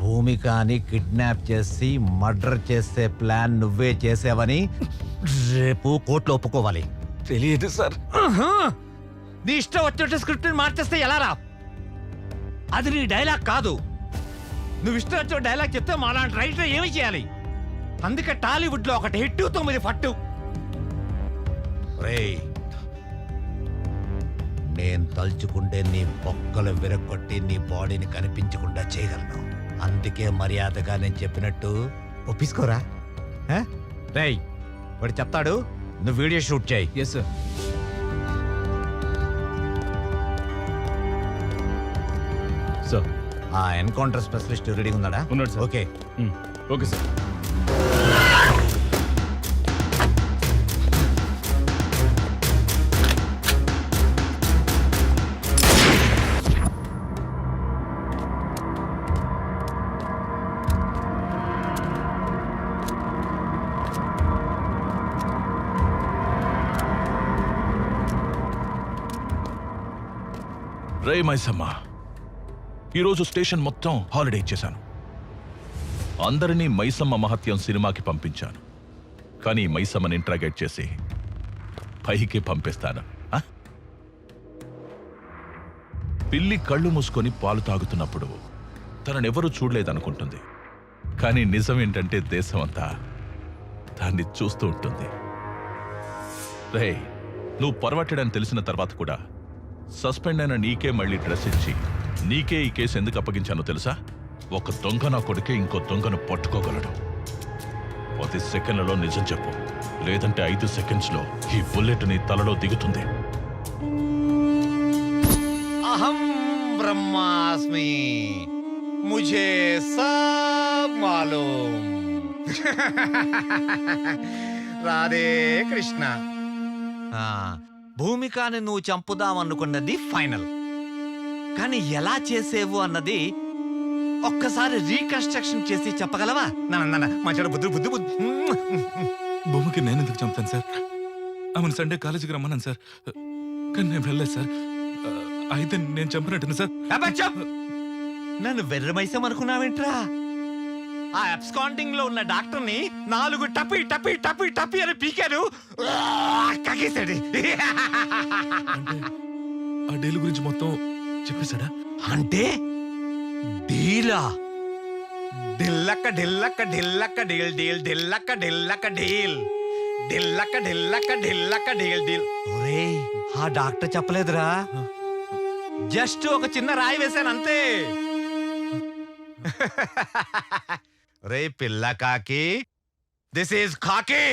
భూమికాని కిడ్నాప్ చేసి మర్డర్ చేసే ప్లాన్ నువ్వే చేసావని రేపు కోర్టులో ఒప్పుకోవాలి. తెలియదు సార్. నీ ఇష్టం వచ్చినట్టు స్క్రిప్ట్ మార్చేస్తే ఎలా రా? అది నీ డైలాగ్ కాదు. నువ్వు ఇష్టం వచ్చిన డైలాగ్ చెప్తే మాలాంటి రైటర్ ఏమి చేయాలి? అందుకే టాలీవుడ్ లో ఒకటి హిట్ 9 ఫట్టు. నేను తలుచుకుంటే నీ బొక్కలు విరగొట్టి నీ బాడీని కనిపించకుండా చేయగలను. అందుకే మర్యాదగా నేను చెప్పినట్టు ఒప్పించుకోరా. రేయ్, వాడు చెప్తాడు, నువ్వు వీడియో షూట్ చేయి. Yes sir. సార్, ఆ ఎన్కౌంటర్ స్పెషలిస్ట్ రెడీ ఉన్నాడా? ఉన్నాడు సార్. ఓకే. Okay sir. రే మైసమ్మ, ఈరోజు స్టేషన్ మొత్తం హాలిడే ఇచ్చేశాను. అందరినీ మైసమ్మ మహత్యం సినిమాకి పంపించాను. కానీ మైసమ్మని ఇంట్రాగేట్ చేసి పైకి పంపిస్తాను. పిల్లి కళ్ళు మూసుకొని పాలు తాగుతున్నప్పుడు తననెవరూ చూడలేదనుకుంటుంది. కానీ నిజం ఏంటంటే దేశమంతా దాన్ని చూస్తూ ఉంటుంది. రే, నువ్వు పర్వట్టడని తెలిసిన తర్వాత కూడా సస్పెండ్ అయిన నీకే మళ్ళీ డ్రెస్ ఇచ్చి నీకే ఈ కేసు ఎందుకు అప్పగించానో తెలుసా? ఒక దొంగ నా కొడుకే ఇంకో దొంగను పట్టుకోగలడు. 10 సెకండ్లలో నిజం చెప్పు, లేదంటే 5 సెకండ్స్లో ఈ బుల్లెట్ నీ తలలో దిగుతుంది. అహం బ్రహ్మాస్మి, ముझे सब मालूम. రాధే కృష్ణ. భూమికాని నువ్వు చంపుదామనుకున్నది ఫైనల్, కానీ ఎలా చేసేవు అన్నది ఒక్కసారి రీకన్స్ట్రక్షన్ చేసి చెప్పగలవా? మంచి బుద్ధి బుద్ధి బుద్ధి. భూమికి నేను ఎందుకు చంపుతాను సార్? ఆమెను సండే కాలేజీకి రమ్మన్నాను సార్, కానీ నేను వెళ్ళలేదు సార్. అయితే నేను చంపినట్టు సార్. నన్ను వెర్రమైసం అనుకున్నావేంట్రా? ఆ అబ్స్కాండింగ్ లో ఉన్న డాక్టర్ని 4 టపి టపి టపి టపి అని పీకారు, కగేశాడు. ఆ డీల్ గురించి మొత్తం చెప్పేశాడా? అంటే డీలా? ఢిల్లక్క ఢిల్లక్క ఢిల్లక్క డీల్ డీల్ ఢిల్లక్క ఢిల్లక్క డీల్ ఢిల్లక్క ఢిల్లక్క ఢిల్లక్క డీల్ డీల్. ఒరేయ్, ఆ డాక్టర్ చెప్పలేదురా, జస్ట్ ఒక చిన్న రాయి వేశాను అంతే. రే పిల్ల కాకి, దిస్ ఈజ్ కాకి.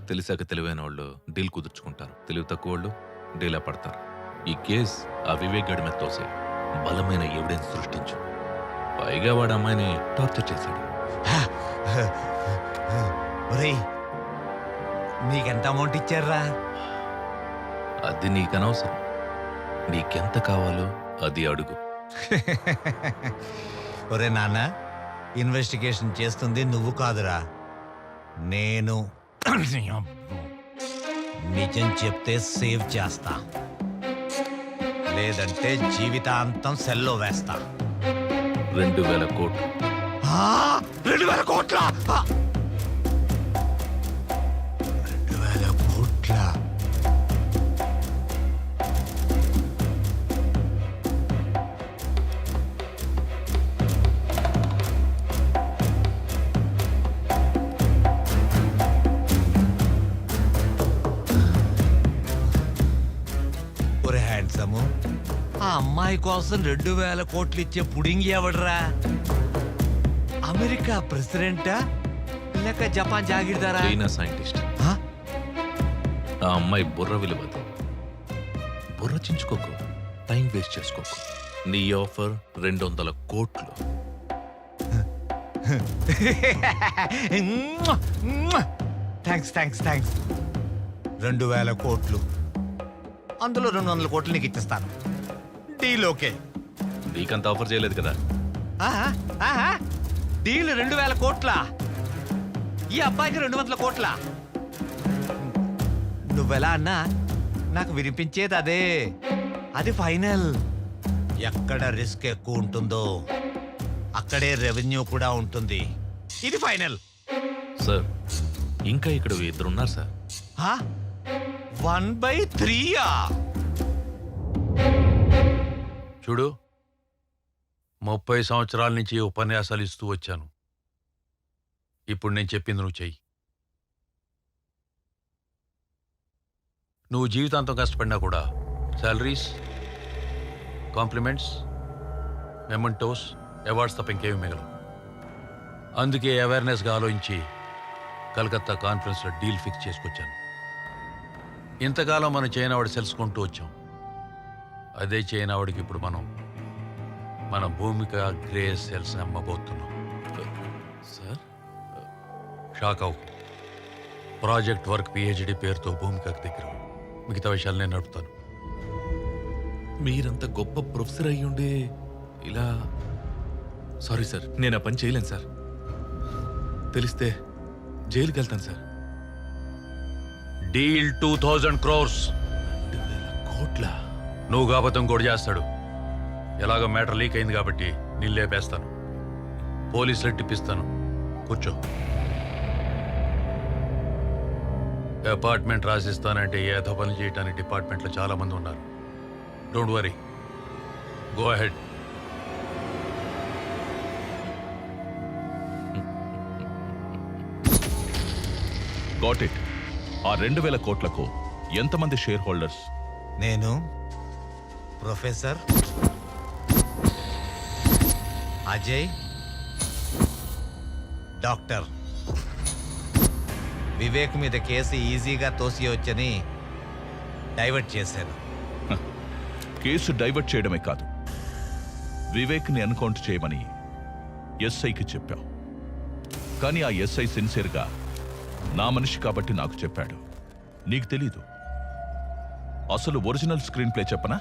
తెలిసాక తెలివైన వాళ్ళు డీల్ కుదుర్చుకుంటారు, తెలివి తక్కువ వాళ్ళు డీలా పడతారు. ఈ కేస్ ఆ వివేక్ గడి మీద తోసే బలమైన ఎవిడెన్స్ సృష్టించు. పైగా వాడు అమ్మాయిని టార్చర్ చేశాడు. నీకెంత అమౌంట్ ఇచ్చారా? అది నీకనవసరం, నీకెంత కావాలో అది అడుగు. ఒరే నాన్న, ఇన్వెస్టిగేషన్ చేస్తుంది నువ్వు కాదురా, నేను. నిజం చెప్తే సేవ్ చేస్తా, లేదంటే జీవితాంతం సెల్లో వేస్తా. 2000 కోట్లు. 2000 కోట్ల? 2000 కోట్ల? ఆ అమ్మాయి కోసం 2000 కోట్లు ఇచ్చే పుడింగి ఎవడరా? అమెరికా ప్రెసిడెంటా లేక జపాన్ జాగిర్దారా? China scientist. ఆ అమ్మాయి బుర్ర విలువదు. బుర్ర చించుకోకు, టైం వేస్ట్ చేసుకోకు. నీ ఆఫర్ 200 కోట్లు. Thanks thanks thanks. 2000 కోట్లు, అందులో 200 కోట్లు నీకు ఇచ్చేస్తాను. Deal okay. నీకంత ఆఫర్ చేయలేదు కదా. డీల్ 2000 కోట్ల, ఈ అబ్బాయికి 200 కోట్ల. నువ్వెలా అన్నా నాకు వినిపించేది అదే. అది ఫైనల్. ఎక్కడ రిస్క్ ఎక్కువ ఉంటుందో అక్కడే రెవెన్యూ కూడా ఉంటుంది. ఇది ఫైనల్. సార్, ఇంకా ఇక్కడ 2 ఉన్నారు సార్. 1/3. చూడు, 30 సంవత్సరాల నుంచి ఉపన్యాసాలు ఇస్తూ వచ్చాను. ఇప్పుడు నేను చెప్పింది నువ్వు చెయ్యి. నువ్వు జీవితాంతం కష్టపడినా కూడా శాలరీస్, కాంప్లిమెంట్స్, మెమెంటోస్, అవార్డ్స్ తప్ప ఇంకేమి మిగలవు. అందుకే అవేర్నెస్గా ఆలోచించి కలకత్తా కాన్ఫరెన్స్లో డీల్ ఫిక్స్ చేసుకొచ్చాను. ఇంతకాలం మనం చైనావాడు సెల్సుకుంటూ వచ్చాం. అదే చైనావాడికి ఇప్పుడు మన భూమిక గ్రే సెల్స్ అమ్మబోతున్నాం. సార్, షాక్ అవు. ప్రాజెక్ట్ వర్క్ పిహెచ్డి పేరుతో భూమికకు దగ్గర. మిగతా విషయాలు నేను నడుపుతాను. మీరంత గొప్ప ప్రొఫెసర్ అయ్యుండే ఇలా సారీ సార్, నేను ఆ పని చేయలేను సార్. తెలిస్తే జైలుకి వెళ్తాను సార్. Deal 2000 crores. 2,000 కోట్ల. నువ్వు కాబతం కూడా చేస్తాడు. ఎలాగో మ్యాటర్ లీక్ అయింది కాబట్టి నీళ్ళు లేపేస్తాను. పోలీసులకు టిప్పిస్తాను. కూర్చో. అపార్ట్మెంట్ రాసిస్తానంటే ఏదో పని చేయడానికి డిపార్ట్మెంట్లో చాలా మంది ఉన్నారు. Don't worry, go ahead. Got it. ఆ 2,000 కోట్లకు ఎంతమంది షేర్ హోల్డర్స్? నేను, ప్రొఫెసర్, అజయ్, డాక్టర్. వివేక్ మీద కేసు ఈజీగా తోసియొచ్చని డైవర్ట్ చేశాను. కేసు డైవర్ట్ చేయడమే కాదు, వివేక్ని ఎన్కౌంటర్ చేయమని ఎస్ఐకి చెప్పావు. కానీ ఆ ఎస్ఐ సిన్సియర్గా నా మనిషి కాబట్టి నాకు చెప్పాడు. నీకు తెలీదు. అసలు ఒరిజినల్ స్క్రీన్ ప్లే చెప్పనా?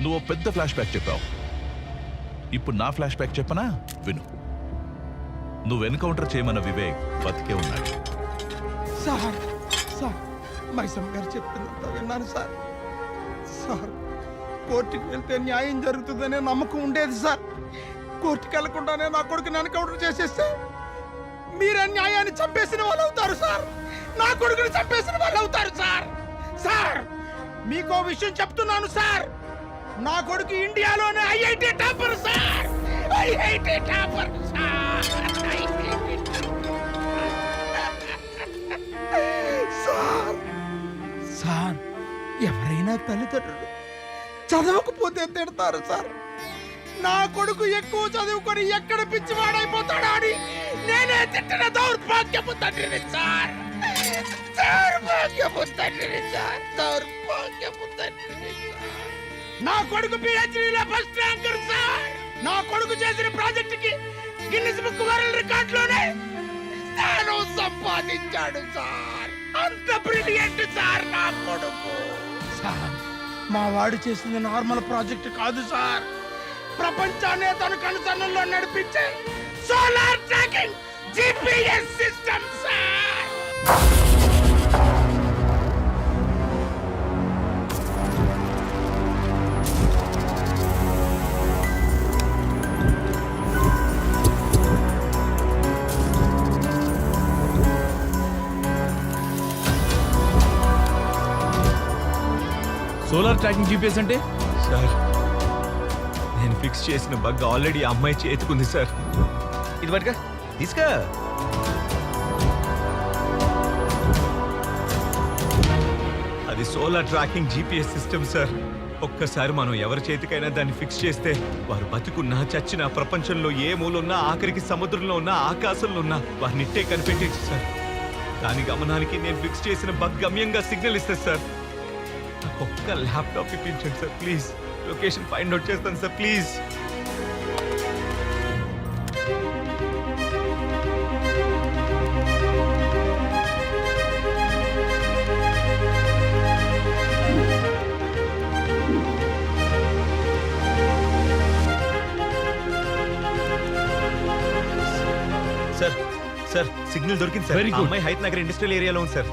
నువ్వు పెద్ద ఫ్లాష్ బ్యాక్ చెప్పావు. ఇప్పుడు నా ఫ్లాష్ బ్యాక్ చెప్పనా? విను. నువ్వు ఎన్కౌంటర్ చేయమన్న వివేక్ బతికే ఉన్నాడు. సార్ సార్ మైసమ్మ గారు చెప్పిందంతా విన్నాను సార్. సార్ కోర్టుకి వెళ్తే న్యాయం జరుగుతుందనే నమ్మకం ఉండేది సార్. కోర్టుకి వెళ్లకుండానే నా కొడుకుని ఎన్కౌంటర్ చేసేస్తే మీరే న్యాయాన్ని చంపేసిన వాళ్ళు అవుతారు సార్. నా కొడుకుని చంపేసిన వాళ్ళు అవుతారు సార్. సార్ మీకో విషయం చెప్తున్నాను సార్. నా కొడుకు ఇండియాలోనే IIT topper sir. IIT topper sir. Sir sir ఎవరైనా తల్లిదండ్రులు చదవకపోతే తిడతారు సార్. నా కొడుకు ఎక్కువ చదువుకొని ఎక్కడ పిచ్చివాడైపోతాడా అని నేనే తిట్టిన దౌర్భాగ్యపు తండ్రిని సార్. దౌర్భాగ్యపు తండ్రిని సార్. దౌర్భాగ్యపు తండ్రిని సార్. నా కొడుకు పిహెచ్డీలో ఫస్ట్ ర్యాంకర్ సార్. నా కొడుకు చేసిన ప్రాజెక్టుకి గిన్నిస్ బుక్ వరల్డ్ రికార్డులోనే స్థానం సంపాదించాడు సార్. అంత బ్రిలియంట్ సార్ నా కొడుకు. సార్ మా వాడు చేసింది నార్మల్ ప్రాజెక్ట్ కాదు సార్. ప్రపంచాన్ని తన కనుసన్నల్లో నడిపించే solar tracking GPS system sir. Solar tracking GPS అంటే? సార్ నేను ఫిక్స్ చేసిన బగ్ ఆల్రెడీ అమ్మాయి చేతుకుంది సార్. ఇది పట్టుగా తీసుకా. అది solar tracking GPS system sir. ఒక్కసారి మనం ఎవరి చేతికైనా దాన్ని ఫిక్స్ చేస్తే వారు బతుకున్నా చచ్చినా ప్రపంచంలో ఏ మూలున్నా ఆఖరికి సముద్రంలో ఉన్నా ఆకాశంలో ఉన్నా వారిని ఇట్టే కనిపెట్టేచ్చు సార్. దాని గమనానికి నేను ఫిక్స్ చేసిన బగ్ గమ్యంగా సిగ్నల్ ఇస్తుంది సార్. ఒక్క ల్యాప్టాప్ ఇప్పించండి sir please. Location find out చేస్తాను sir please. Sir sir signal దొరికింది సార్. Very good. అమ్మాయి హైత్ నగర్ ఇండస్ట్రియల్ ఏరియాలో ఉంది సార్.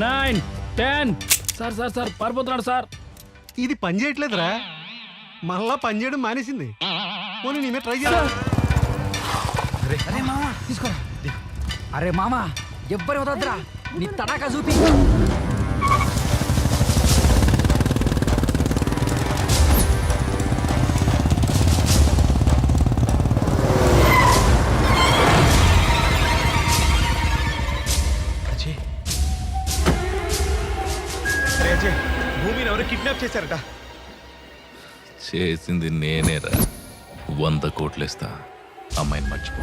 9, 10. సార్ సార్ సార్ పారిపోతున్నాడు సార్. ఇది పని చేయట్లేదురా. మళ్ళా పని చేయడం మానేసింది. పోనీ నీ మీద ట్రై చేయాలి. అరే మామా తీసుకోరా. అరే మామా ఎవ్వరి వదద్దురా. నీ తడాకా చూపి. భూమిని ఎవరు కిడ్నాప్ చేశారట. చేసింది నేనేరా. 100 కోట్లేస్తా, అమ్మాయిని మర్చిపో.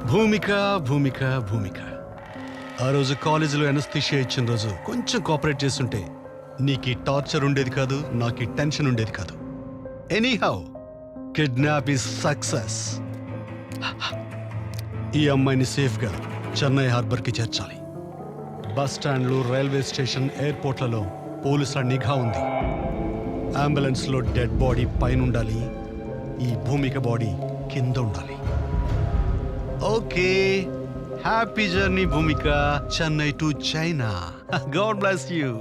భూమిక భూమిక భూమిక ఆ రోజు కాలేజీలో ఎనస్థిషియా ఇచ్చిన రోజు కొంచెం కోఆపరేట్ చేస్తుంటే నీకు ఈ టార్చర్ ఉండేది కాదు, నాకు ఈ టెన్షన్ ఉండేది కాదు. Anyhow kidnap is success. ఈ అమ్మాయిని సేఫ్గా చెన్నై హార్బర్కి చేర్చాలి. బస్ స్టాండ్లు, రైల్వే స్టేషన్, ఎయిర్పోర్ట్లలో పోలీసుల నిఘా ఉంది. అంబులెన్స్లో డెడ్ బాడీ పైన ఉండాలి, ఈ భూమిక బాడీ కింద ఉండాలి. Okay, happy journey Bhumika, Chennai to China. God bless you.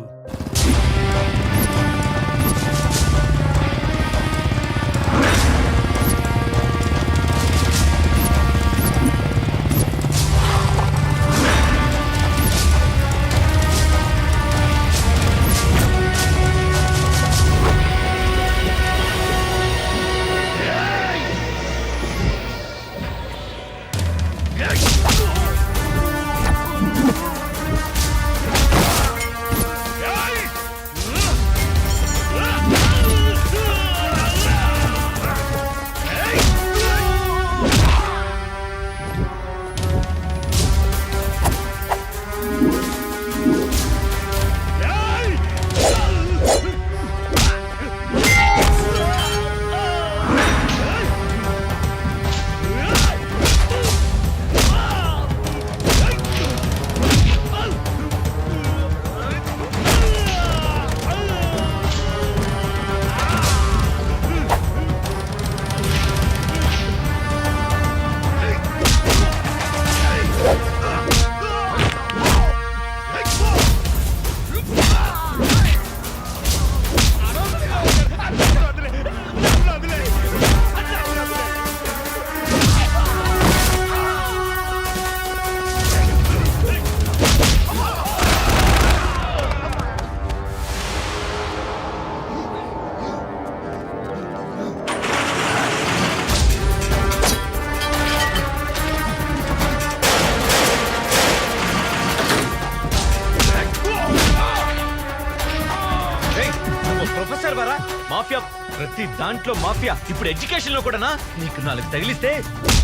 Professor వారా మాఫియా, ప్రతి దాంట్లో మాఫియా. ఇప్పుడు ఎడ్యుకేషన్ లో కూడానా? నీకు 4 తగిలిస్తే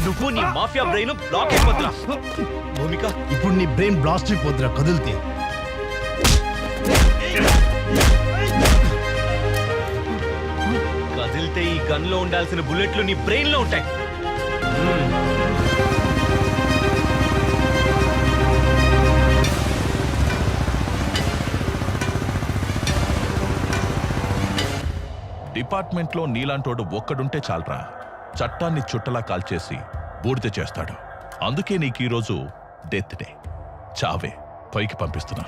నువ్వు నీ మాఫియా బ్రెయిన్ బ్లాక్ అయిపోతున్నా. భూమిక, ఇప్పుడు నీ బ్రెయిన్ బ్లాస్ట్ అయిపోద్దురా కదిలితే. కదిలితే ఈ గన్ లో ఉండాల్సిన బుల్లెట్లు నీ బ్రెయిన్ లో ఉంటాయి. డిపార్ట్మెంట్లో నీలాంటోడు ఒక్కడుంటే చాలరా, చట్టాన్ని చుట్టలా కాల్చేసి బూడిద చేస్తాడు. అందుకే నీకు ఈరోజు డెత్ డే. చావే పైకి పంపిస్తున్నా.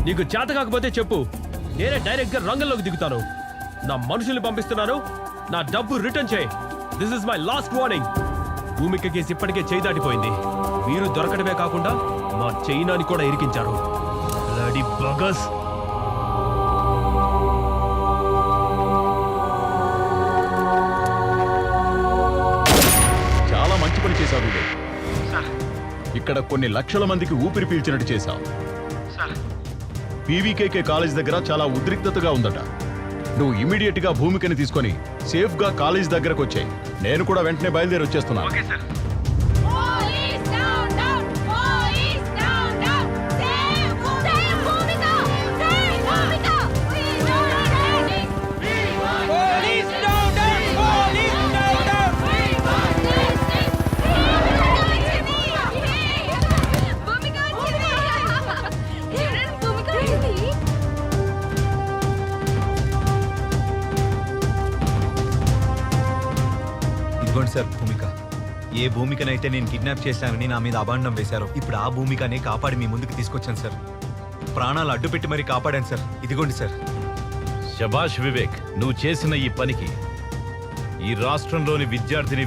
నీకు చేత కాకపోతే చెప్పు, నేనే డైరెక్ట్ గా రంగంలోకి దిగుతాను. నా మనుషుల్ని పంపిస్తున్నాను, నా డబ్బు రిటర్న్ చేయి. This is my last warning. Bhumika case ఇప్పటికే చేయి దాటిపోయింది. మీరు దొరకడమే కాకుండా మా చైనాని కూడా ఇరికించారు. బ్లడీ బగస్. చాలా మంచి పని చేశావు వివేక్. ఇక్కడ కొన్ని లక్షల మందికి ఊపిరి పీల్చినట్టు చేశావు. పీవీకేకే కాలేజ్ దగ్గర చాలా ఉద్రిక్తతగా ఉందట. నువ్వు ఇమీడియట్ గా భూమికని తీసుకొని సేఫ్ గా కాలేజ్ దగ్గరకు వచ్చాయి. నేను కూడా వెంటనే బయలుదేరి వచ్చేస్తున్నాను. ఇదిగోండి సార్ భూమిక. ఏ భూమికనైతే నేను కిడ్నాప్ చేశానని నా మీద అభాండం వేశారో, ఇప్పుడు ఆ భూమికనే కాపాడి మీ ముందుకు తీసుకొచ్చాను సార్. ప్రాణాలు అడ్డుపెట్టి మరీ కాపాడాను సార్. ఇదిగోండి సార్. శభాష్ వివేక్, నువ్వు చేసిన ఈ పనికి ఈ రాష్ట్రంలోని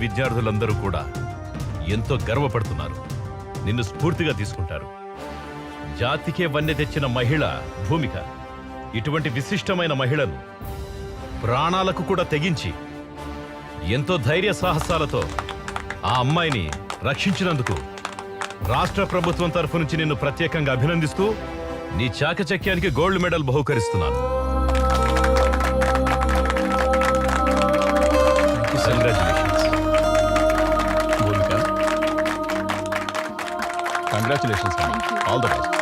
విద్యార్థులందరూ కూడా ఎంతో గర్వపడుతున్నారు. నిన్ను స్ఫూర్తిగా తీసుకుంటారు. జాతికే వన్నె తెచ్చిన మహిళ భూమిక. ఇటువంటి విశిష్టమైన మహిళను ప్రాణాలకు కూడా తెగించి ఎంతో ధైర్య సాహసాలతో ఆ అమ్మాయిని రక్షించినందుకు రాష్ట్ర ప్రభుత్వం తరఫు నుంచి నిన్ను ప్రత్యేకంగా అభినందిస్తూ నీ చాకచక్యానికి గోల్డ్ మెడల్ బహుకరిస్తున్నాను. Congratulations all the best.